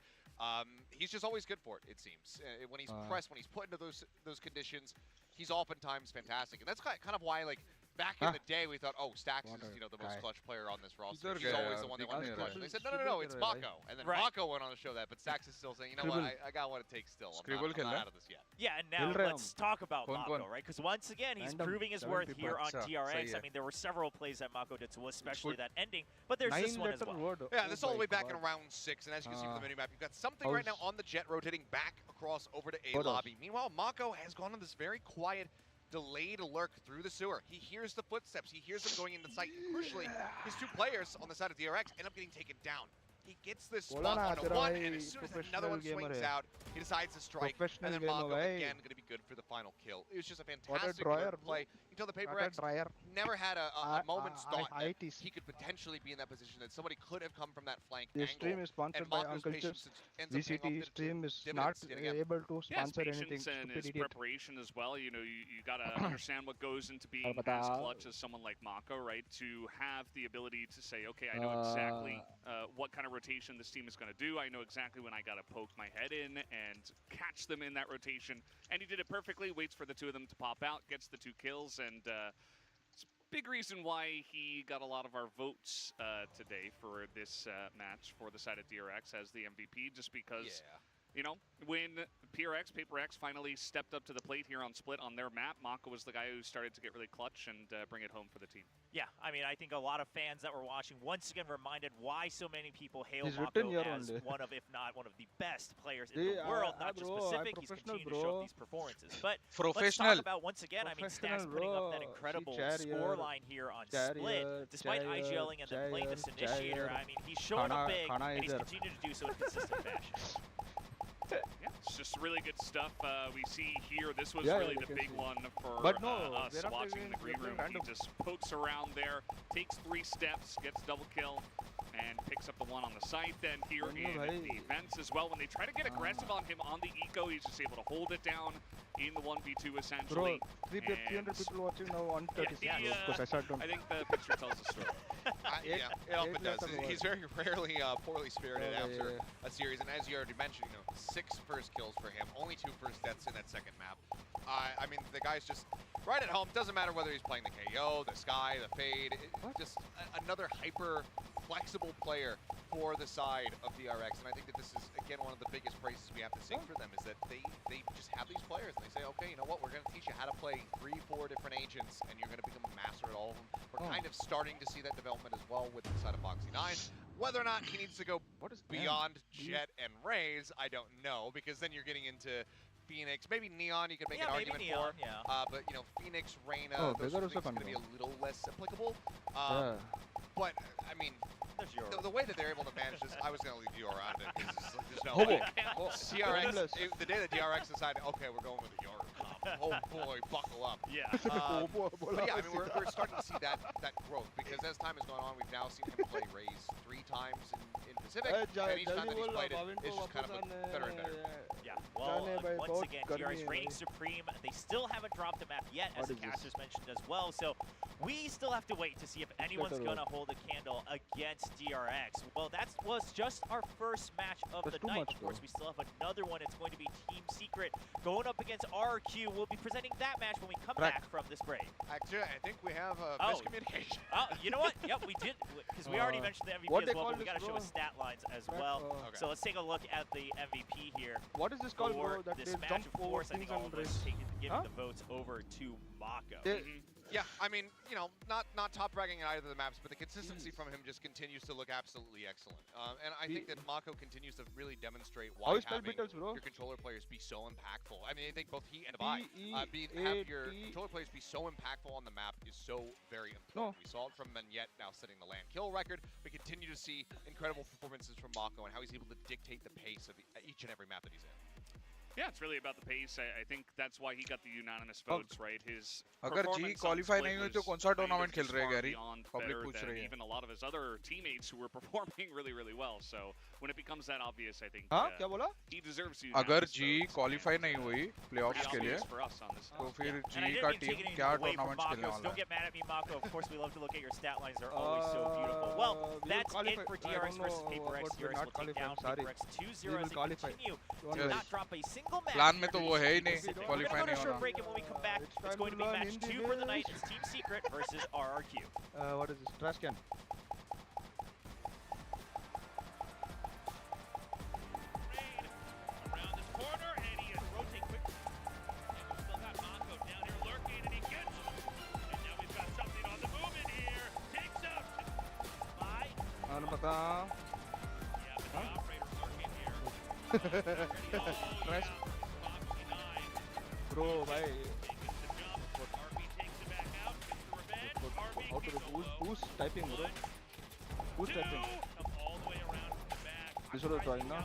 He's just always good for it, it seems. When he's pressed, when he's put into those conditions, he's oftentimes fantastic. And that's kind of why, like, back in the day, we thought, oh, Stax is, the most clutch player on this roster. He's always the one that wants to clutch. And they said, no, it's 𝐼𝑘. And then 𝐼𝑘 went on to show that, but Stax is still saying, you know what, I got what it takes still. I'm not out of this yet. Yeah, and now let's talk about 𝐼𝑘, right? Because once again, he's proving his worth here on DRX. I mean, there were several plays that 𝐼𝑘 did to, especially that ending, but there's this one as well. Yeah, this all the way back in round 6, and as you can see from the minimap, you've got something right now on the jet rotating back across over to A lobby. Meanwhile, 𝐼𝑘 has gone on this very quiet, delayed lurk through the sewer. He hears the footsteps. He hears them going into the site. And crucially, his 2 players on the side of DRX end up getting taken down. He gets this spot on a 1, and as soon as another one swings out, he decides to strike, and then 𝐼𝑘 again going to be good for the final kill. It was just a fantastic play until the PaperX never had a moment's thought that he could potentially be in that position, that somebody could have come from that flank The angle. stream is sponsored by Uncle Chips. VCT stream is not able to sponsor anything. And his preparation as well. You got to understand what goes into being as clutch as someone like 𝐼𝑘, right? To have the ability to say, okay, I know exactly what kind of rotation this team is going to do. I know exactly when I got to poke my head in and catch them in that rotation. And he did it perfectly, waits for the 2 of them to pop out, gets the 2 kills, and it's a big reason why he got a lot of our votes today for this match for the side of DRX as the MVP, just because, when PaperX finally stepped up to the plate here on Split on their map, 𝐼𝑘 was the guy who started to get really clutch and bring it home for the team. Yeah, I mean, I think a lot of fans that were watching once again reminded why so many people hail 𝐼𝑘 as one of, if not one of the best players in the world, not just Pacific. He's continued to show up these performances. But let's talk about, once again, I mean, Stax putting up that incredible score line here on Split. Despite IGLing and then playing this initiator, I mean, he's showing up big, and he's continued to do so in consistent fashion. Yeah, it's just really good stuff we see here. This was really the big one for us watching in the green room. He just pokes around there, takes 3 steps, gets double kill, and picks up the 1 on the site. Then here in the vents as well, when they try to get aggressive on him on the eco, he's just able to hold it down in the 1v2 essentially. 300 people watching now, 136. I think the picture tells the story. Yeah, it often does. He's very rarely poorly spirited after a series, and as you already mentioned, 6 6 first kills for him, only 2 first deaths in that second map. I mean, the guy's just right at home. Doesn't matter whether he's playing the KO, the Sky, the Fade. Just another hyper flexible player for the side of DRX. And I think that this is, again, one of the biggest praises we have to sing for them is that they just have these players. And they say, okay, you know what? We're going to teach you how to play 3, 4 different agents, and you're going to become a master at all of them. We're kind of starting to see that development as well with the side of 𝐼𝐿𝐼𝑋9. Whether or not he needs to go beyond Jet and Raze, I don't know, because then you're getting into Phoenix, maybe Neon, you could make an argument Neon, for. But, you know, Phoenix, Reyna, those things are going to be a little less applicable. But, I mean, the way that they're able to manage this, I was going to leave you around it, because there's no way. DRX, the day that DRX decided, okay, we're going with the Yoru comp. Oh boy, buckle up. Yeah. But yeah, I mean, we're starting to see that growth, because as time has gone on, we've now seen him play Raze 3 times in Pacific, and each time that he's played it, it's just kind of looked better and better. Yeah, well, once again, DRX reigning supreme. They still haven't dropped the map yet, as the casters mentioned as well, so we still have to wait to see if anyone's going to hold a candle against DRX. Well, that was just our first match of the night. Of course, we still have another one. It's going to be Team Secret going up against RRQ. We'll be presenting that match when we come back from this break. Actually, I think we have a miscommunication. Oh, you know what? Yep, we did, because we already mentioned the MVP as well, but we got to show us stat lines as well. So let's take a look at the MVP here. What is this called, bro? That this match, of course, I think all of us giving the votes over to Mako. Yeah, I mean, you know, not top bragging in either of the maps, but the consistency from him just continues to look absolutely excellent. And I think that Mako continues to really demonstrate why having your controller players be so impactful. I mean, I think both he and 𝐼𝐿, have your controller players be so impactful on the map is so very important. We saw it from Menyet now setting the LAN kill record. We continue to see incredible performances from Mako and how he's able to dictate the pace of each and every map that he's in. Yeah, it's really about the pace. I think that's why he got the unanimous votes, right? His अगर जी qualify नहीं हुई तो कौन सा tournament खेल रहे हैं Gary? Public पूछ रही है. Even a lot of his other teammates who were performing really, really well. So when it becomes that obvious, I think क्या बोला? He deserves to. अगर जी qualify नहीं हुई playoffs के लिए, तो फिर जी का team क्या tournament खेलने वाला है? Don't get mad at me, Mako. Of course, we love to look at your stat lines. They're always so beautiful. Well, that's it for DRX versus 𝐵𝑟𝑥. DRX will take down 𝐵𝑟𝑥 2-0 as they continue to not drop a single match. Plan में तो वो है ही नहीं, qualify नहीं होना. Break, and when we come back, it's going to be match 2 for the night. It's Team Secret versus RRQ. What is this? Trash can. Around this corner, and he is rotating quick. And we've still got Mako down here lurking, and he gets him. And now we've got something on the move in here. Takes out by. पता. Yeah, but the operator's lurking here. Trash. Bro, bhai. How to who's typing, bro? Who's typing? This was drawing now.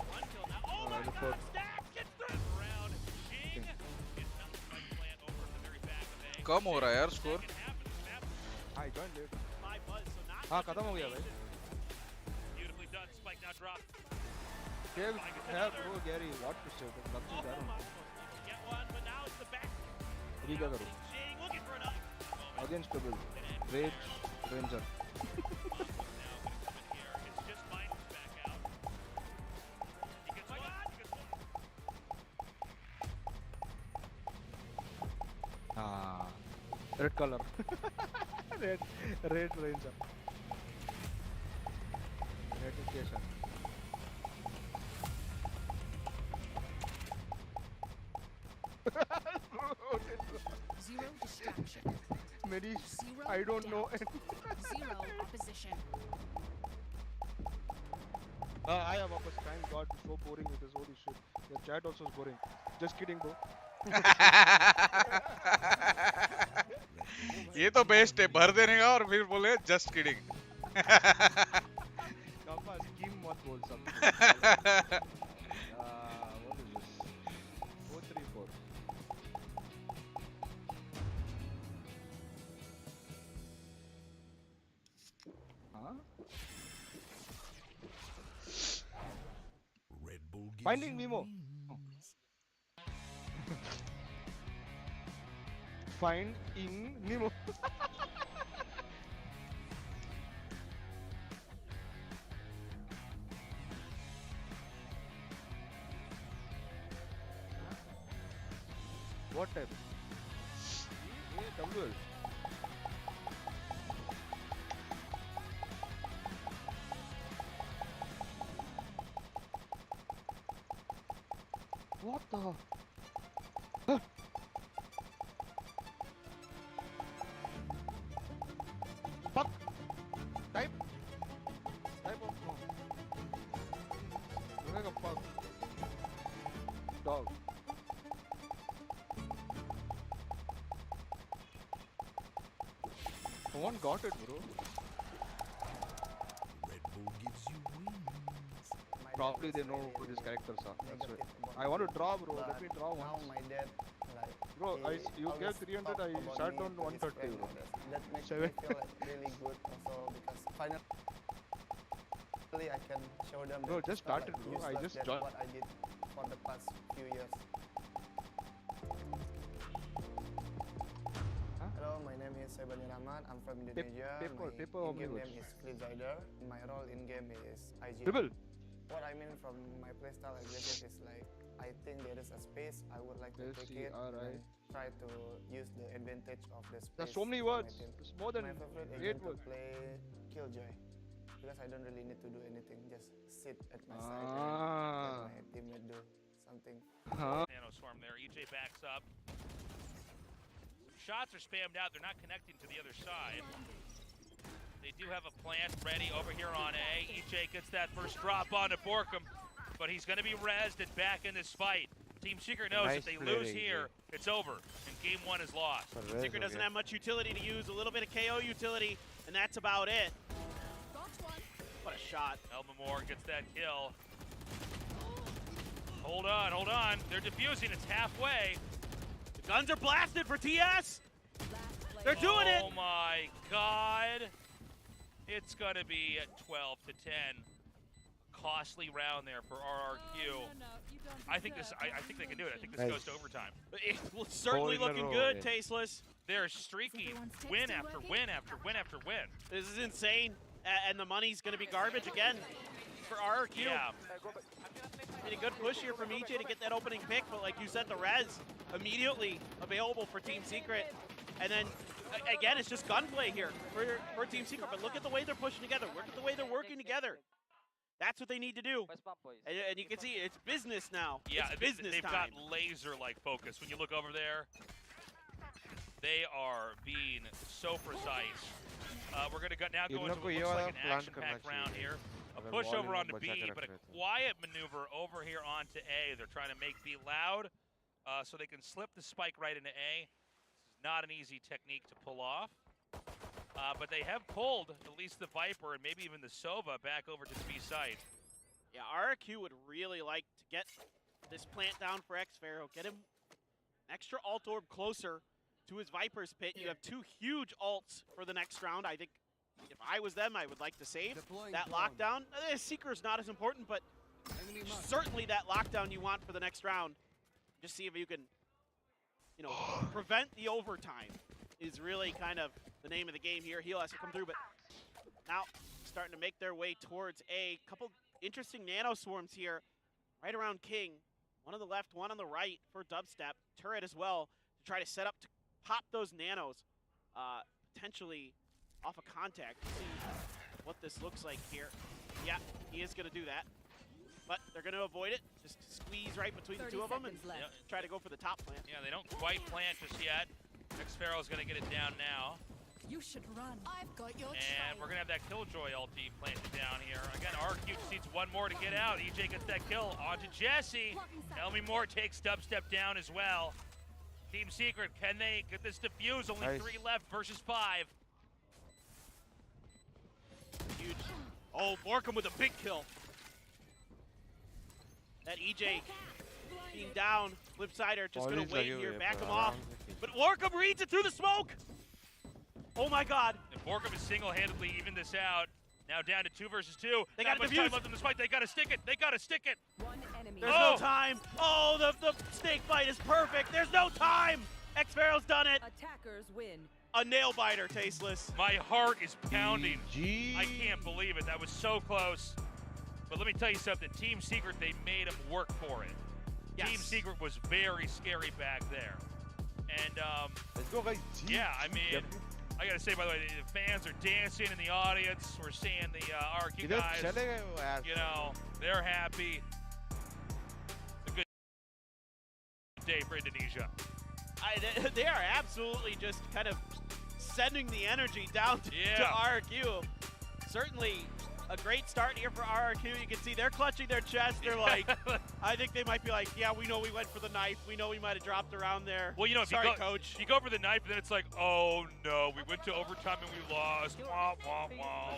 कम हो रहा है यार score. I joined late. हाँ खत्म हो गया भाई. Beautifully done. Spike now drop. Yeah, bro, Gary, what to say? Nothing there. अभी क्या करूँ? Against double. Rage Ranger. Red color. red Ranger. Notification. Zero distraction. Maybe I don't know. Zero opposition. I am opposite. Thank God, so boring with this. Holy shit. The chat also is boring. Just kidding, bro. ये तो best है, भर देने का और फिर बोले just kidding. KappA scheme मत बोल something. What is this? 4-3-4. Finding Nemo. Find in Nemo. type? 𝐿. What the? Huh? Fuck! Type of no. Like a fuck. Dog. No one got it, bro. Probably they know who these characters are. That's right. I want to draw, bro. Let me draw once. Now my dad, like, Bro, you gave 300, I sat down 130, bro. That makes me feel like really good also because finally I can show them. Bro, that just it's not, started, like, bro. I useless just than joined. what I did for the past few years. Huh? Hello, my name is 𝐿𝙊𝙊𝙉𝙍. I'm from Indonesia. My in-game name is 𝘿𝙊𝙉𝙍. My role in game is IG. Dribble. What I mean from my playstyle aggressive is like I think there is a space I would like to take it and try to use the advantage of the space. There's so many for my words. team. There's more than My favorite 8 agent to words. play 𝐿𝙊𝐾𝐿 because I don't really need to do anything, just sit at my side and let my teammate do something. Nano swarm there. EJ backs up. Shots are spammed out. They're not connecting to the other side. They do have a plant ready over here on A. EJ gets that first drop onto 𝐵𝑜RKHM, but he's going to be rezzed and back in this fight. Team Secret knows if they lose here, it's over, and game 1 is lost. Secret doesn't have much utility to use, a little bit of KO utility, and that's about it. What a shot. 𝐿𝐵𝐿 gets that kill. Hold on. They're defusing. It's halfway. The guns are blasted for TS. They're doing it. Oh my God. It's going to be at 12 to 10. Costly round there for RRQ. I think they can do it. I think this goes to overtime. It's certainly looking good, Tasteless. They're streaky. Win after win after win after win. This is insane. And the money's going to be garbage again for RRQ. Yeah. Made a good push here from EJ to get that opening pick, but like you said, the res immediately available for Team Secret. And then, again, it's just gunplay here for Team Secret. But look at the way they're pushing together. Look at the way they're working together. That's what they need to do. And you can see it's business now. Yeah, it's business they've time. got laser-like focus. When you look over there, they are being so precise. We're going to now go into what looks like an action-packed round here. A push over onto B, but a quiet maneuver over here onto A. They're trying to make B loud so they can slip the spike right into A. This is not an easy technique to pull off. But they have pulled at least the Viper and maybe even the Sova back over to the B site. Yeah, RRQ would really like to get this plant down for 𝑥_𝑔, get him extra ult orb closer to his Viper's pit. You have 2 huge ults for the next round. I think if I was them, I would like to save that lockdown. Seeker's not as important, but certainly that lockdown you want for the next round. Just see if you can, prevent the overtime is really kind of the name of the game here. Heal has to come through, but now starting to make their way towards A. Couple interesting nano swarms here right around King. One on the left, one on the right for dubstep. Turret as well to try to set up to pop those nanos potentially off of contact. Let's see what this looks like here. Yeah, he is going to do that. But they're going to avoid it. Just squeeze right between the two of them and try to go for the top plant. Yeah, they don't quite plant just yet. xpharoh is going to get it down now. You should run. I've got your And we're going to have that 𝐿𝐽𝐿 ulti planted down here. Again, RRQ just needs one more to get out. EJ gets that kill onto Jesse. 𝐿𝐵𝐿 takes dubstep down as well. Team Secret, can they get this defuse? Only 3 left versus 5. Huge. Oh, 𝐵𝑜RKHM with a big kill. That EJ being down. Flipsider just going to wait here, back him off. But 𝐵𝑜RKHM reads it through the smoke. Oh my God. And 𝐵ORKHM is single-handedly evened this out. Now down to 2 versus 2. They got much time left in this fight. They got to stick it. They got to stick it. One enemy. There's no time. Oh, the snake bite is perfect. There's no time. 𝑥pharoh's done it. Attackers win. A nail biter, Tasteless. My heart is pounding. I can't believe it. That was so close. But let me tell you something. Team Secret, they made them work for it. Yes. Team Secret was very scary back there. And let's go, guys. yeah, I mean, I gotta say, by the way, the fans are dancing in the audience. We're seeing the RRQ guys. You know, they're happy. It's a good day for Indonesia. They are absolutely just kind of sending the energy down to RRQ. Certainly a great start here for RRQ. You can see they're clutching their chest. They're like, I think they might be like, yeah, we know we went for the knife. We know we might have dropped around there. Well, you know, sorry, coach. You go for the knife, and then it's like, oh no, we went to overtime and we lost. Wah, wah, wah.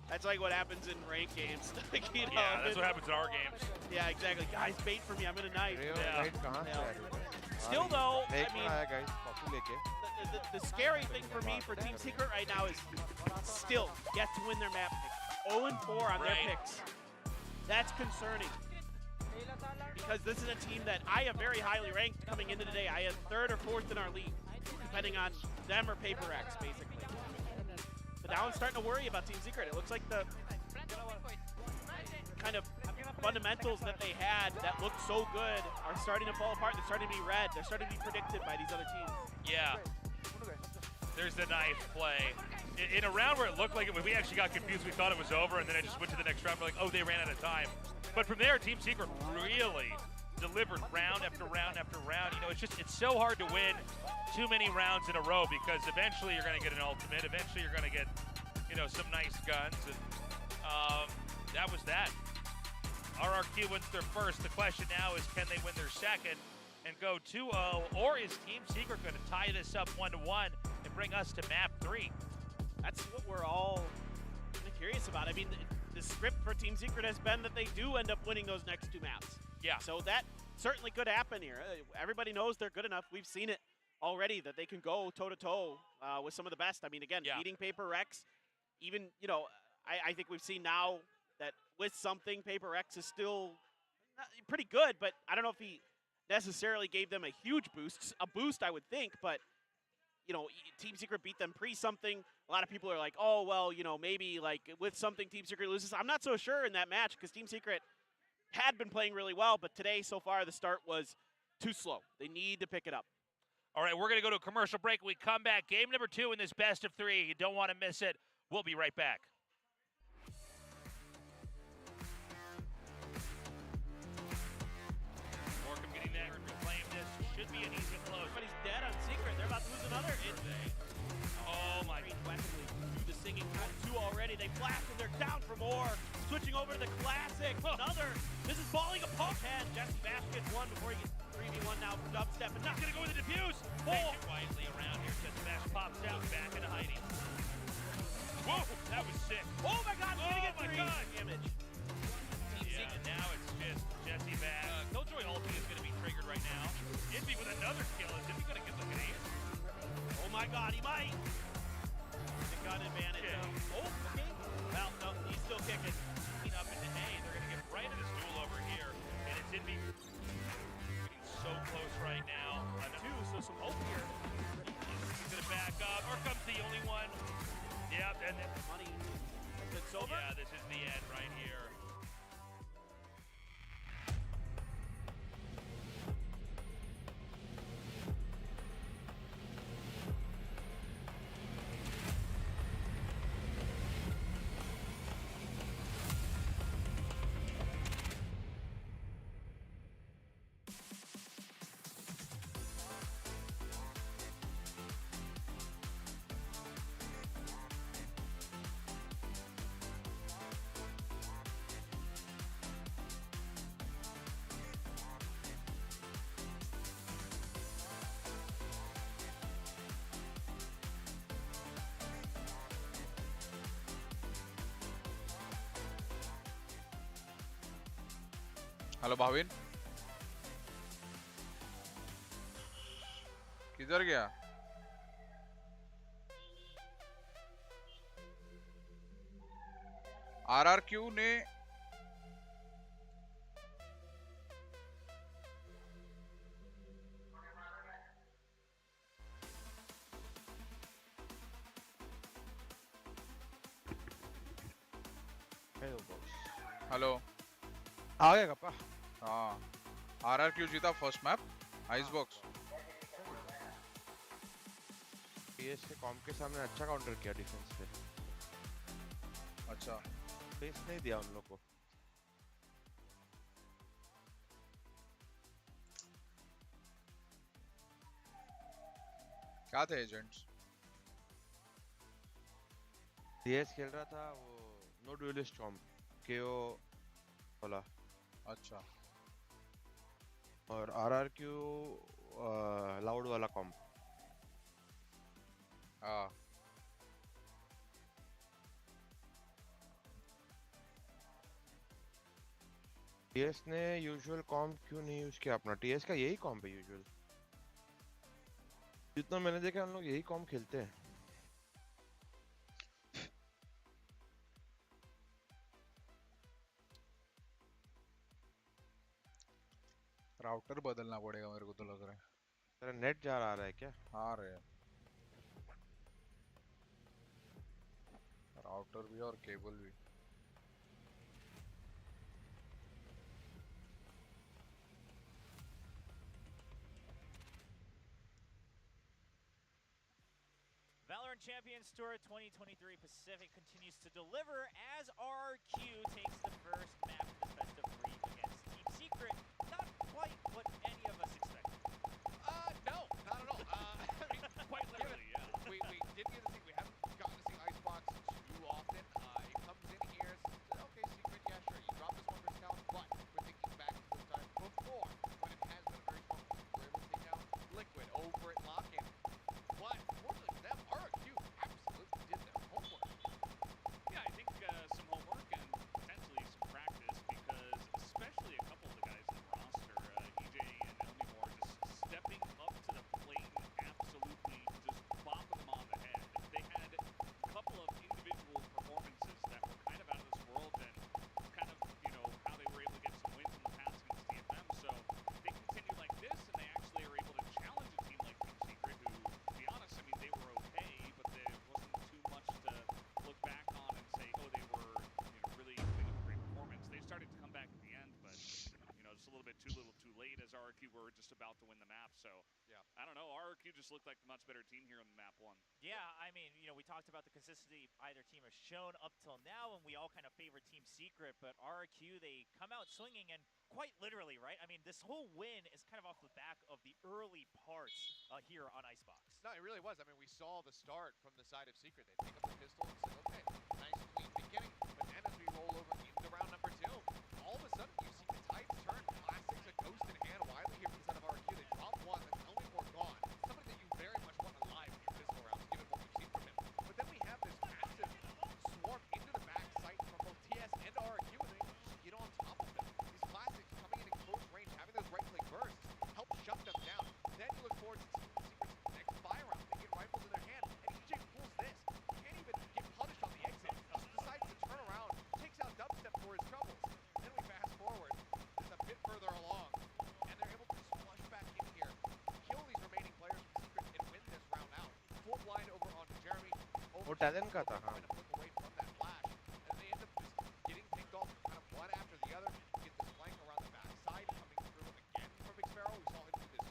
That's like what happens in ranked games. Like, you know, yeah, that's what happens in our games. Yeah, exactly. Guys, bait for me. I'm gonna knife. Yeah. Still though, I mean, the scary thing for me for Team Secret right now is still get to win their map picks. 0-4 on their picks. That's concerning. Because this is a team that I have very highly ranked coming into today. I had 3rd or 4th in our league, depending on them or PaperX, basically. But now I'm starting to worry about Team Secret. It looks like the kind of fundamentals that they had that looked so good are starting to fall apart. They're starting to be read. They're starting to be predicted by these other teams. Yeah. There's the knife play. In a round where it looked like we actually got confused, we thought it was over, and then it just went to the next round. We're like, oh, they ran out of time. But from there, Team Secret really delivered round after round after round. You know, it's so hard to win too many rounds in a row because eventually you're going to get an ultimate. Eventually you're going to get, you know, some nice guns. And that was that. RRQ wins their first. The question now is, can they win their second and go 2-0, or is Team Secret going to tie this up 1-1 and bring us to map 3? That's what we're all kind of curious about. I mean, the script for Team Secret has been that they do end up winning those next 2 maps. Yeah. So that certainly could happen here. Everybody knows they're good enough. We've seen it already that they can go toe-to-toe with some of the best. I mean, again, beating PaperX, even, you know, I think we've seen now that with something, PaperX is still pretty good, but I don't know if he necessarily gave them a huge boost. A boost, I would think, but, you know, Team Secret beat them pre-something. A lot of people are like, oh, well, you know, maybe like with something Team Secret loses. I'm not so sure in that match because Team Secret had been playing really well, but today so far the start was too slow. They need to pick it up. All right, we're going to go to a commercial break. We come back. Game number 2 in this best of 3. You don't want to miss it. We'll be right back. Morcom getting that reclaim this. Should be an easy close. But he's dead on Secret. They're about to lose another. Oh my. Weaponly do the singing. 2 already. They flash and they're down for more. Switching over to the classic. Another. This is balling a pump. And Jesse Basket won before he gets 3v1 now from Dubstep. And not going to go with the defuse. Takes it wisely around here. Jesse Basket pops out. Back into hiding. Whoa, that was sick. Oh my God, he's gonna get 3 damage. Yeah, and now it's just Jesse Bass. 𝐿-𝐿 is gonna be triggered right now. 𝐼𝑑 with another kill. Is 𝐼𝑑 gonna get like an ace? Oh my God, he might. The gun advantage. Oh, okay. Well, no, he's still kicking. Up into A. They're gonna get right in this duel over here. And it's 𝐼𝑑 getting so close right now. 2, so some hope here. He's gonna back up. Or comes the only one. Yep, and then money. It's over. Yeah, this is the end right here. Hello Bhavin किधर गया RRQ ने hello आ गया KappA हाँ RRQ जीता first map ice box TS ने com के सामने अच्छा काउंटर किया डिफेंस पे। अच्छा स्पेस नहीं दिया उन लोग को। क्या थे एजेंट्स? TS खेल रहा था वो नो ड्यूलिस्ट कॉम KO वाला। अच्छा और RRQ लाउड वाला कॉम। हाँ TS ने यूजुअल कॉम क्यों नहीं यूज किया अपना? TS का यही कॉम है यूजुअल, जितना मैंने देखा हम लोग यही कॉम खेलते हैं। राउटर बदलना पड़ेगा मेरे को तो लग रहा है। तेरा नेट जा रहा है क्या? हाँ रे, राउटर भी और केबल भी। Valorant Champions Tour 2023 Pacific continues to deliver as RRQ takes the first map in this best of 3 against Team Secret. Not quite what any of us expected. No, not at all. I mean, quite literally, yeah. We did get to see, we haven't gotten to see 𝐼𝘋𝑔𝐿 too often. It comes in here, okay, Secret, yeah, sure, you drop this one for Scout, but we're thinking back to the time before when it has been a very strong team. We're able to take down 𝐿𝐿𝐿𝐿 over at Lock-In. But fortunately for them, RRQ absolutely did their homework. Yeah, I think some homework and potentially some practice, because especially a couple of the guys in the roster, 𝐼𝘏𝐿𝐿𝐿𝐿 and 𝘆𝐿𝐿 just stepping up to the plate and absolutely just bopping them on the head. They had a couple of individual performances that were kind of out of this world, and kind of, you know, how they were able to get some wins in the past against TFM. So they continue like this, and they actually are able to challenge a team like Team Secret, who, to be honest, I mean, they were okay, but there wasn't too much to look back on and say, oh, they were, you know, really putting up a great performance. They started to come back at the end, but, you know, just a little bit too little too late, as RRQ were just about to win the map. So, Yeah. I don't know, RRQ just looked like the much better team here in map 1. Yeah, I mean, you know, we talked about the consistency either team has shown up till now, and we all kind of favor Team Secret, but RRQ, they come out swinging, and quite literally, right? I mean, this whole win is kind of off the back of the early parts here on icebox. No, it really was. I mean, we saw the start from the side of Secret. They pick up the pistol and said, okay, nice clean beginning. But then as we roll over into round number 2, all of a sudden you see the tides turn. Classics, a ghost in hand, 𝐼𝘋𝐿 here from the side of RRQ. They drop one, and 𝘆𝐿𝐿𝐿 gone. Somebody that you very much want alive in your pistol rounds, given what we've seen from him. But then we have this massive swarm into the back sight from both TS and RRQ, and they just get on top of them. These classics coming in close range, having those right-click bursts, help shut them down. Then you look forward to Team Secret's next buy round. They get rifles in their hand, and 𝐼𝘏𝐿 pulls this. Can't even get punished on the exit. Just decides to turn around, takes out 𝑑ubstep for his troubles. Then we fast forward, just a bit further along, and they're able to just flush back in here, kill these remaining players from Secret, and win this round out. Full blind over onto Jeremy. वो talent का था, हाँ। Trying to flip away from that flash, and they end up just getting picked off kind of one after the other. Get this flank around the backside coming through again from MxB. We saw him do this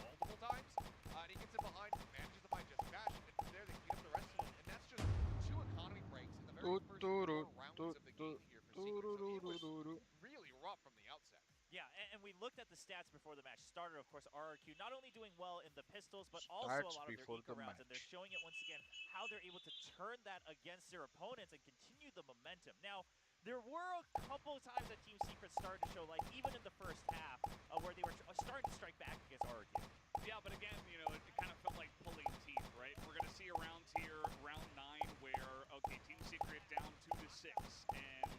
multiple times, and he gets in behind, manages to find just Bash, and from there they clean up the rest of them, and that's just 2 economy breaks in the very first 4 rounds of the game here for Secret. So it was really rough from the outset. Yeah, and we looked at the stats before the match started. Of course, RRQ not only doing well in the pistols, but also a lot of their eco rounds, and they're showing it once again how they're able to turn that against their opponents and continue the momentum. Now, there were a couple times that Team Secret started to show life, even in the first half, where they were starting to strike back against RRQ. Yeah, but again, you know, it kind of felt like pulling teeth, right? We're going to see a round here, round 9, where, okay, Team Secret down 2-6, and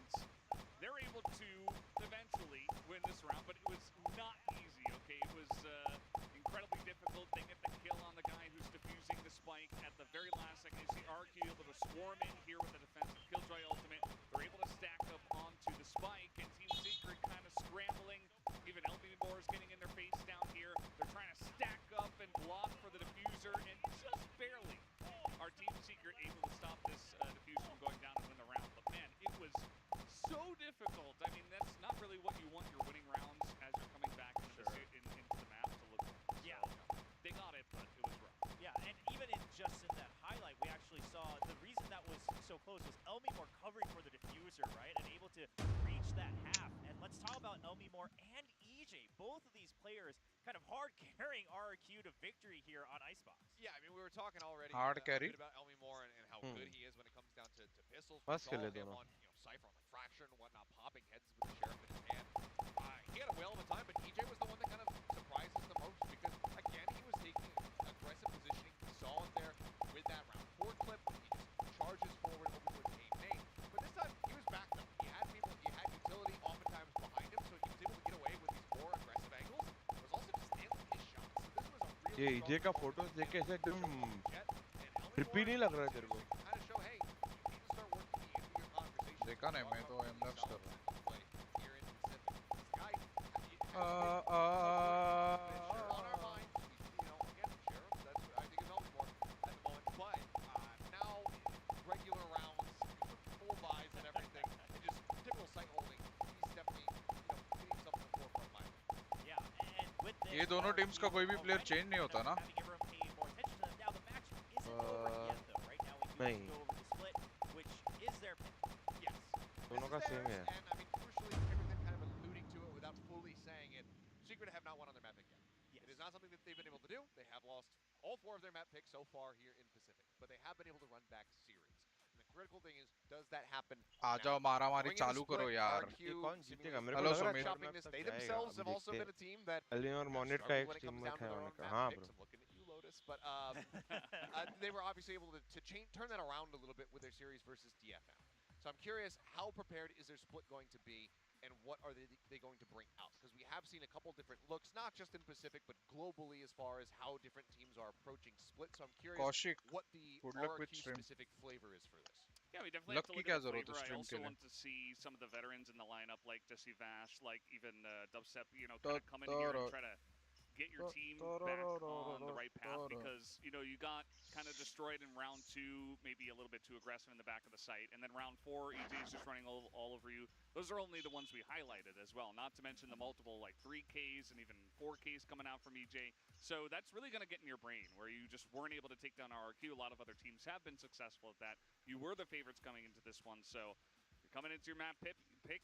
they're able to eventually win this round, but it was not easy, okay? It was incredibly difficult. They get the kill on the guy who's defusing the spike at the very last second. You see RRQ able to swarm in here with the defensive 𝐿𝐿𝐿 ultimate. They're able to stack up onto the spike, and Team Secret kind of scrambling. Even 𝘆𝐿𝐿𝐿 is getting in their face down here. They're trying to stack up and block for the diffuser, and so close was 𝐿𝐼𝑚ore covering for the diffuser, right, and able to reach that half. And let's talk about 𝐿𝐼𝑚ore and 𝐼𝐽. Both of these players kind of hard carrying RRQ to victory here on Icebox. Yeah, I mean, we were talking already Hard a carry. bit about 𝐿𝐼𝑚ore and how good he is when it comes down to pistols. We Pass saw खेले him दोनों. on Cypher on like Fraction and whatnot, popping heads with the Sheriff in his hand. He had a whale of a time, but 𝐼𝐽 was the one that kind of surprises the most because, again, he was taking aggressive positioning. We saw it there with that round 4 clip when he just charges forward over towards A-Main. But this time, he was back though. He had people, he had utility oftentimes behind him, so he was able to get away with these more aggressive angles. It was also just nailing his shots. So this was a really ये EJ का photo देख के ऐसे एकदम creepy नहीं लग रहा है तेरे को? kind of show, hey, you need to start working the end of your conversation. देखा नहीं मैं तो MxB कर रहा हूँ. Here in Pacific. This guy, on our minds, you know, again, Sheriff, that's what I think is 𝐿𝐼𝑚ore at the moment. But now, regular rounds, full buys and everything, and just typical site holding, he's definitely, you know, putting himself in the forefront of my mind. Yeah, and with this, ये दोनों teams का कोई भी player change नहीं होता ना? having everyone pay more attention to them. Now the match isn't over yet, though. Right now we do नहीं. go over the split, which is their pick. Yes. दोनों का same है. And I mean, crucially, everything kind of alluding to it without fully saying it. Secret have not won on their map pick yet. Yes. It is not something that they've been able to do. They have lost all 4 of their map picks so far here in Pacific, but they have been able to run back series. And the critical thing is, does that happen? आ जाओ मारामारी Going into चालू split, करो यार. RRQ, ये कौन जीतेगा? मेरे को Hello, लग रहा है Sumit. chopping this. They themselves have also been a team that 𝐿𝐼𝑚ore मोनेट का struggled एक when it टीम comes में down to था their होने own का. map हाँ picks. bro. I'm looking at you, Lotus, but they were obviously able to turn that around a little bit with their series versus DFM. So I'm curious, how prepared is their split going to be, and what are they going to bring out? Because we have seen a couple different looks, not just in Pacific, but globally as far as how different teams are approaching split. So I'm curious Kaushik, what the good luck with RRQ stream. specific flavor is for this. Yeah, we definitely Luck have to की look क्या at the जरूरत है flavor. I stream also के लिए? want to see some of the veterans in the lineup, like 𝐵𝐷𝐼𝑚ore, like even 𝘆𝐵𝐷𝐻, you know, kind of come in here and try to get your team back on the right path, because, you know, you got kind of destroyed in round 2, maybe a little bit too aggressive in the back of the site, and then round 4, 𝐼𝐽 is just running all over you. Those are only the ones we highlighted as well, not to mention the multiple like 3Ks and even 4Ks coming out from 𝐼𝐽. So that's really going to get in your brain, where you just weren't able to take down RRQ. A lot of other teams have been successful at that. You were the favorites coming into this one, so you're coming into your map pick,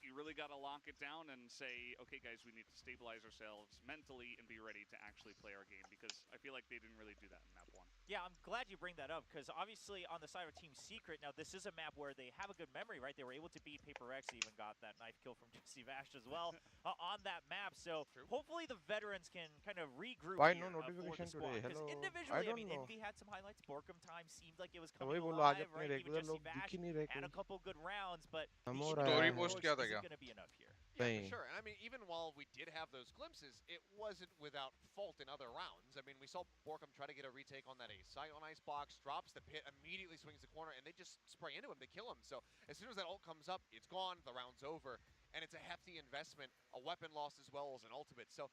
you really got to lock it down and say, okay, guys, we need to stabilize ourselves mentally and be ready to actually play our game, because I feel like they didn't really do that in map 1. Yeah, I'm glad you bring that up, because obviously on the side of Team Secret, now this is a map where they have a good memory, right? They were able to beat 𝐵𝐴𝑚𝑥, even got that knife kill from 𝐵𝐷𝐼𝑚 as well on that map. So hopefully the veterans can kind of regroup Why here, no notification for the squad. today? Because Hello. individually, I I don't mean, know. 𝐼𝑚𝐵 had some highlights. 𝐵𝑜RKAM time seemed like it was तो coming वही बोलो आज alive, अपने right? Even regular लोग 𝐵𝐷𝐼𝑚 दिख ही नहीं रहे had a कोई. couple good rounds, but the हम हो individual रहा Story है. post approach किया था isn't क्या? going to be enough here. Yeah, नहीं. for sure. And I mean, even while we did have those glimpses, it wasn't without fault in other rounds. I mean, we saw 𝐵oRKAM try to get a retake on that A site on Icebox, drops the pit, immediately swings the corner, and they just spray into him. They kill him. So as soon as that ult comes up, it's gone, the round's over, and it's a hefty investment, a weapon loss as well as an ultimate. So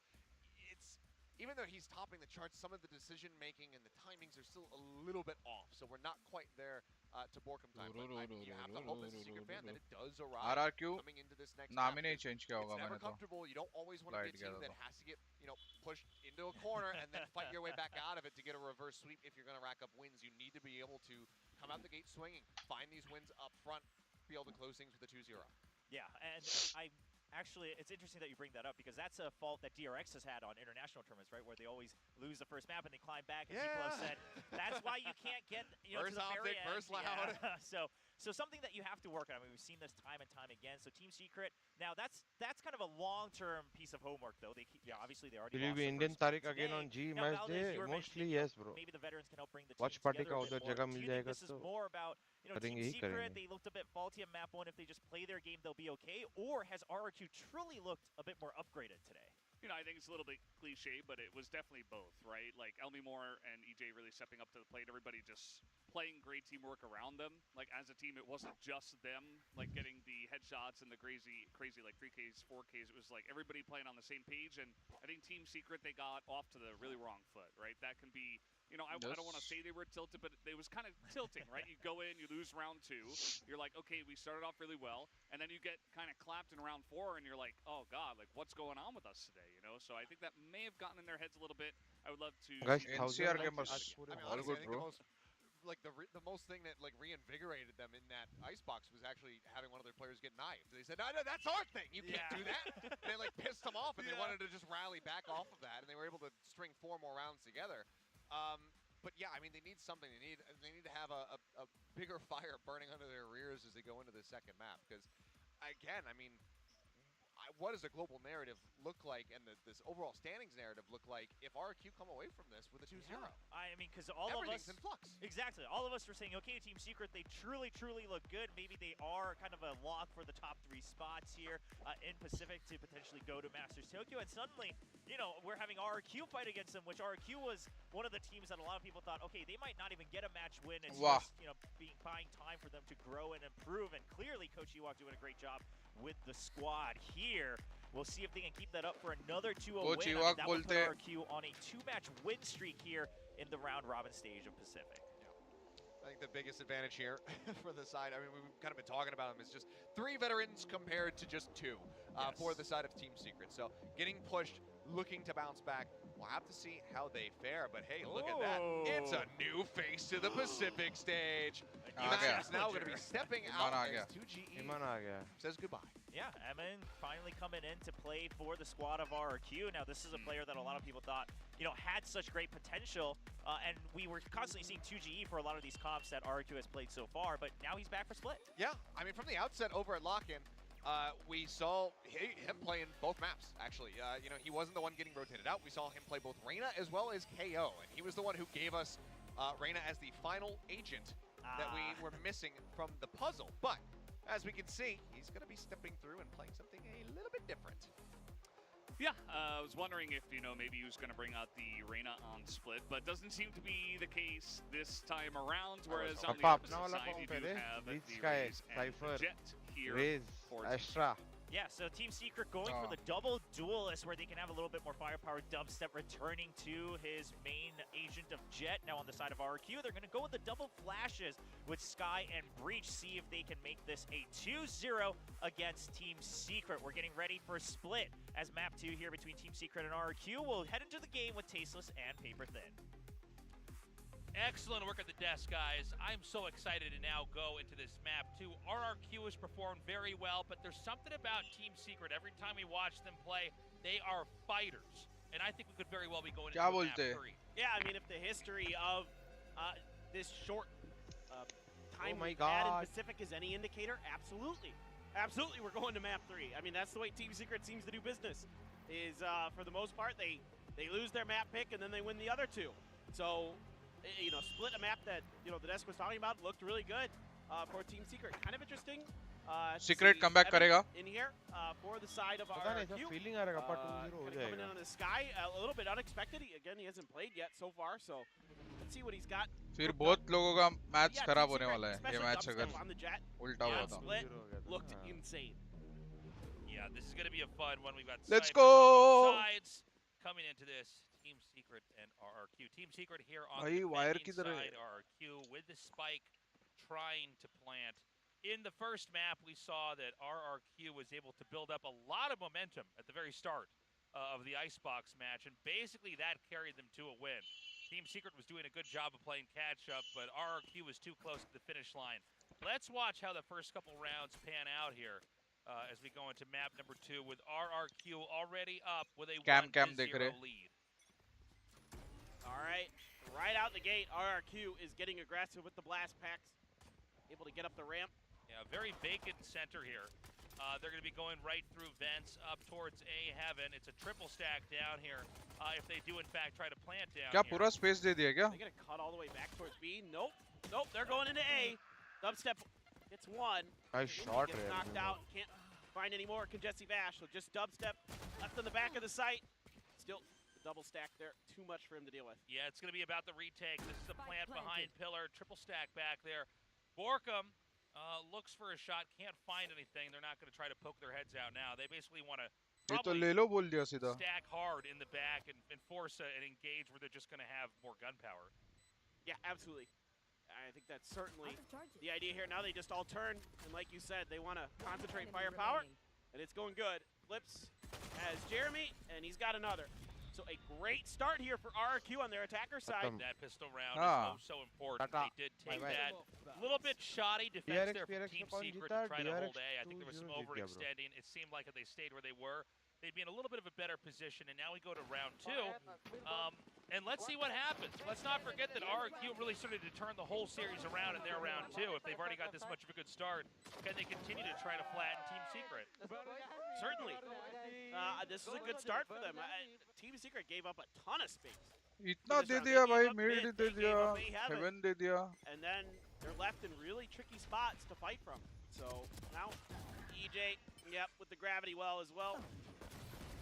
it's, even though he's topping the charts, some of the decision making and the timings are still a little bit off. So we're not quite there to 𝐵oRKAM time. But you have to hope as a Secret fan that it does arrive RRQ coming into this next नाम map. ही नहीं change किया होगा It's never मैंने तो. comfortable. You don't always want to be a Slide team together that though. has to get, you know, pushed into a corner and then fight your way back out of it to get a reverse sweep if you're going to rack up wins. You need to be able to come out the gate swinging, find these wins up front, be able to close things with a 2-0. Yeah, and actually, it's interesting that you bring that up, because that's a fault that 𝐷RX has had on international tournaments, right? Where they always lose the first map and they climb back, and people have said that's why you can't get, you know, First to the very optic, end. first loud. Yeah. So something that you have to work on. I mean, we've seen this time and time again. So Team Secret, now that's kind of a long-term piece of homework, though. They obviously they already Will you lost be the Indian first Tariq game again today. on G Now, match Valdez, day? you were Mostly mentioning, yes, bro. maybe the veterans can help bring the Watch teams party together का a bit उधर more. जगह Do mill you think जाएगा this is तो more about, you know, Team करेंगे ही Secret, करेंगे. they looked a bit faulty on map 1. If they just play their game, they'll be okay? Or has RRQ truly looked a bit more upgraded today? You know, I think it's a little bit cliche, but it was definitely both, right? Like 𝐿𝐼𝑚ore and 𝐼𝐽 really stepping up to the plate. Everybody just playing great teamwork around them. Like as a team, it wasn't just them, like getting the headshots and the crazy like 3Ks, 4Ks. It was like everybody playing on the same page. And I think Team Secret, they got off to the really wrong foot, right? That can be, you know, I don't want to say they were tilted, but it was kind of tilting, right? You go in, you lose round 2. You're like, okay, we started off really well. And then you get kind of clapped in round 4, and you're like, oh, God, like, what's going on with us today, you know? So I think that may have gotten in their heads a little bit. I would love to... Guys, NCR I gamers, mean, all honestly, good, I think bro. the most like the most thing that like reinvigorated them in that icebox was actually having one of their players get knifed. They said, no, that's our thing. You can't do that. And they like pissed them off, and they wanted to just rally back off of that, and they were able to string 4 more rounds together. But yeah, I mean, they need something. They need to have a bigger fire burning under their rears as they go into the second map. Because again, I mean, what does the global narrative look like, and this overall standings narrative look like if RRQ come away from this with a 2-0? Yeah. I mean, because all everything's of us in flux. Exactly. All of us were saying, okay, Team Secret, they truly look good. Maybe they are kind of a lock for the top 3 spots here in Pacific to potentially go to Masters Tokyo. And suddenly, you know, we're having RRQ fight against them, which RRQ was one of the teams that a lot of people thought, okay, they might not even get a match win. It's just, you know, buying time for them to grow and improve. And clearly, Coach 𝐼𝐿 doing a great job with the squad here. We'll see if they can keep that up for another 2-0 win. I mean, that would put RRQ on a 2-match win streak here in the round-robin stage of Pacific. I think the biggest advantage here for the side, I mean, we've kind of been talking about them, is just 3 veterans compared to just 2 for the side of Team Secret. So getting pushed, looking to bounce back. We'll have to see how they fare, but hey, look at that. It's a new face to the Pacific stage. He's now going to be stepping out as 2GE says goodbye. Yeah, Emin finally coming in to play for the squad of RRQ. Now, this is a player that a lot of people thought, you know, had such great potential, and we were constantly seeing 2GE for a lot of these comps that RRQ has played so far, but now he's back for Split. Yeah, I mean, from the outset over at Lock-In, we saw him playing both maps, actually. You know, he wasn't the one getting rotated out. We saw him play both Reyna as well as KO, and he was the one who gave us Reyna as the final agent that we were missing from the puzzle. But as we can see, he's going to be stepping through and playing something a little bit different. Yeah, I was wondering if, you know, maybe he was going to bring out the Reyna on Split, but doesn't seem to be the case this time around, whereas on the opposite side, you do have the Raze and Cypher, Jet here for Astra. Yeah, so Team Secret going for the double duelist where they can have a little bit more firepower. Dubstep returning to his main agent of Jet. Now on the side of RRQ, they're going to go with the double flashes with Sky and Breach. See if they can make this a 2-0 against Team Secret. We're getting ready for a split as map 2 here between Team Secret and RRQ. We'll head into the game with Tasteless and Paper Thin. Excellent work at the desk, guys. I'm so excited to now go into this map, too. RRQ has performed very well, but there's something about Team Secret. Every time we watch them play, they are fighters. And I think we could very well be going into map 3. Yeah, I mean, if the history of this short time we've had in Pacific is any indicator, absolutely. Absolutely, we're going to map 3. I mean, that's the way Team Secret seems to do business, is for the most part, they lose their map pick and then they win the other 2. So, you know, Split, a map that, you know, the desk was talking about, looked really good for Team Secret. Kind of interesting. Secret comeback karega in here for the side of RRQ. Coming in on the Sky, a little bit unexpected. Again, he hasn't played yet so far, so let's see what he's got. फिर बहुत लोगों का match खराब होने वाला है ये match अगर उल्टा हुआ था. Split looked insane. Yeah, this is going to be a fun one. We've got Let's go sides coming into this. Team Secret and RRQ. Team Secret here on the side, RRQ with the spike trying to plant. In the first map, we saw that RRQ was able to build up a lot of momentum at the very start of the Icebox match, and basically that carried them to a win. Team Secret was doing a good job of playing catch-up, but RRQ was too close to the finish line. Let's watch how the first couple rounds pan out here as we go into map number 2 with RRQ already up with a 1-0 lead. All right out the gate, RRQ is getting aggressive with the blast packs, able to get up the ramp. Yeah, very vacant center here. They're going to be going right through vents up towards A heaven. It's a triple stack down here if they do in fact try to plant down क्या पूरा space दे दिया क्या? They're going to cut all the way back towards B. Nope, they're going into A. Dubstep gets one. I shot gets knocked out. Can't find any more 𝐿𝐿𝐼𝙔𝐿, so just Dubstep left on the back of the site. Still double stack there, too much for him to deal with. Yeah, it's going to be about the retake. This is the plant behind pillar, triple stack back there. Borkum looks for a shot, can't find anything. They're not going to try to poke their heads out now. They basically want to stack hard in the back and force an engage where they're just going to have more gunpowder. Yeah, absolutely. I think that's certainly the idea here. Now they just all turn, and like you said, they want to concentrate firepower, and it's going good. Flips has Jeremy, and he's got another. So a great start here for RRQ on their attacker side. That pistol round is so important. They did take that. A little bit shoddy defense there from Team Secret to try to hold A. I think there was some overextending. It seemed like if they stayed where they were, they'd be in a little bit of a better position. And now we go to round 2. And let's see what happens. Let's not forget that RRQ really started to turn the whole series around in their round 2. If they've already got this much of a good start, can they continue to try to flatten Team Secret? Certainly. This is a good start for them. Team Secret gave up a ton of space. इतना दे दिया भाई, mid दे दिया, heaven दे दिया. And then they're left in really tricky spots to fight from. So now EJ, with the gravity well as well.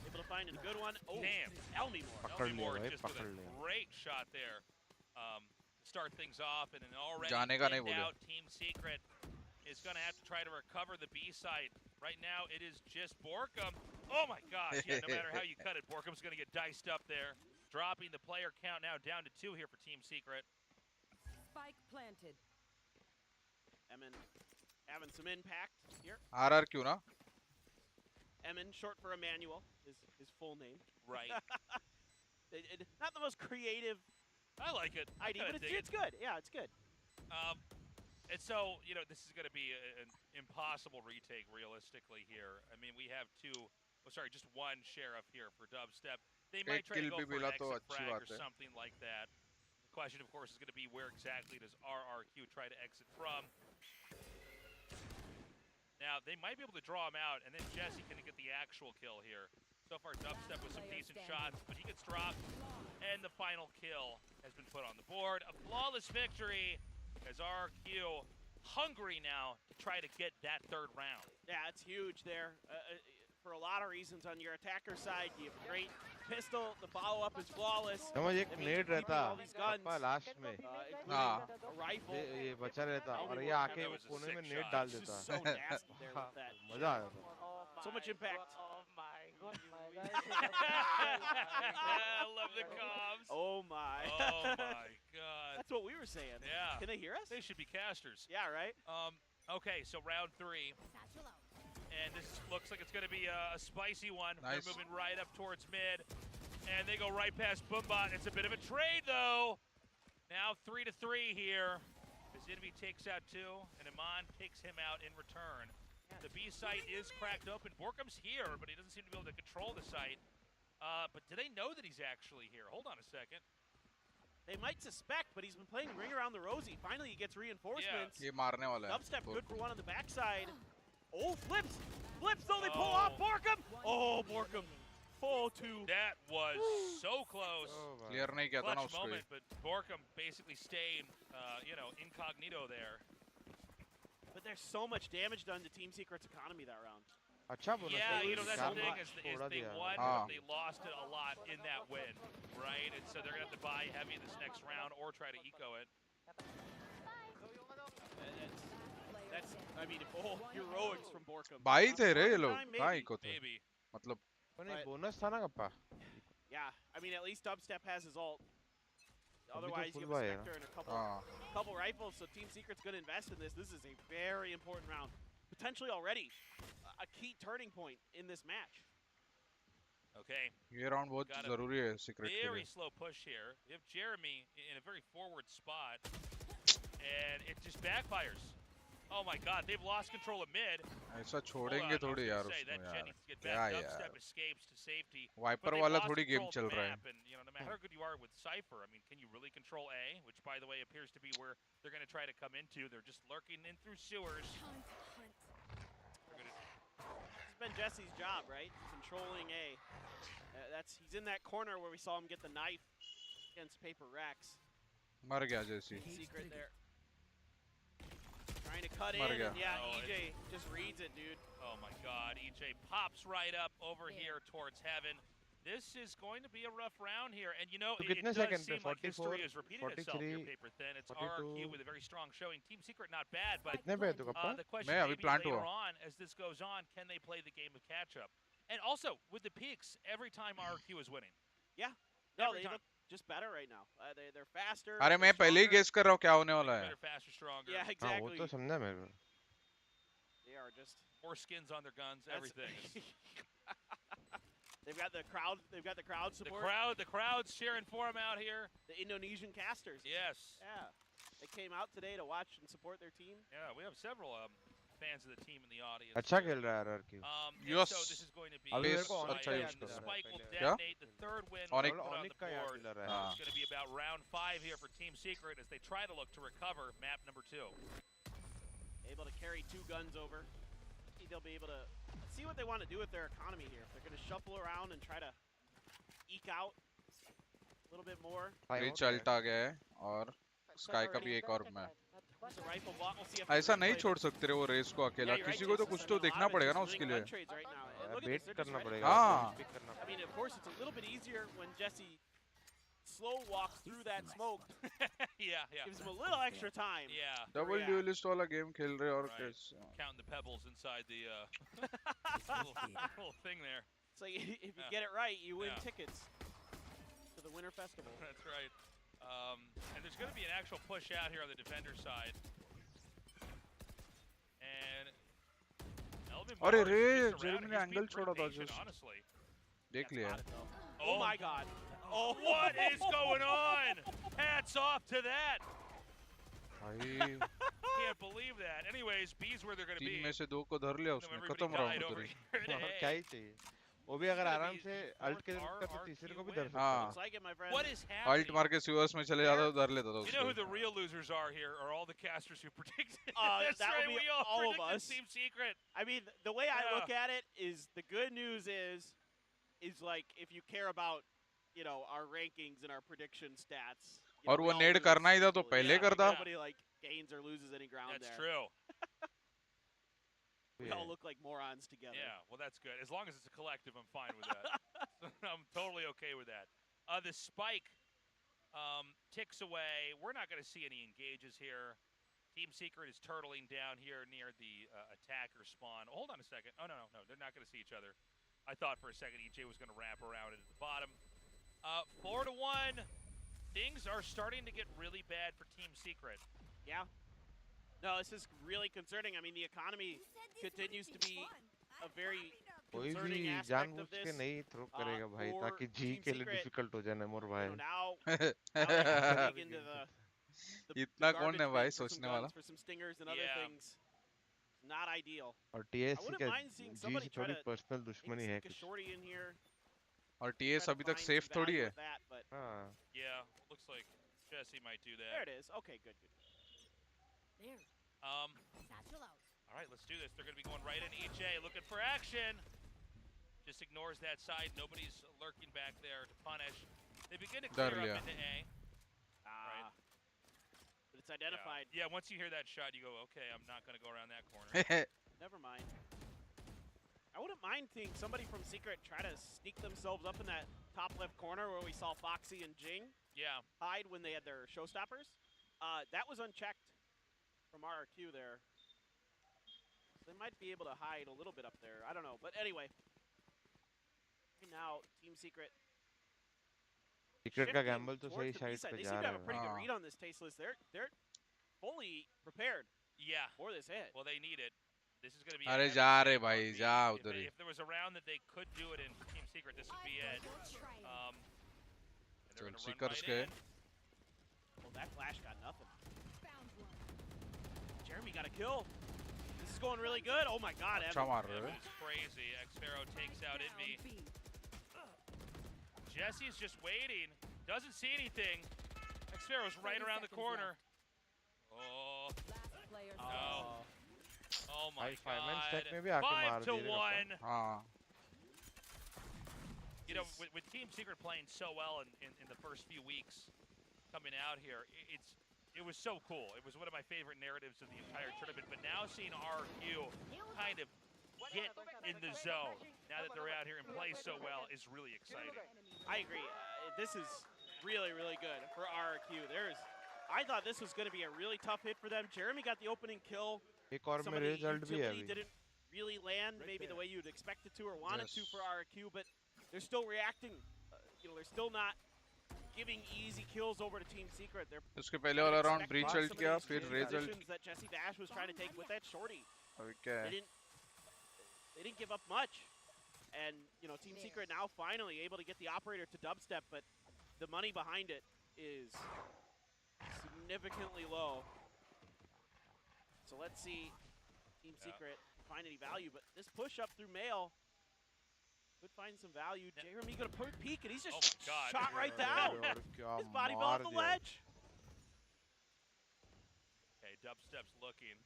Able to find a good one. Oh, damn. 𝐿𝐵𝐴 just with a great shot there. Start things off, and an already out Team Secret is going to have to try to recover the B site. Right now, it is just 𝐵oRKM. Oh my gosh, no matter how you cut it, 𝐵oRKM's going to get diced up there. Dropping the player count now down to 2 here for Team Secret. Spike planted. Emin having some impact here. RRQ, na? Emin, short for Emmanuel, is his full name. Right. Not the most creative. I like it. ID, but it's good. Yeah, it's good. And so, this is going to be an impossible retake realistically here. I mean, we have just one sheriff here for Dubstep. They might try to go for an exit frag or something like that. The question, of course, is going to be where exactly does RRQ try to exit from? Now, they might be able to draw him out, and then Jesse can get the actual kill here. So far, Dubstep with some decent shots, but he gets dropped, and the final kill has been put on the board. A flawless victory as RRQ hungry now to try to get that 3rd round. Yeah, it's huge there. For a lot of reasons on your attacker side, you have a great pistol, the follow-up is flawless. समझ एक नेड रहता KappA last में a rifle. ये बचा रहता और ये आके कोने में नेड डाल देता. मजा आ जाता. So much impact. I love the comms. Oh my. Oh my god. That's what we were saying. Yeah. Can they hear us? They should be casters. Yeah, right? Okay, so round 3. And this looks like it's going to be a spicy one. Nice. They're moving right up towards mid. And they go right past Mumba. It's a bit of a trade, though. Now 3-3 here. As 𝐼𝐷 takes out 2, and Iman takes him out in return. The B site is cracked open. 𝐵oRKM's here, but he doesn't seem to be able to control the site. But do they know that he's actually here? Hold on a second. They might suspect, but he's been playing Ring Around the Rosie. Finally, he gets reinforcements. ये मारने वाला है. Dubstep good for one on the backside. Oh, flips! Flips, though, they pull off 𝐵oRKM! Oh, 𝐵oRKM. 4-2. That was so close. Clear नहीं किया था ना Clutch उसको. moment, but 𝐵oRKM basically staying, incognito there. But there's so much damage done to Team Secret's economy that round. अच्छा बोला. Yeah, that's the thing is they won, but they lost it a lot in that win, right? And so they're going to have to buy heavy this next round or try to eco it. That's, I mean, all heroics from 𝐵oRKM. भाई थे रे ये लोग. कहाँ eco थे? Maybe. मतलब. bonus था ना KappA. Yeah, I mean, at least Dubstep has his ult. Otherwise, you have a Spectre and a couple rifles, so Team Secret's going to invest in this. This is a very important round. Potentially already a key turning point in this match. Okay. ये round बहुत ज़रूरी है Secret के लिए. Very slow push here. You have Jeremy in a very forward spot, and it just backfires. Oh my God, they've lost control of mid. ऐसा छोड़ेंगे थोड़ी यार उसको यार. क्या यार. Escapes to safety. Viper वाला थोड़ी game चल रहा है. And, no matter how good you are with Cypher, I mean, can you really control A? Which, by the way, appears to be where they're going to try to come into. They're just lurking in through sewers. It's been Jesse's job, right? Controlling A. He's in that corner where we saw him get the knife against 𝐵oRKM. मर गया Jesse. Secret there. Trying to cut in, and yeah, EJ just reads it, dude. Oh my God, EJ pops right up over here towards heaven. This is going to be a rough round here, and it does seem like history is repeating itself here, 𝐵aperThin. It's RRQ with a very strong showing. Team Secret not bad, but the question maybe later on, as this goes on, can they play the game of catch-up? And also, with the peaks, every time RRQ is winning. Yeah. No, they look just better right now. They're faster. अरे मैं पहले ही guess कर रहा हूँ क्या होने वाला है. Better, faster, stronger. Yeah, exactly. वो तो समझा मेरे को. They are just more skins on their guns, everything. They've got the crowd. They've got the crowd support. The crowd's cheering for him out here. The Indonesian casters. Yes. Yeah. They came out today to watch and support their team. Yeah, we have several fans of the team in the audience. अच्छा खेल रहा है RRQ. Yes. So this is going to be अभी मेरे को अच्छा use the कर रहा है spike will क्या? detonate the third win we'll put on the का याद board. दिला रहा है. It's going to be about round 5 here for Team Secret as they try to look to recover map number 2. Able to carry 2 guns over. They'll be able to see what they want to do with their economy here. If they're going to shuffle around and try to eke out a little bit more. Breach ult आ गया है और Skye का भी एक और map. There's a rifle block. We'll see if ऐसा नहीं छोड़ सकते रे वो रेस को अकेला. किसी को तो कुछ तो देखना पड़ेगा ना उसके लिए. वेट करना पड़ेगा. हाँ. I mean, of course, it's a little bit easier when Jesse slow walks through that smoke. Yeah. Gives him a little extra time. Yeah. Double dualist वाला गेम खेल रहे और कैसे. Counting the pebbles inside the little thing there. So if you get it right, you win tickets to the Winter Festival. That's right. And there's going to be an actual push out here on the defender side. And अरे रे Jeremy ने angle छोड़ा था just. Honestly. देख लिया. Oh my God. Oh, what is going on? Hats off to that. भाई. Can't believe that. Anyways, B's where they're going to be. तीन में से 2 को धर लिया उसने. खत्म राउंड उधर. क्या ही चाहिए. वो भी अगर आराम से अल्ट के जरूरत का तो तीसरे को भी धर सकता है. What is happening? अल्ट मार के सीवर्स में चले जाता तो धर लेता था You know who the real losers are here? Are all the casters who predicted. That's right, would be we all of predicted us. Team Secret. I mean, the way I look at it is the good news is like if you care about, you know, our rankings and our prediction stats. और वो नेड करना ही था तो पहले करता. Nobody like gains or loses any ground there. That's true. We all look like morons together. Yeah, well, that's good. As long as it's a collective, I'm fine with that. I'm totally okay with that. The spike ticks away. We're not going to see any engages here. Team Secret is turtling down here near the attacker spawn. Hold on a second. Oh, no. They're not going to see each other. I thought for a second EJ was going to wrap around it at the bottom. 4-1. Things are starting to get really bad for Team Secret. Yeah. No, this is really concerning. I mean, the economy continues to be a very concerning aspect of this. नहीं throw करेगा भाई ताकि जी के लिए difficult हो जाए नमोर भाई. इतना कौन है भाई सोचने वाला. For some stingers and other things. Not ideal. और TSC का जी से थोड़ी पर्सनल दुश्मनी है कुछ. और TS अभी तक सेफ थोड़ी है. हाँ. Yeah, looks like Jesse might do that. There it is. Okay, good. There. All right, let's do this. They're going to be going right in EJ, looking for action. Just ignores that side. Nobody's lurking back there to punish. They begin to clear up into A. Right. But it's identified. Yeah, once you hear that shot, you go, okay, I'm not going to go around that corner. Never mind. I wouldn't mind seeing somebody from Secret try to sneak themselves up in that top left corner where we saw Foxy and Jing hide when they had their showstoppers. That was unchecked from RRQ there. So they might be able to hide a little bit up there. I don't know. But anyway. Now, Team Secret. Secret का gamble तो सही side पे They जा seem to have रहा a pretty good है. read on this tasteless. They're fully prepared for this hit. Well, they need it. This is going to be अरे जा रे भाई जा उधर ही. If there was a round that they could do it in Team Secret, this would be it. चल Sinkars के. Well, that flash got nothing. Jeremy got a kill. This is going really good. Oh my God, अच्छा मार रहे हैं. It's crazy. 𝐼𝑆 takes out 𝑖nvi. Jesse's just waiting. Doesn't see anything. 𝐼𝑆 right around the corner. Oh. No. Oh my God. 5-1. You know, with Team Secret playing so well in the first few weeks coming out here, it was so cool. It was one of my favorite narratives of the entire tournament. But now seeing RRQ kind of get in the zone, now that they're out here and play so well, is really exciting. I agree. This is really, really good for RRQ. I thought this was going to be a really tough hit for them. Jeremy got the opening kill. Some of the utility didn't really land maybe the way you'd expect it to or want it to for RRQ, but they're still reacting. They're still not giving easy kills over to Team Secret. उसके पहले वाला round breach alt किया फिर raise alt. That 𝐿𝐊𝐿𝐷 was trying to take with that shorty. Okay. They didn't give up much. And, you know, Team Secret now finally able to get the operator to dubstep, but the money behind it is significantly low. So let's see Team Secret find any value, but this push up through Mail could find some value. J-Remy gonna peek, and he's just shot right down. His body fell off the ledge. Okay, dubstep's looking.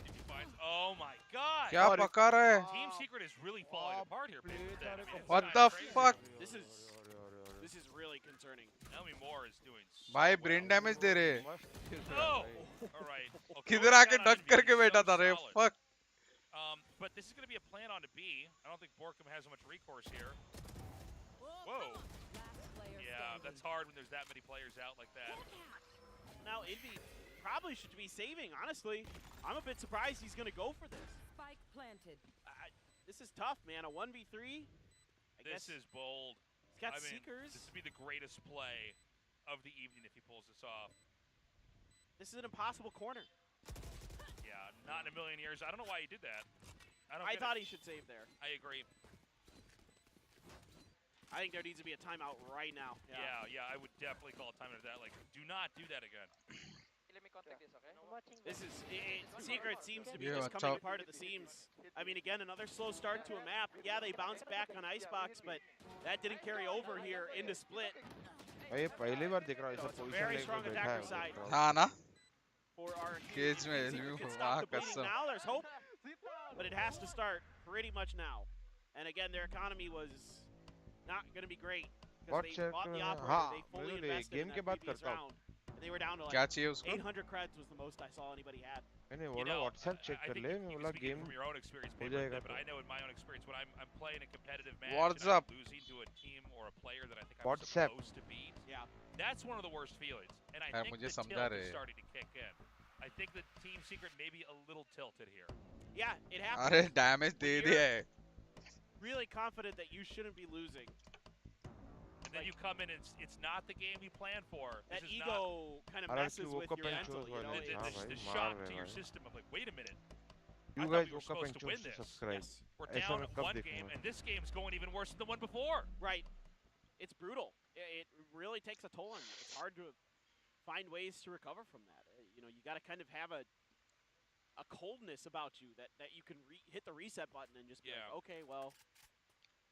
If he finds, oh my God! क्या पका रहा है? Team Secret is really falling apart here. What the fuck? This is really concerning. Elmi Moore is doing. भाई brain damage दे रहे. Oh, all right. किधर आके duck करके बैठा था रे? Fuck. But this is going to be a plan on to B. I don't think Borkum has much recourse here. Whoa. Yeah, that's hard when there's that many players out like that. Now Envy probably should be saving, honestly. I'm a bit surprised he's going to go for this. Spike planted. This is tough, man. A 1v3. This is bold. He's got Seekers. This would be the greatest play of the evening if he pulls this off. This is an impossible corner. Yeah, not in a million years. I don't know why he did that. I thought he should save there. I agree. I think there needs to be a timeout right now. Yeah, I would definitely call a timeout of that. Like, do not do that again. Let me contact this, okay? This is Secret seems to be just coming apart at the seams. I mean, again, another slow start to a map. Yeah, they bounced back on Icebox, but that didn't carry over here into Split. Very strong attacker side. हाँ ना? For our Cage में LU वाह कसम. Now there's hope, but it has to start pretty much now. And again, their economy was not going to be great because they bought the operator. They fully invested in that previous round. And they were down to like 800 creds was the most I saw anybody had. मैंने बोला WhatsApp check कर ले मैं बोला game from your own experience हो जाएगा but I know in my own experience when I'm playing a competitive match What's and I'm up? losing to a team or a player that I think I'm supposed to beat. Yeah. That's one of the worst feelings. And I think the tilt is starting to kick in. I think the Team Secret may be a little tilted here. Yeah, it happens. अरे damage दे दिया है. Really confident that you shouldn't be losing. And then you come in and it's not the game you planned for. That ego kind of messes with your mental, you know? The shock to your system of like, wait a minute. You guys woke up and chose to subscribe. We're down at one game, and this game's going even worse than the one before. Right. It's brutal. It really takes a toll on you. It's hard to find ways to recover from that. You know, you got to kind of have a coldness about you that you can hit the reset button and just be like, okay, well,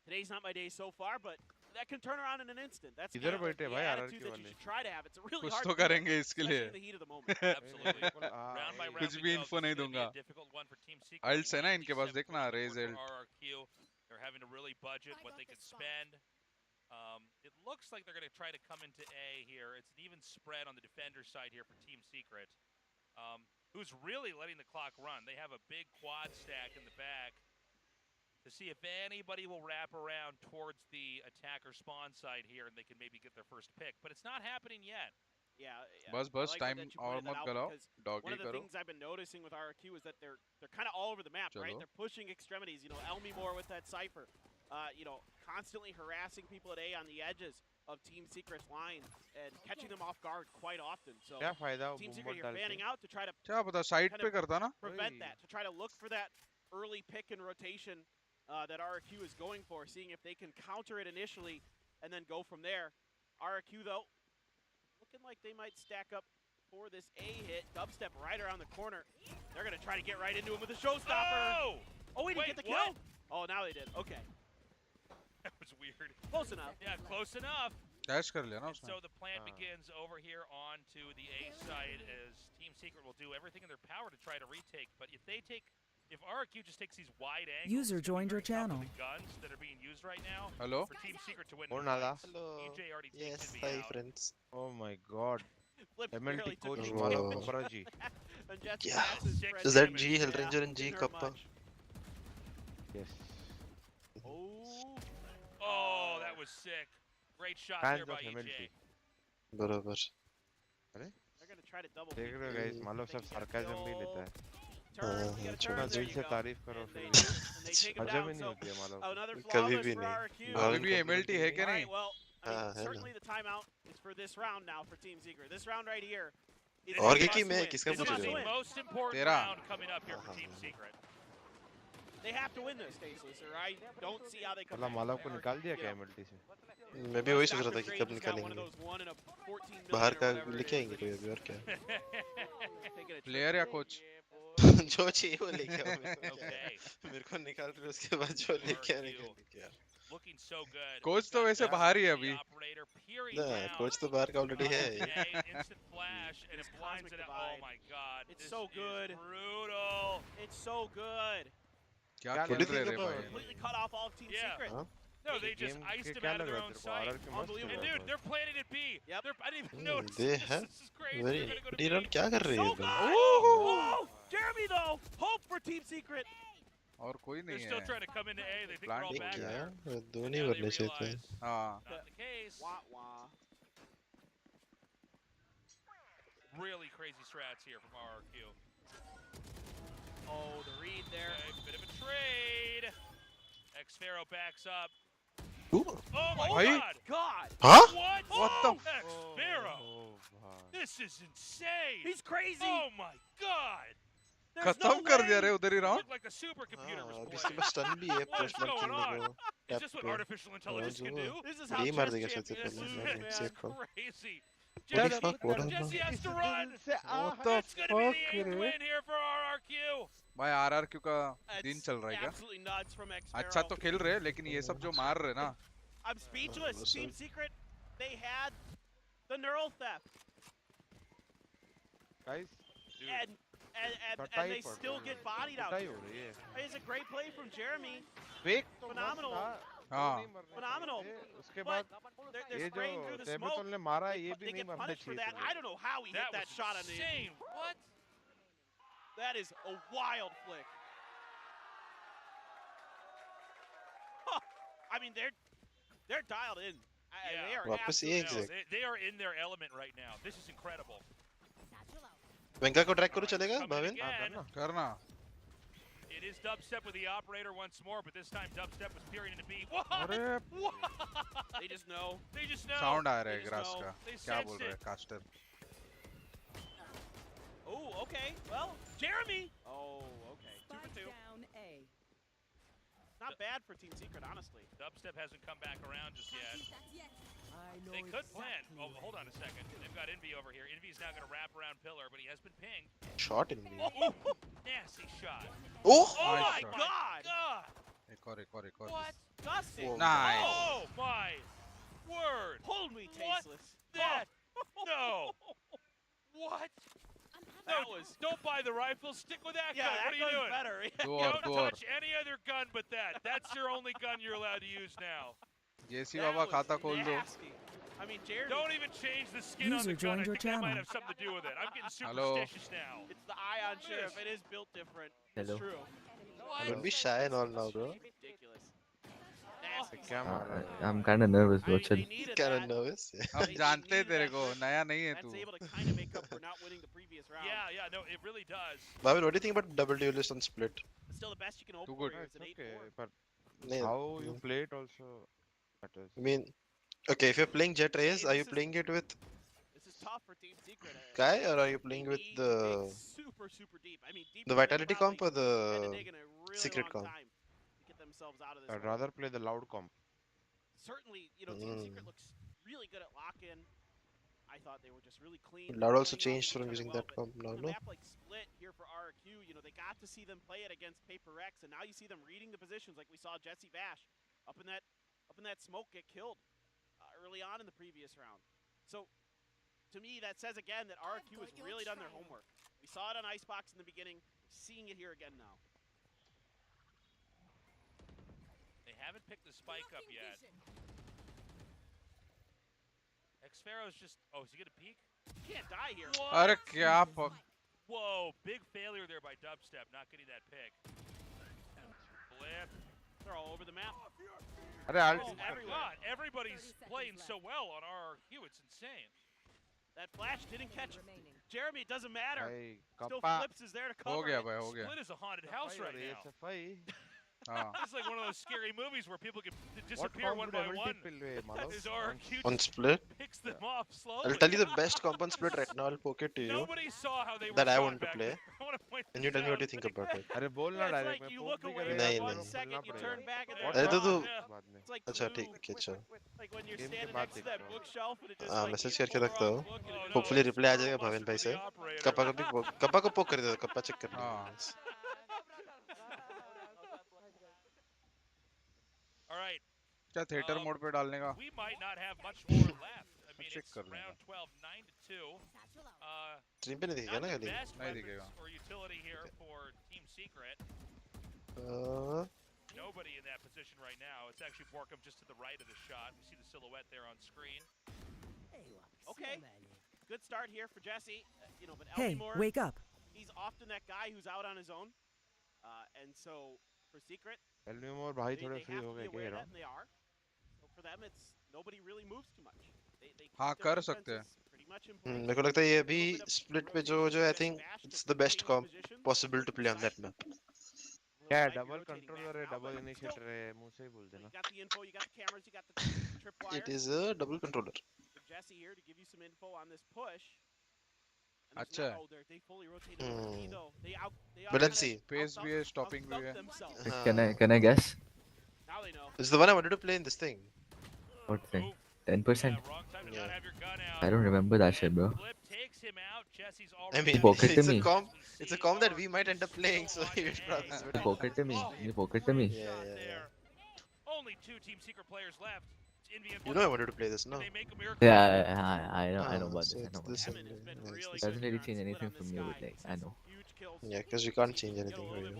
today's not my day so far, but that can turn around in an instant. That's kind of the attitude that you should try to have. It's a really hard कुछ तो करेंगे इसके लिए. in the heat of the moment. Absolutely. Round by round, कुछ भी info नहीं दूंगा. 𝘿𝐿 है ना इनके पास देखना 𝘆𝐿𝘆. RRQ, they're having to really budget what they can spend. It looks like they're going to try to come into A here. It's an even spread on the defender side here for Team Secret, who's really letting the clock run. They have a big quad stack in the back to see if anybody will wrap around towards the attacker spawn side here and they can maybe get their first pick. But it's not happening yet. Yeah. बस time और मत गलाओ. Doggy one of the करो. things I've been noticing with RRQ is that they're kind of all over the map, right? They're pushing extremities. You know, 𝐿𝐼𝙋 more with that Cypher. You know, constantly harassing people at A on the edges of Team Secret's lines and catching them off guard quite often. So Team Secret here fanning out to try to क्या पता side पे करता ना? prevent that, to try to look for that early pick and rotation that RRQ is going for, seeing if they can counter it initially and then go from there. RRQ, though, looking like they might stack up for this A hit. Dubstep right around the corner. They're going to try to get right into him with a showstopper. Oh, he didn't get the kill. Oh, now they did. Okay. That was weird. Close enough. Yeah, close enough. Dash कर लिया ना उसने. So the plan begins over here onto the A side as Team Secret will do everything in their power to try to retake. But if RRQ just takes these wide angles, user joined your channel. The guns that are being used right now. Hello. For Team Secret to win. Hello. EJ already yes, takes hi friends. Oh my God. MLT coach Mumba. Yeah. Is that 𝐿-𝐿𝐵 and KappA? Yes. Oh, that was sick. Great shot there by EJ. बराबर. They're going to try to double. देख रहे हो guys, मालूम सब sarcasm भी लेता है. थोड़ा दिल से तारीफ करो फिर. हजम ही नहीं होती है मालूम. कभी भी नहीं. अभी भी MLT है क्या नहीं? Well, certainly the timeout is for this round now for Team Secret. This round right here. और क्या की मैं किसका पूछ रहा हूँ? Most important round coming up here for Team Secret. They have to win this, Tasteless, or I don't see how they come मतलब back. Malav को निकाल दिया क्या MLT से? मैं भी वही सोच रहा था कि कब निकालेंगे। बाहर का लेके आएंगे कोई अभी और क्या? प्लेयर या कोच? जो चाहिए वो लेके आओ मेरे को निकाल रहे उसके बाद जो लेके आने के लेके यार। Looking so good. कोच तो वैसे बाहर ही है अभी। ना कोच तो बाहर का ऑलरेडी है। Instant flash and it blinds it out. Oh my god. It's so good. Brutal. It's so good. क्या खेल रहे रे भाई? Completely cut off all of Team Secret. No, they just iced him out of their own sight. Unbelievable. And dude, they're planning at B. Yep. I didn't even notice. They have This is crazy. very They're gonna go to Diran B. क्या कर रहे हैं? Oh, Jeremy though, hope for Team Secret. और कोई नहीं They're है। still trying to come into A. They think they're all back there. दो नहीं बनने चाहिए थे। हाँ। Not the case. Really crazy strats here from RRQ. Oh, the read there. Okay, bit of a trade. Xpharaoh backs up. Ooh. Oh my God! Huh? What the? Xpharaoh. This is insane. He's crazy. Oh my god. खत्म कर दिया रे उधर ही round. Looked like a supercomputer was अभी playing. इसके पास stun भी है What's post going marking on? को। Is this what artificial intelligence can do? This is how ये मार देगा chess शायद से champions पहले। lose, Safe man. call. Crazy. What the fuck? What Jesse has to run. What the It's gonna be the fuck 8th रे? win here for RRQ. भाई RRQ का दिन चल रहा है क्या? Absolutely nuts from Xpharaoh. अच्छा तो खेल रहे हैं लेकिन ये सब जो मार रहे ना। I'm speechless. Team Secret, they had the neural theft. Guys, and they still get bodied out here. It's a great play from Jeremy. Phenomenal. हाँ। Phenomenal. उसके But बाद they're ये spraying जो through the टेबल smoke. ने मारा है ये भी They नहीं get मरने punished for चाहिए that. थे। I don't know how he hit that shot on the insane. What? That is a wild flick. Huh. I mean, they're dialed in. They are वापस ये absolutely- exec। They are in their element right now. This is incredible. वेंका को track करो चलेगा भाविन? करना। It is dubstep with the operator once more, but this time dubstep was peering into B. What? अरे What? They just know. They just know. Sound आ रहा है They just grass know. का। They क्या sensed बोल रहे हैं it. Caster? Oh, okay. Well, Jeremy. Oh, okay. 2 for 2. Down A. Not bad for Team Secret, honestly. Dubstep hasn't come back around just yet. I know They could plan. exactly Oh, hold on a second. They've got Envy over here. Envy's now going to wrap around Pillar, but he has been pinged. Shot in me. Oh, nasty shot. Oh! Oh Nice my shot. god! एक और एक और। What? Dustin. Nice. Oh my word! Hold me, What? tasteless. That? No! What? That No, was. don't buy the rifle. Stick with that Yeah, gun. that What are you gun's doing? better. दो और Don't दो और। touch any other gun but that. That's your only gun you're allowed to use now. JC That Baba was खाता खोल दो। nasty. I mean, Jeremy. Don't even change the skin on the gun. I think that might have something to do with it. I'm getting Hello. superstitious now. It's the ion sheriff. It is built different. Hello. It's true. Don't be shy and all now, bro. Ridiculous. Nasty. क्या मारा? I'm kind of nervous, I bro. mean, Chill. they needed Kind of that. nervous. हम जानते हैं तेरे को नया नहीं है That's तू। able to kind of make up for not winning the previous round. Yeah, no, it really does. Bhavin, what do you think about double duelist on split? It's still the best you can hope Too for good. here. It's It's an okay, 8-4. but नहीं, how you play it also matters. I mean, okay, if you're playing Jet Race, are you playing it with This is tough for Team Secret. Kai or are you playing with Dig the super deep. I mean, deep the enough Vitality probably comp or had to the dig in a really Secret long comp? time to get themselves out of this. I'd hole. rather play the loud comp. Certainly, Team Secret looks really good at lock-in. I thought they were just really clean. Loud also playing changed off each from other using well, that but comp now, on a no? map like Split here for RRQ, they got to see them play it against PaperX, and now you see them reading the positions like we saw Jesse Bash up in that smoke get killed early on in the previous round. So to me, that says again that RRQ has really done their homework. We saw it on Icebox in the beginning, seeing it here again now. They haven't picked the spike up yet. Xpharaoh's just... Oh, is he going to peek? You can't die here. अरे क्या fuck? Whoa, big failure there by Dubstep, not getting that pick. Flip. They're all over the map. अरे I'll Oh my god, everybody's playing so well on RRQ, it's insane. That flash didn't catch Jeremy. It doesn't matter. भाई Still KappA Flips is there to cover. हो गया it. भाई हो गया। Split is a haunted house right now. SFI. हाँ। It's like one of those scary movies where people can What disappear comp one would by double one. tip will we, Malav? As RRQ On split? picks them off slowly. I'll tell you the best comp on split right now. I'll poke it to you. Nobody saw how they were that I shot want to back play. there. I want want to point Can you this tell me what out. you think about it? अरे बोलना Yeah, it's direct like मैं you पोक look भी away करेगा नहीं, for तो 1 मैं second, बोलना you पड़ेगा turn back, and अरे they're तो gone. बाद में It's like अच्छा glue. ठीक है चलो Like when you're गेम के standing बाद next to that देखता हूँ bookshelf and it just हाँ like मैसेज you करके pull रखता around हूँ the book and it hopefully just reply आ Screw जाएगा must भाविन have भाई been से the operator. कप्पा को पोक कर देता कप्पा चेक कर हाँ लेंगे All right. क्या थिएटर मोड पे डालने का We might not have much more left. I mean, check it's कर लेगा round 12, 9-2. स्ट्रीम पे नहीं दिखेगा Not ना the खाली best नहीं weapons दिखेगा or utility here for Team Secret. Nobody in that position right now. It's actually Borkum just to the right of the shot. We see the silhouette there on screen. Okay, good start here for Jesse. You know, but Hey, Elmore, wake up. he's often that guy who's out on his own. And so for Secret, एल्विमोर भाई they थोड़े have free to हो be गए aware कह of रहा that, and they are. So for them, it's nobody really moves too much. They keep हाँ their कर सकते हैं defenses pretty much in place. मेरे को लगता है ये अभी A little bit of split पे rotation जो to I just think bash to it's the best change comp positions. Possible to play on that map क्या Might be double rotating controller back है now, double but initiator still, है मुंह से ही बोल you देना got the info, you got the cameras, you got the tripwire. It is a double controller For Jesse here to give you some info on this push. And there's अच्छा now, they fully rotated over to B though. They But let's see. Pace भी है stopping भी है themselves. Can I guess? Now they know. It's the one I wanted to play in this thing. What thing? Yeah, 10%? wrong time to Yeah. not have your gun out. I don't remember that shit, bro. Flip takes him out. Jesse's I already mean, Pocket to it's a me. it's a comp that we might end up playing, so it's probably You better. poke it to me. You poke it to me. Yeah. Only 2 Team Secret players left. It's Envy and You know I wanted to play this, no? Can they make a miracle? Yeah, I know about So this. I it's know about this this. one. Yeah, it's this Doesn't one. really change anything for me, but like, I know. Yeah, because you can't change anything for you.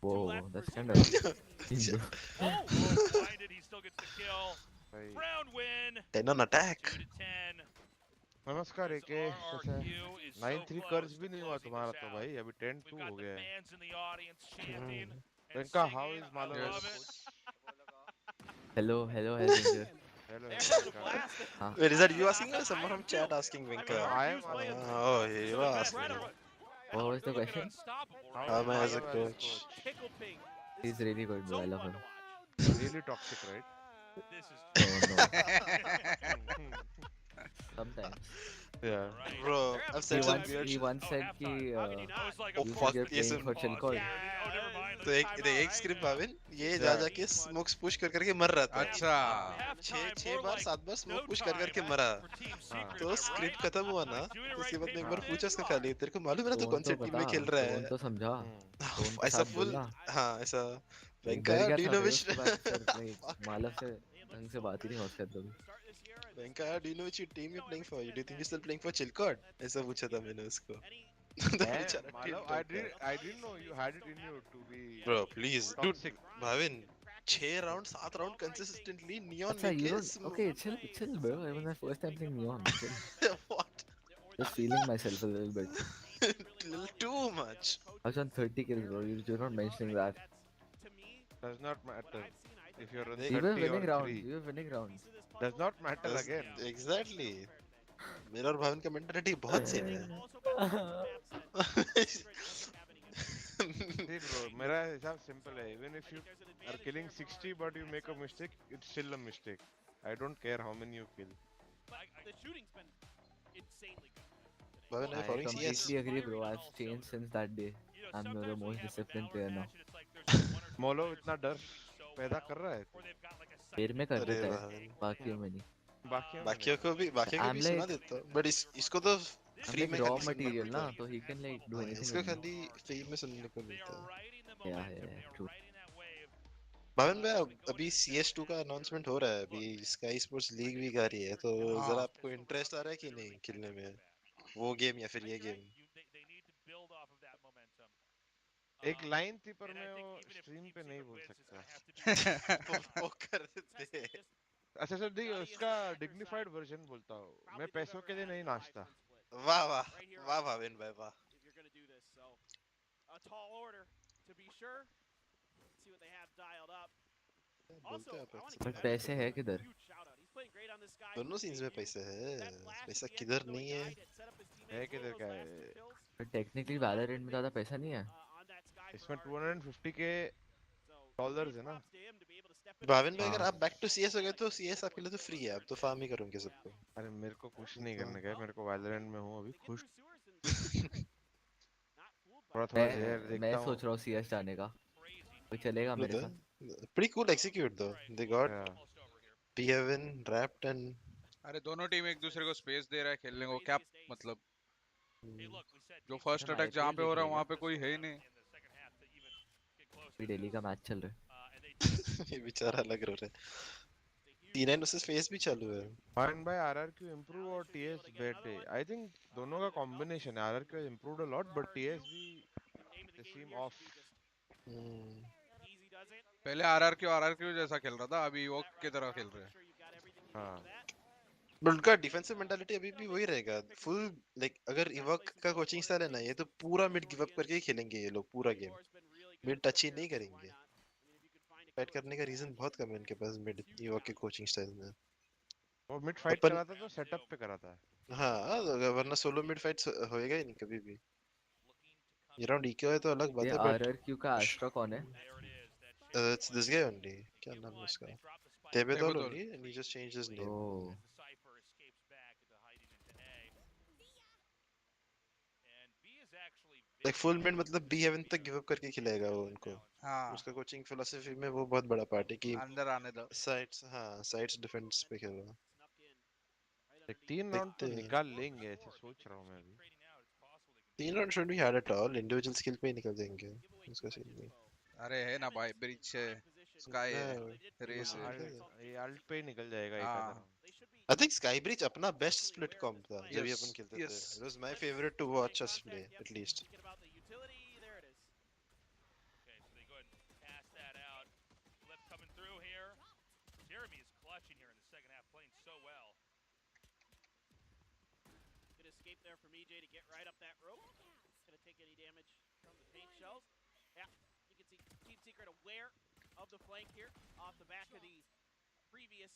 Whoa, that's kind of mean, bro. Blinded, he still gets the kill. भाई Round win. 10 on attack. 2-10. नमस्कार एके कैसा है 9-3 कर्ज भी नहीं हुआ तुम्हारा तो भाई अभी 10-2 हो गया है Fans in the audience chanting. इनका हाउ इज मालूम Hello, Ranger. Hello Huh? Wait, is that you asking or someone from chat asking Vinka? I am Oh, you are asking. What was the question? How am I as a coach? He's really good, bro. I love him. really toxic right This is Oh, no. Sometimes. yeah Bro, I've said some weird He shit. once said कि Oh, you fuck, think you're ये playing soon. for 𝐿-𝐾𝐿. तो एक script Bhavin ये जा जाके smokes push कर करके मर रहा था अच्छा 6 बार 7 बार स्मोक पुश कर करके मरा तो स्क्रिप्ट खत्म हुआ ना उसके बाद मैं एक बार पूछा उसको खाली तेरे को मालूम है ना तू कौन सी टीम में खेल रहा है तो समझा ऐसा फुल हाँ ऐसा वेंका डू यू नो व्हिच मालव से ढंग से बात ही नहीं हो सकती कभी वेंका do you know which team you playing for do you think you still playing for 𝐿-𝐾𝐿 ऐसा पूछा था मैंने उसको मालूम I didn't know you had it in you to be bro please dude toxic. Bhavin 6 round 7 round consistently neon अच्छा you don't okay chill bro it was my first time seeing neon chill what just feeling myself a little bit little too much I was on 30 kills bro you're not mentioning that does not matter if you're on you 30 were winning or rounds 3 you were winning rounds does not matter again exactly मेरा और भाविन का mentality बहुत same है See bro मेरा हिसाब simple है even if you are killing 60 but you make a mistake it's still a mistake I don't care how many you kill The shooting's been insanely good. Bhavin I I following CS completely agree bro I've changed since that day I'm the most disciplined player now मोलो इतना डर पैदा कर रहा है फिर में कर अरे देता है भाई बाकियों में नहीं बाकियों को भी सुना देता हूँ बट इसको तो फ्री में रॉ खाली सुनना मटेरियल ना पड़ता है तो he can like do anything इसको with it. खाली फ्री में सुनने को मिलता है yeah true भाविन भाई अभी CS2 का अनाउंसमेंट हो रहा है अभी स्काई स्पोर्ट्स लीग भी आ रही है तो जरा आपको इंटरेस्ट आ रहा है कि नहीं खेलने में वो गेम या फिर ये गेम एक लाइन थी पर मैं वो स्ट्रीम पे नहीं बोल सकता वो कर देते अच्छा सर दी उसका डिग्निफाइड वर्जन बोलता हूँ मैं पैसों के लिए नहीं नाचता वाह वाह वाह भाविन भाई वाह If you're going to do this, so a tall order to be sure. Let's see what they have dialed up. Also, I want to but पैसे है किधर huge shout out. He's playing great on this guy. दोनों scenes में पैसे है पैसा किधर नहीं है किधर क्या है बट टेक्निकली वैलोरेंट में ज्यादा पैसा नहीं है इसमें 250 के डॉलर्स है ना भाविन भाई अगर आप बैक टू CS हो गए तो CS आपके लिए तो फ्री है अब तो फार्म ही करोगे सबको अरे मेरे को कुछ नहीं करने का है मेरे को वैलोरेंट में हूँ अभी खुश थोड़ा देर देखता मैं हूँ। सोच रहा हूँ CS जाने का, कोई चलेगा मेरे साथ? Pretty cool execute though. They got P7 wrapped and अरे दोनों टीम एक दूसरे को स्पेस दे रहा है खेलने को, क्या मतलब जो फर्स्ट अटैक जहाँ पे हो रहा है वहाँ पे कोई है ही नहीं। डेली का मैच चल रहा है। ये बेचारा लग रहा है। T9 वर्सेस फेस भी चालू है। Fine by RRQ improve और TS better. I think दोनों का combination है. RRQ has improved a lot, but TS भी they seem off. पहले RRQ जैसा खेल रहा था, अभी वो की तरह खेल रहे हैं। हाँ। बट उनका डिफेंसिव मेंटालिटी अभी भी वही रहेगा। फुल लाइक अगर इवॉक का कोचिंग स्टाइल है ना, ये तो पूरा मिड गिव अप करके ही खेलेंगे ये लोग पूरा गेम। मिड टच ही नहीं करेंगे। फाइट करने का रीजन बहुत कम है उनके पास मिड इवॉक के कोचिंग स्टाइल में। वो मिड फाइट कराता तो सेटअप पे कराता है। हाँ, वरना सोलो मिड फाइट होएगा ही नहीं कभी भी। ये राउंड इक्यो है तो अलग बात है, बट RRQ का एस्ट्रा कौन है? It's this guy only. क्या नाम है उसका? 𝐿𝐵𝐿 only, and he just changed his name. Oh. Like full mid मतलब B7 तक give up करके खिलाएगा वो उनको। हाँ। उसका कोचिंग फिलॉसफी में वो बहुत बड़ा पार्ट है कि अंदर आने दो। साइड्स, हाँ साइड्स डिफेंस पे खेलना। एक 3 राउंड तो निकाल लेंगे ऐसे सोच रहा हूँ मैं अभी। 3 round shouldn't be hard at all. Individual skill पे ही निकल जाएंगे। उसका सीन नहीं। अरे है ना भाई, ब्रिज है, स्काई है, रेस है। ये अल्ट पे ही निकल जाएगा एक आधा राउंड। I think Skybridge अपना best split comp था जब ये अपन खेलते थे। It was my favorite to watch us play at least. Jeremy is clutching here in the second half, playing so well. Good escape there from EJ to get right up that rope. Not gonna take any damage from the paint shells. Yeah, you can see Team Secret aware of the flank here off the back of the previous.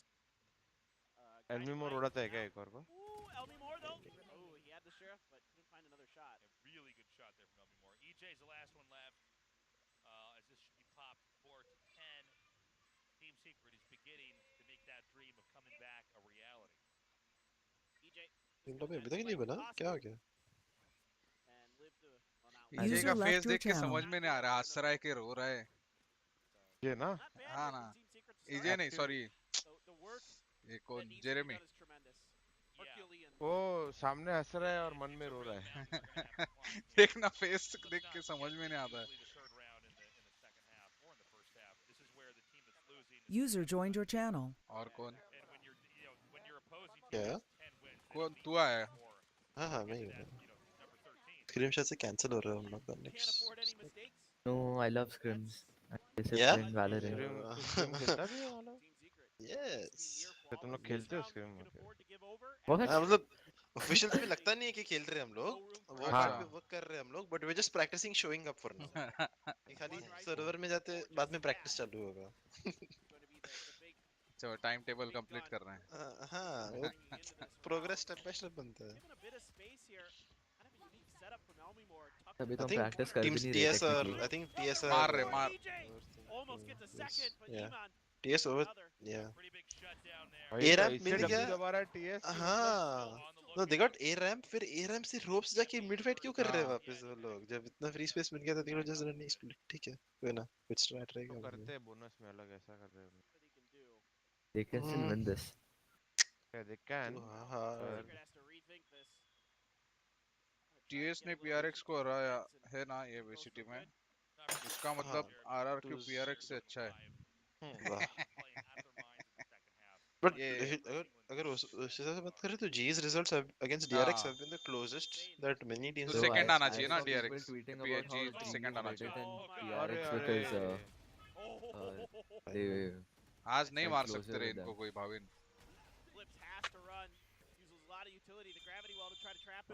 𝐿𝐵𝐿 उड़ाता है क्या एक और को? Ooh, 𝐿𝐵𝐿 though. Oh, he had the sheriff, but couldn't find another shot. A really good shot there from 𝐿𝐵𝐿. EJ's the last one left. As this should be popped 4-10. Team Secret is beginning to make that dream of coming back a reality. EJ. इन लोग अभी तक नहीं बना? क्या हो गया? EJ का face देख के समझ में नहीं आ रहा, हंस रहा है कि रो रहा है। ये ना? हाँ ना। EJ नहीं, सॉरी। ये कौन? जेरेमी। वो सामने हंस रहा है और मन में रो रहा है। देखना फेस देख के समझ में नहीं आता है। User joined your channel. और कौन? क्या? कौन तू आया? हाँ मैं ही हूँ। स्क्रीनशॉट से कैंसिल हो रहा है हम लोग का next. No, I love scrims. Yeah? Valorant. Scream खेलता भी है वाला? Yes. तो तुम लोग खेलते हो स्क्रिम में? हाँ मतलब ऑफिशियल तो भी लगता नहीं है कि खेल रहे हैं हम लोग। वर्क कर रहे हैं हम लोग, but we're just practicing showing up for now. खाली सर्वर में जाते बाद में प्रैक्टिस चालू होगा। चलो टाइम टेबल कंप्लीट कर रहे हैं। हाँ, प्रोग्रेस स्टेप बाय स्टेप बनता है। अभी तो प्रैक्टिस कर भी नहीं रहे टेक्निकली। I think TS मार रहे मार। TS over, yeah. A-ramp मिल गया। हाँ। No, they got A-ramp, फिर A-ramp से ropes जाके mid fight क्यों कर रहे हैं वापस वो लोग? जब इतना free space मिल गया तो they just running split, ठीक है? कोई ना, कुछ strat रहेगा। करते हैं बोनस में अलग ऐसा कर रहे हैं। They can still win this. Yeah, they can. TS ने PRX को हराया है ना ये VCT में। इसका मतलब RRQ PRX से अच्छा है। But अगर उससे बात करें तो G's results against DRX have been the closest that many teams. तो second आना चाहिए ना DRX। G second आना चाहिए। PRX because आज नहीं मार सकते रे इनको कोई भाविन।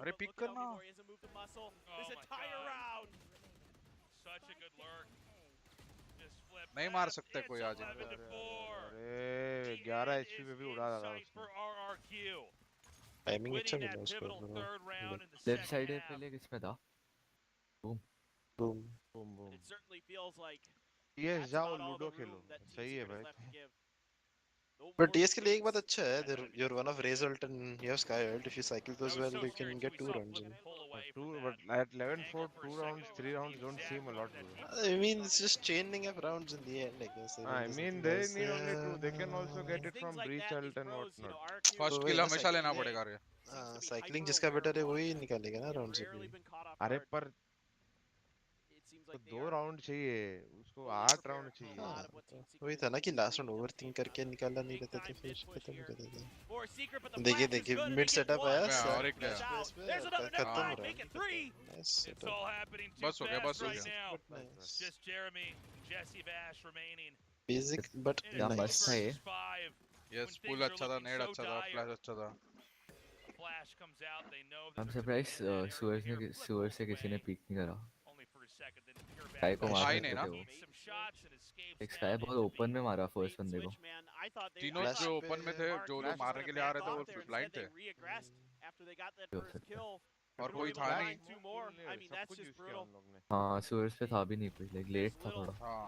अरे पिक करना। नहीं मार सकते कोई आज इनको। अरे 11 HP पे भी उड़ा डाला उसने। टाइमिंग अच्छा मिला उसको। लेफ्ट साइड है पहले किसमें था? Boom boom boom boom. It certainly feels like ये जाओ लूडो खेलो। सही है भाई। But TS के लिए एक बात अच्छा है, you're one of result and you have 𝐿𝐼𝙋𝐿. If you cycle those well, you can get 2 rounds in. But at 11-4, 2 rounds, 3 rounds don't seem a lot, bro. I mean, it's just chaining up rounds in the end, I guess. I mean, they need only 2. They can also get it from breach ult and whatnot. First kill हमेशा लेना पड़ेगा रे. Cycling जिसका better है वही निकालेगा ना round से. अरे पर तो 2 राउंड चाहिए उसको, 8 राउंड चाहिए. वही था ना कि लास्ट राउंड ओवर थिंक करके निकालना नहीं रहता था, फिर खत्म कर देते. देखिए मिड सेटअप आया और एक खत्म हो रहा है. बस हो गया. Just Jeremy, Jesse Vash remaining. Basic but मस्त था ये. यस पुल अच्छा था, नेड अच्छा था, फ्लैश अच्छा था. Flash comes out, they know I'm surprised सूअर से किसी ने पीक नहीं करा. स्काई को मार नहीं ना. एक स्काई बहुत ओपन में मारा फर्स्ट बंदे को. तीनों जो ओपन में थे, जो लोग मारने के लिए आ रहे थे वो ब्लाइंड थे. और कोई था नहीं. हाँ सूअर पे था भी नहीं कोई, लाइक लेट था थोड़ा. हाँ.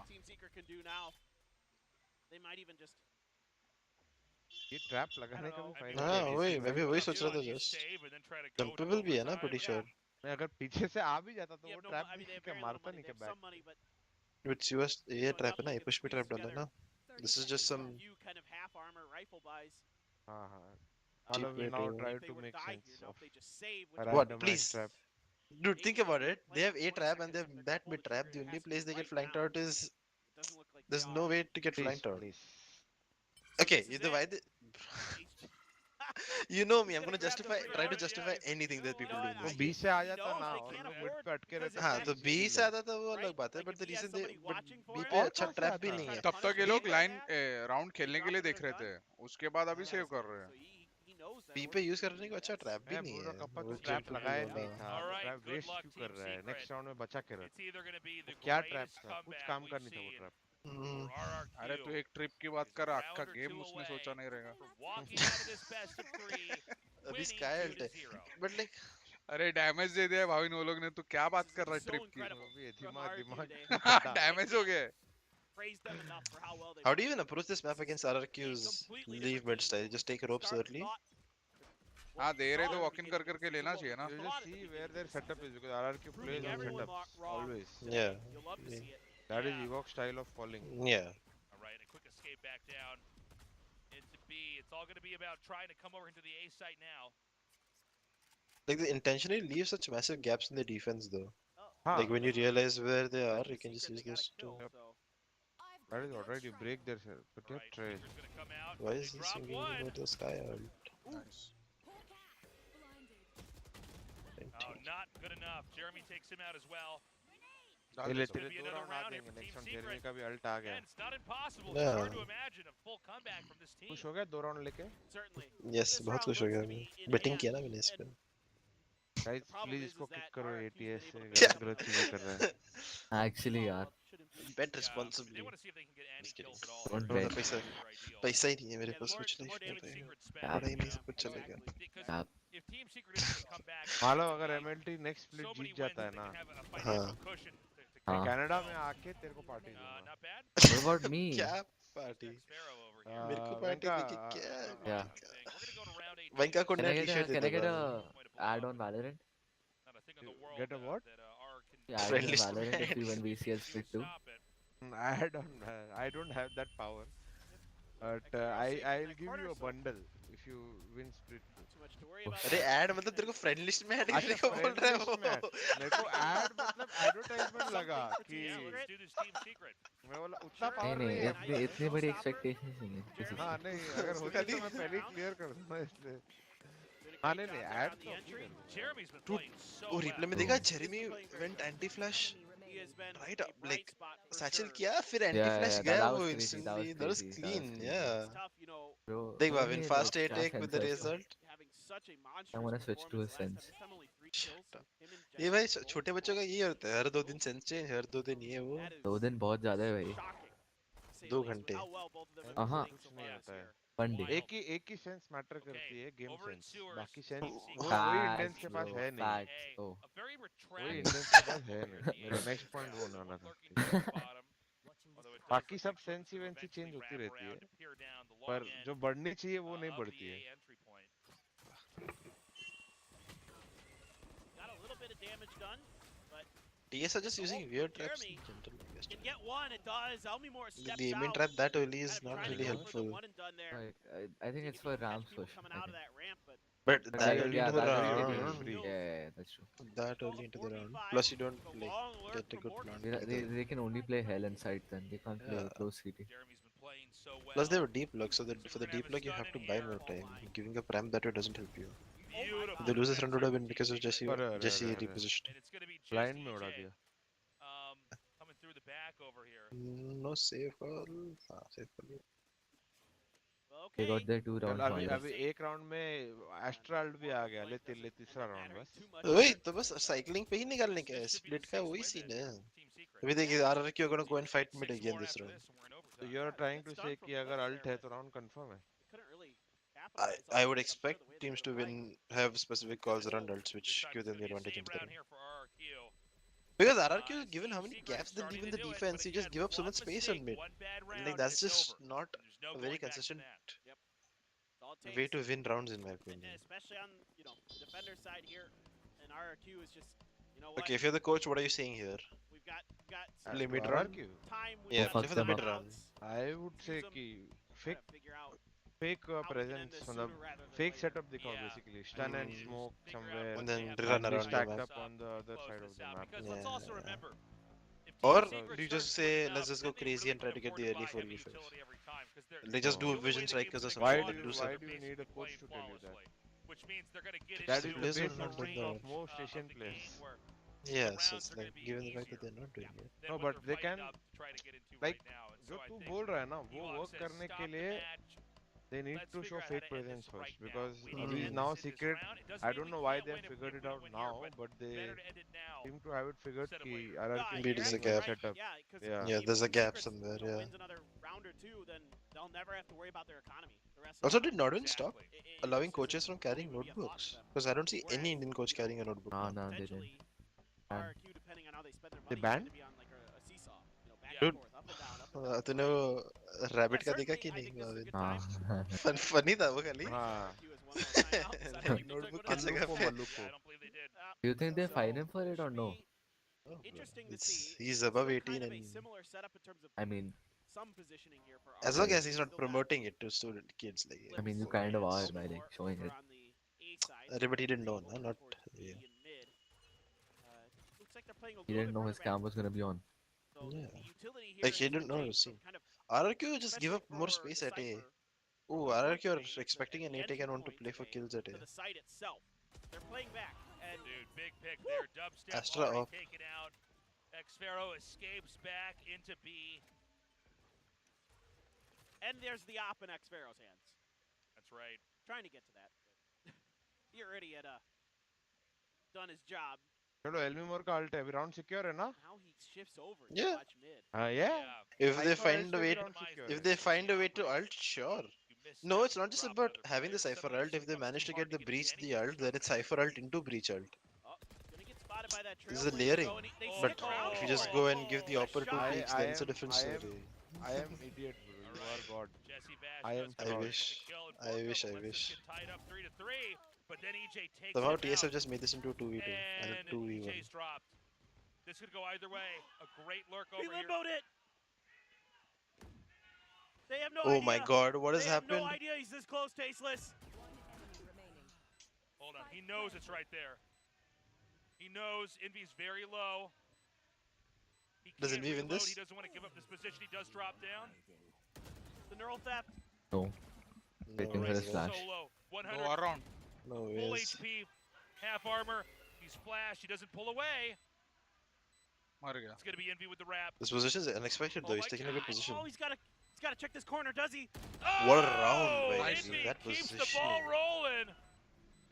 ये ट्रैप लगाने का भी फायदा. हाँ वही मैं भी वही सोच रहा था. जस्ट जंपेबल भी है ना pretty sure. मैं अगर पीछे से आ भी जाता तो वो ट्रैप भी क्या मारता नहीं क्या बैक. Which was ये ट्रैप है ना, ये पुश में ट्रैप डाला ना. This is just some. हाँ हाँ. All of you now try to make sense of What? Please. Dude, think about it. They have A trap and they have that mid trap. The only place they get flanked out is. There's no way to get flanked out. Okay, either way. You know me, I'm gonna try to justify anything that people do. वो B से आ जाता ना और लोग mid पे अटके रहते. हाँ तो B से आता था वो अलग बात है. But the reason they B पे अच्छा ट्रैप भी नहीं है. तब तक ये लोग लाइन राउंड खेलने के लिए देख रहे थे. उसके बाद अभी सेव कर रहे हैं. B पे यूज करने को अच्छा ट्रैप भी नहीं है. KappA तो ट्रैप लगाया नहीं था. ट्रैप वेस्ट क्यों कर रहा है? नेक्स्ट राउंड में बचा के रख. क्या ट्रैप था? कुछ काम का नहीं था वो ट्रैप. अरे तू एक ट्रिप की बात कर, आपका गेम उसने सोचा नहीं रहेगा. अभी स्काई अल्ट है बट लाइक अरे डैमेज दे दिया भाई वो लोग ने. तो क्या बात कर रहा है ट्रिप की? दिमाग डैमेज हो गया. How do you even approach this map against RRQ's leave mid style? Just take ropes early. हाँ दे रहे तो वॉक इन कर करके लेना चाहिए ना. You just see where their setup is because RRQ plays on setups always. Yeah. That is 𝐼𝑆 style of falling. Yeah. All right, a quick escape back down into B. It's all going to be about trying to come over into the A site now. Like they intentionally leave such massive gaps in the defense though. Like when you realize where they are, you can just use this to. That is alright. You break their set, but you're trash. Why is this thinking about the sky ult? Nice. Not good enough. Jeremy takes him out as well. तेरे 2 round आ देंगे. Next round Jeremy का भी alt आ गया. It's not impossible. It's hard to imagine a full comeback from this team. खुश हो गया 2 round लेके? Yes, बहुत खुश हो गया मैं. Betting किया ना मैंने इस पे. Guys, please इसको किक करो. ATS से गलत चीजें कर रहा है. Actually यार. Bet responsibly. They want to see if they can get any kills at all. Don't bet. पैसा ही नहीं है मेरे पास कुछ नहीं. पड़ा ही नहीं सब कुछ चलेगा. If Team Secret is going to come back. मालो अगर MLT नेक्स्ट स्प्लिट जीत जाता है ना. हाँ. कनाडा में आके तेरे को पार्टी दूंगा. What about me? क्या पार्टी? मेरे को पार्टी देके क्या? Yeah. वैंका को नया T-shirt Can I get a add on Valorant? Get a what? Yeah, add on Valorant if we win VCS split 2. I don't have that power. But I'll give you a bundle if you win split 2. अरे add मतलब तेरे को friend list में add करने को बोल रहा है वो. मेरे को ऐड मतलब एडवर्टाइजमेंट लगा कि मैं बोला उतना पावर नहीं नहीं इतनी बड़ी एक्सपेक्टेशंस नहीं है किसी. हाँ नहीं अगर होती तो मैं पहले ही क्लियर कर दूंगा इसलिए. हाँ नहीं ऐड तो वो रिप्ले में देखा Jeremy went anti flash right like satchel किया फिर एंटी फ्लैश गया वो इंस्टेंटली. That was clean. या देख बाबा in fast a take with the result. I want to switch to a sense. ये भाई छोटे बच्चों का यही होता है. हर 2 दिन सेंस चेंज. हर 2 दिन ये वो 2 दिन बहुत ज्यादा है भाई. 2 घंटे. हाँ कुछ नहीं होता है. One day. एक ही सेंस मैटर करती है गेम सेंस. बाकी सेंस वही इंटेंस के पास है नहीं. वही इंटेंस के पास है नहीं. मेरा नेक्स्ट पॉइंट वो होना था. बाकी सब सेंसी वेंसी चेंज होती रहती है, पर जो बढ़नी चाहिए वो नहीं बढ़ती है. Got a little bit of damage done, but TS are just using weird traps in general. can get one. It does. 𝐿𝐼𝙋𝙊𝙉 steps The aiming out. trap that early is Kind of not trying to really go for the helpful. one and done there. I think it's for ramps People push. coming I out of think. that ramp, but But But that early yeah, into the that early they round, can- yeah, that's true. that early into the round. Plus you don't like get a good plant. They can only play hell and sight then. They can't play close CT. Plus they have a deep lock, so that for the deep lock you have to buy more time. Giving up ramp that way doesn't help you. The losers round would have been because of Jesse repositioned. Blind में उड़ा दिया. Coming through the back over here. No safe call. Safe call. They got their 2 rounds. अभी एक round में एस्ट्राल्ड भी आ गया. ले तीसरा राउंड बस. वही तो बस साइकिलिंग पे ही निकालने का है. स्प्लिट का वही सीन है. अभी देखिए RRQ are gonna go and fight mid again this round. So you are trying to say कि अगर अल्ट है तो राउंड कंफर्म है. I would expect teams to have specific calls around ults which give them the advantage into the round. Because RRQ, given how many gaps they leave in the defense, you just give up so much space on mid. And like that's just not a very consistent way to win rounds in my opinion. Especially on the defender side here, and RRQ is just what? Okay, if you're the coach, what are you saying here? We've got play mid round. Time. Yeah, play for the mid round. I would say कि fake presence, मतलब fake setup दिखाओ basically. Stun and smoke somewhere. And then run around stacked the up on the other side of the map. Let's also remember, or you just say, let's just go crazy and try to get the early 4v5. They just do vision strikers or something. Why do you need a coach to tell you that? Which means they're going to get that into is the Players base are not doing of that. most Asian players. Yeah, so it's like given the fact that they're not doing it. No, but they can like जो तू बोल रहा है ना वो work करने के लिए they need to show fake presence first because he's now secret. I don't know why they figured it out now, but they seem to have it figured कि RRQ Beat is a gap. setup. Yeah, there's a gap somewhere. Yeah. Wins another round or two, then they'll never have to worry about their economy. The rest Also, did Nordwin stop allowing coaches from carrying notebooks? Because I don't see any Indian coach carrying a notebook. No, they didn't. RRQ, depending on how they spend their They money, banned? to be on like a seesaw. Back Dude, and forth, up and down, up and down. तूने वो rabbit का देखा कि नहीं Mauvin? Funny था वो खाली. Notebook की जगह पे. Do you think they fine him for it or no? He's above 18 and I mean, some positioning here for as long as he's not promoting it to student kids like. I mean, you kind of are by like showing it. But he didn't know, no? Not. Yeah. He didn't know his cam was gonna be on. Yeah. Like he didn't know it was seen. RRQ just give up more space at A. Oh, RRQ are expecting an A take and want to play for kills at A. The site itself. They're playing back. And dude, big pick there. Dubstep Astra already up. taken out. 𝐿-𝐼𝙋𝙊𝙉 escapes back into B. And there's the op in 𝐿-𝐼𝙋𝙊𝙉's hands. That's right. Trying to get to that. He already had done his job. चलो 𝐿-𝐼𝙋𝙗 का ult है. अभी round secure है ना? Now he shifts over to Yeah. watch mid. Yeah. If they find a way, to ult, sure. No, it's not just about having the Cypher ult. If they manage to get the breach the ult, then it's Cypher ult into breach ult. This is a layering. But if you just go and give the opper 2 peaks, then it's a different story. I am idiot, bro. You are God. I am. I wish. Tied up 3-3, but then EJ takes Somehow it TSF out. just made this into a 2v2 and a 2v1. EJ's dropped. This could go either way. A great lurk He over here. limboed it. They have no Oh idea. my God! What has They have happened? no idea he's this close, Tasteless. Hold on. He knows it's right there. He knows Envy's very low. He Does can't Envy win reload. this? He doesn't want to give up this position. He does drop down. The neural theft. No. Waiting for a ways. slash. Solo. 100. Go around. No Full ways. HP. Half armor. He's flashed. He doesn't pull away. मर गया. It's going to be Envy with the wrap. This position is unexpected though. He's taking a good position. Oh, he's got to check this corner, does he? What a round by Envy Envy. That keeps the position. ball rolling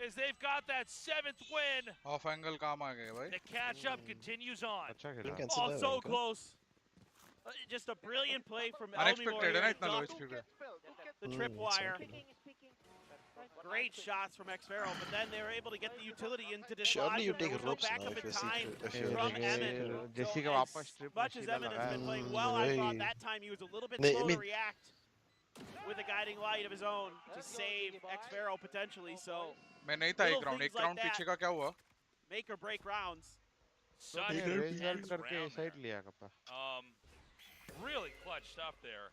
as they've got that 7th win. Off angle काम आ गए भाई. The catch-up continues on. अच्छा Couldn't खेला. cancel Oh, that so rank, huh? close. Just a brilliant play from Unexpected है ना इतना low 𝐿-𝐼𝙋𝙗. HP पे. The tripwire. Great shots from 𝐼𝘍𝐿, but then they were able to get the utility into dislodge Surely you him. There take was no ropes now backup if in you're time secret. from Emin. Jesse So का वापस as strip much as machine Emin has लगा been है. playing well, I thought वही. that time he was a little bit नहीं, I slow to mean- react with a guiding light of his own to save 𝐼𝘍𝐿 potentially. So मैं नहीं था little एक round things like that पीछे का क्या हुआ? make or break rounds. Such ने an raise intense guard करके round side there. लिया KappA. Really clutch stuff there.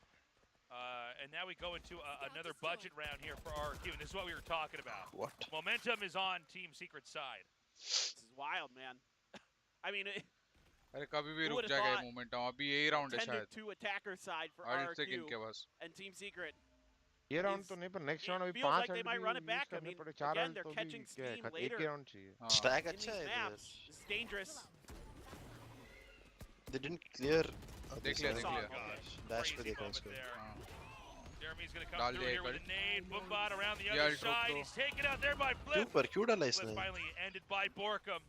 And now we go into another budget round here for RRQ, and this is what we were talking about. What? Momentum is on Team Secret's side. This is wild, man. I mean, अरे कभी भी Who रुक would've जाएगा ये thought momentum. अभी यही round है tended शायद. to attacker side for I'll take इनके RRQ pass. and Team Secret. ये round is- तो नहीं पर next it round अभी feels 5 like they might run it use back. I करने mean, पड़े. 4 again, ult they're तो भी catching क्या steam है, later. एक ही round चाहिए. हाँ. Stack In अच्छा these है maps, इधर. it's dangerous. They didn't clear. देख लिया. Dash पे Crazy देखा moment उसको. there. Jeremy's going to come डाल through दिया here एक with a ult. nade. Mumba around the ये other ult रोक side. दो. He's taken out there by क्यों Flip. पर क्यों डाला Flip इसने? finally ended by 𝐼𝘍𝐿.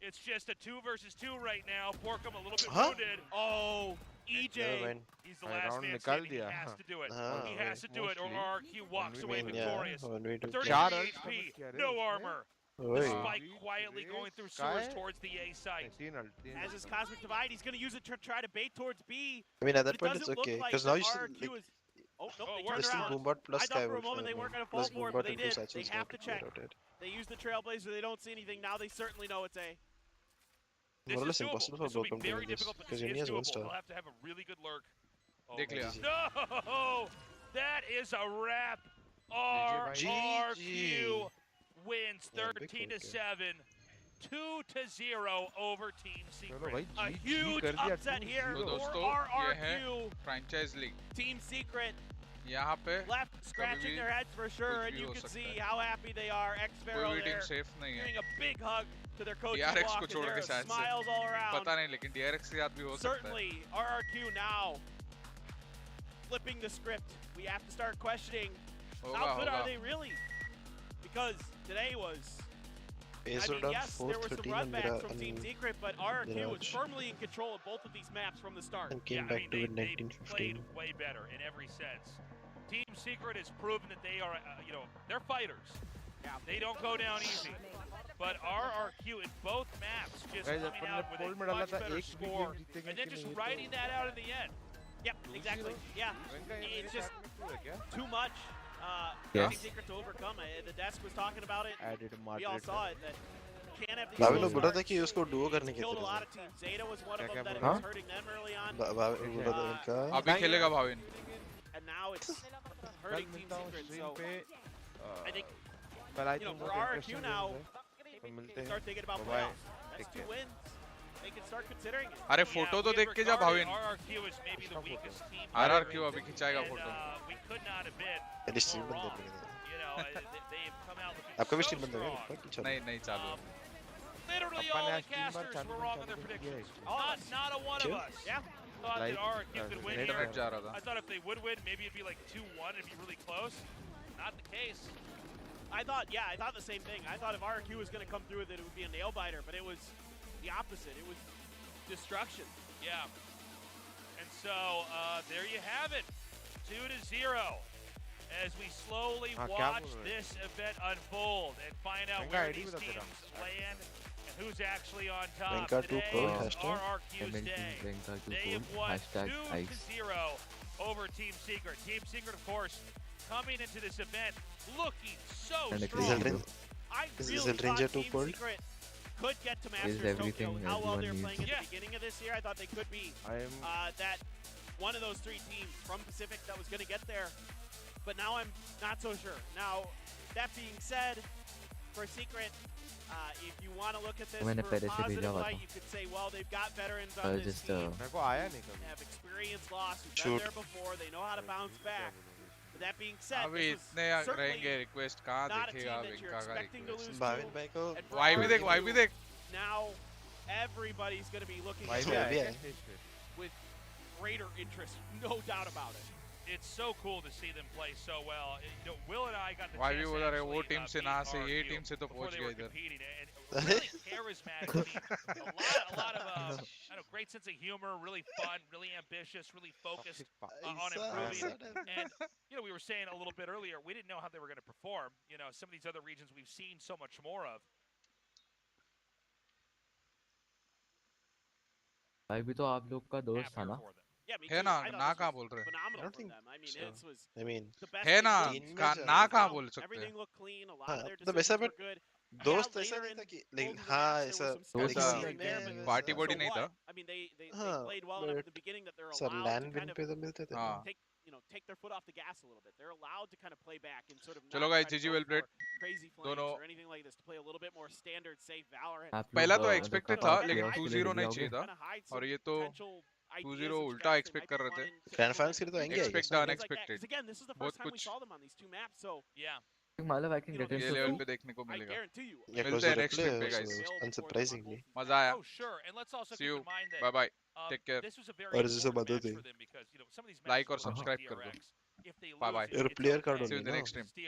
It's just a 2 versus 2 right now. 𝐼𝘍𝐿 a little bit Huh? wounded. Oh, Never EJ. mind. He's the भाई last round man निकाल standing. He दिया. has to do it. हाँ. He has to do it, or Mostly. RRQ walks away One victorious. 1v2. 33 चार ults HP, commit किया रे no उसने. armor. The Oi. spike quietly going through sewers Sky? towards the A site. 3 ult. As his Cosmic Divide, he's going to use it to try to bait towards B. I mean, at that It point it's doesn't look okay like because now that you still RRQ like is. Oh, nope, Oh, they we're turned there's still around. Boombot plus I thought for a Skyward. moment they weren't going to fall Plus for it, but Boombot they and two did. satchels They now have to check. rotate. They use the Trailblazer. They don't see anything. Now they certainly know it's A. This More or is less doable. impossible for This will be Broken to very win this difficult, but because this he is only has one doable. star. He'll have to have a really good lurk. Oh, देख लिया. no! That is a wrap. RRQ wins Yeah, big 13-7, 2-0 over Team चलो Secret. भाई A G huge कर दिया upset here तो 2-0. for दोस्तों ये है RRQ. Franchise league. Team Secret यहाँ पे left scratching भी their heads for sure, and भी you हो can सकता see है. how happy they are. कोई 𝐼𝘍𝐿 भी टीम there सेफ नहीं है. giving a big hug to their coaching DRX block, को and छोड़ there के are शायद से. smiles all around. पता नहीं लेकिन DRX के साथ भी हो सकता है. Certainly, RRQ now flipping the script. We have to start questioning होगा how good होगा. are they really? Because today was, Ace I mean, down yes, there were some 4-13 run backs and from Team Mira Secret, but RRQ was Mirage. firmly in control of both of these maps from the start. and came Yeah, back I mean, to win they played 19-15. way better in every sense. Team Secret has proven that they are, they're fighters. Yeah. They don't go down easy. But RRQ in both maps just Guys, coming upon out ने with poll a में डाला much था better एक भी score, game जीतेंगे and then कि just नहीं, तो- riding that out in the end. Yep, exactly. Yeah, it's just too much. Yeah. Team Secret to overcome. The desk was talking about it. Added We all saw it. That you can't have these भाभी slow लोग बोल रहा था starts. कि उसको duo करने की Killed a तरफ lot of teams. Zeta was one of क्या them that it बोल was रहा? hurting them early on. भाभी बोल रहा था इनका अभी खेलेगा Bhavin. And now it's hurting Team Secret. So I think for RRQ now, start thinking about playoffs. That's 2 wins. They can start considering it. अरे फोटो तो देख के जा Bhavin. RRQ is maybe the weakest team. RRQ अभी खिंचाएगा And, photo. we could not have been अरे stream more बंद wrong. कर देंगे. They've come out looking आपका भी so स्ट्रीम बंद हो गया strong. क्या? चलो. नहीं नहीं चालू. Literally अपन all ने the आज 3 बार casters चालू were wrong on their किया predictions. है. Not a one of Sure. us Yeah. thought that Like, RRQ could win net here. Internet जा रहा I था. thought if they would win, maybe it'd be like 2-1. It'd be really close. Not the case. I thought the same thing. I thought if RRQ was going to come through with it, it would be a nail biter, but it was the opposite. It was destruction. Yeah. And so there you have it, 2-0. As we slowly हाँ, क्या watch बोल रहे? this event unfold and find out महंगा where ID these बता teams तेरा. land and who's actually on top. Benka to Today gold, is hashtag. RRQ's MNT day. Benka to They gold. have won Hashtag ice. 2-0 over Team Secret. Team Secret, of course, coming into this event looking so And a strong. crazy I Is really Zenrinja thought too Team cold? Secret could get to Is Masters everything Tokyo. How well everyone they're needs. playing at Yeah. the beginning of this year, I thought they could be I am that one of those 3 teams from Pacific that was going to get there. But now I'm not so sure. Now, that being said, for Secret, if you want to look at this मैंने for a पहले से positive भेजा हुआ light, था. you could say, well, they've got veterans on this just team. मेरे को आया नहीं They कभी. have experience loss, who've been Shoot. there before. They know how to bounce back. But that being said, अभी this इतने was certainly रहेंगे request कहाँ not a team दिखेगा that you're बेंका का expecting to request. lose Bhavin to. भाई को And for Y भी देख वाई भी देख. Now, everybody's going to be looking भाई at भी Yeah, it आया yeah. क्या इस पे? with greater interest, no doubt about it. It's so cool to see them play so well. Will and I got the वाई chance भी to बोल रहे वो actually, टीम से beat ना से ये RRQ टीम से तो before पहुंच they गया were इधर. competing, and really charismatic. I mean, a lot of great sense of humor, really fun, really ambitious, really focused on improving. And we were saying a little bit earlier, we didn't know how they were going to perform. Some of these other regions we've seen so much more of. भाई भी तो आप लोग का दोस्त था ना? है ना, ना कहाँ बोल रहे? I don't think so. I mean, है ना, ना कहाँ बोल सकते? everything looked clean. A lot हाँ, of their मतलब decisions ऐसा were but good. दोस्त ऐसा नहीं था कि like हाँ ऐसा पार्टी बॉडी नहीं था. I mean, they played well enough at the beginning that they're sir allowed land to kind win पे तो मिलते थे. take their foot off the gas a little bit. They're allowed to kind of play back and sort of चलो guys, GG well played. crazy flames or anything like this to play a little bit more standard safe Valorant. पहला तो expected था, लेकिन 2-0 नहीं चाहिए था. और ये तो 2-0 उल्टा expect कर रहे थे. Grand finals के लिए तो आएंगे. Expect the unexpected. Again, this is the first time we saw them on these two maps, so yeah. मतलब I can get into ये लेवल पे देखने को मिलेगा. मिलते हैं next week पे guys. Unsurprisingly. मजा आया. Oh sure, and let's also See you. keep in mind that Bye bye. Take care. this was a very और इसे important बता match they. for them because some of these Like और matches subscribe कर DRX, दो. if they Bye lose, bye. it's और player okay. card See you in होगी the ना. next stream.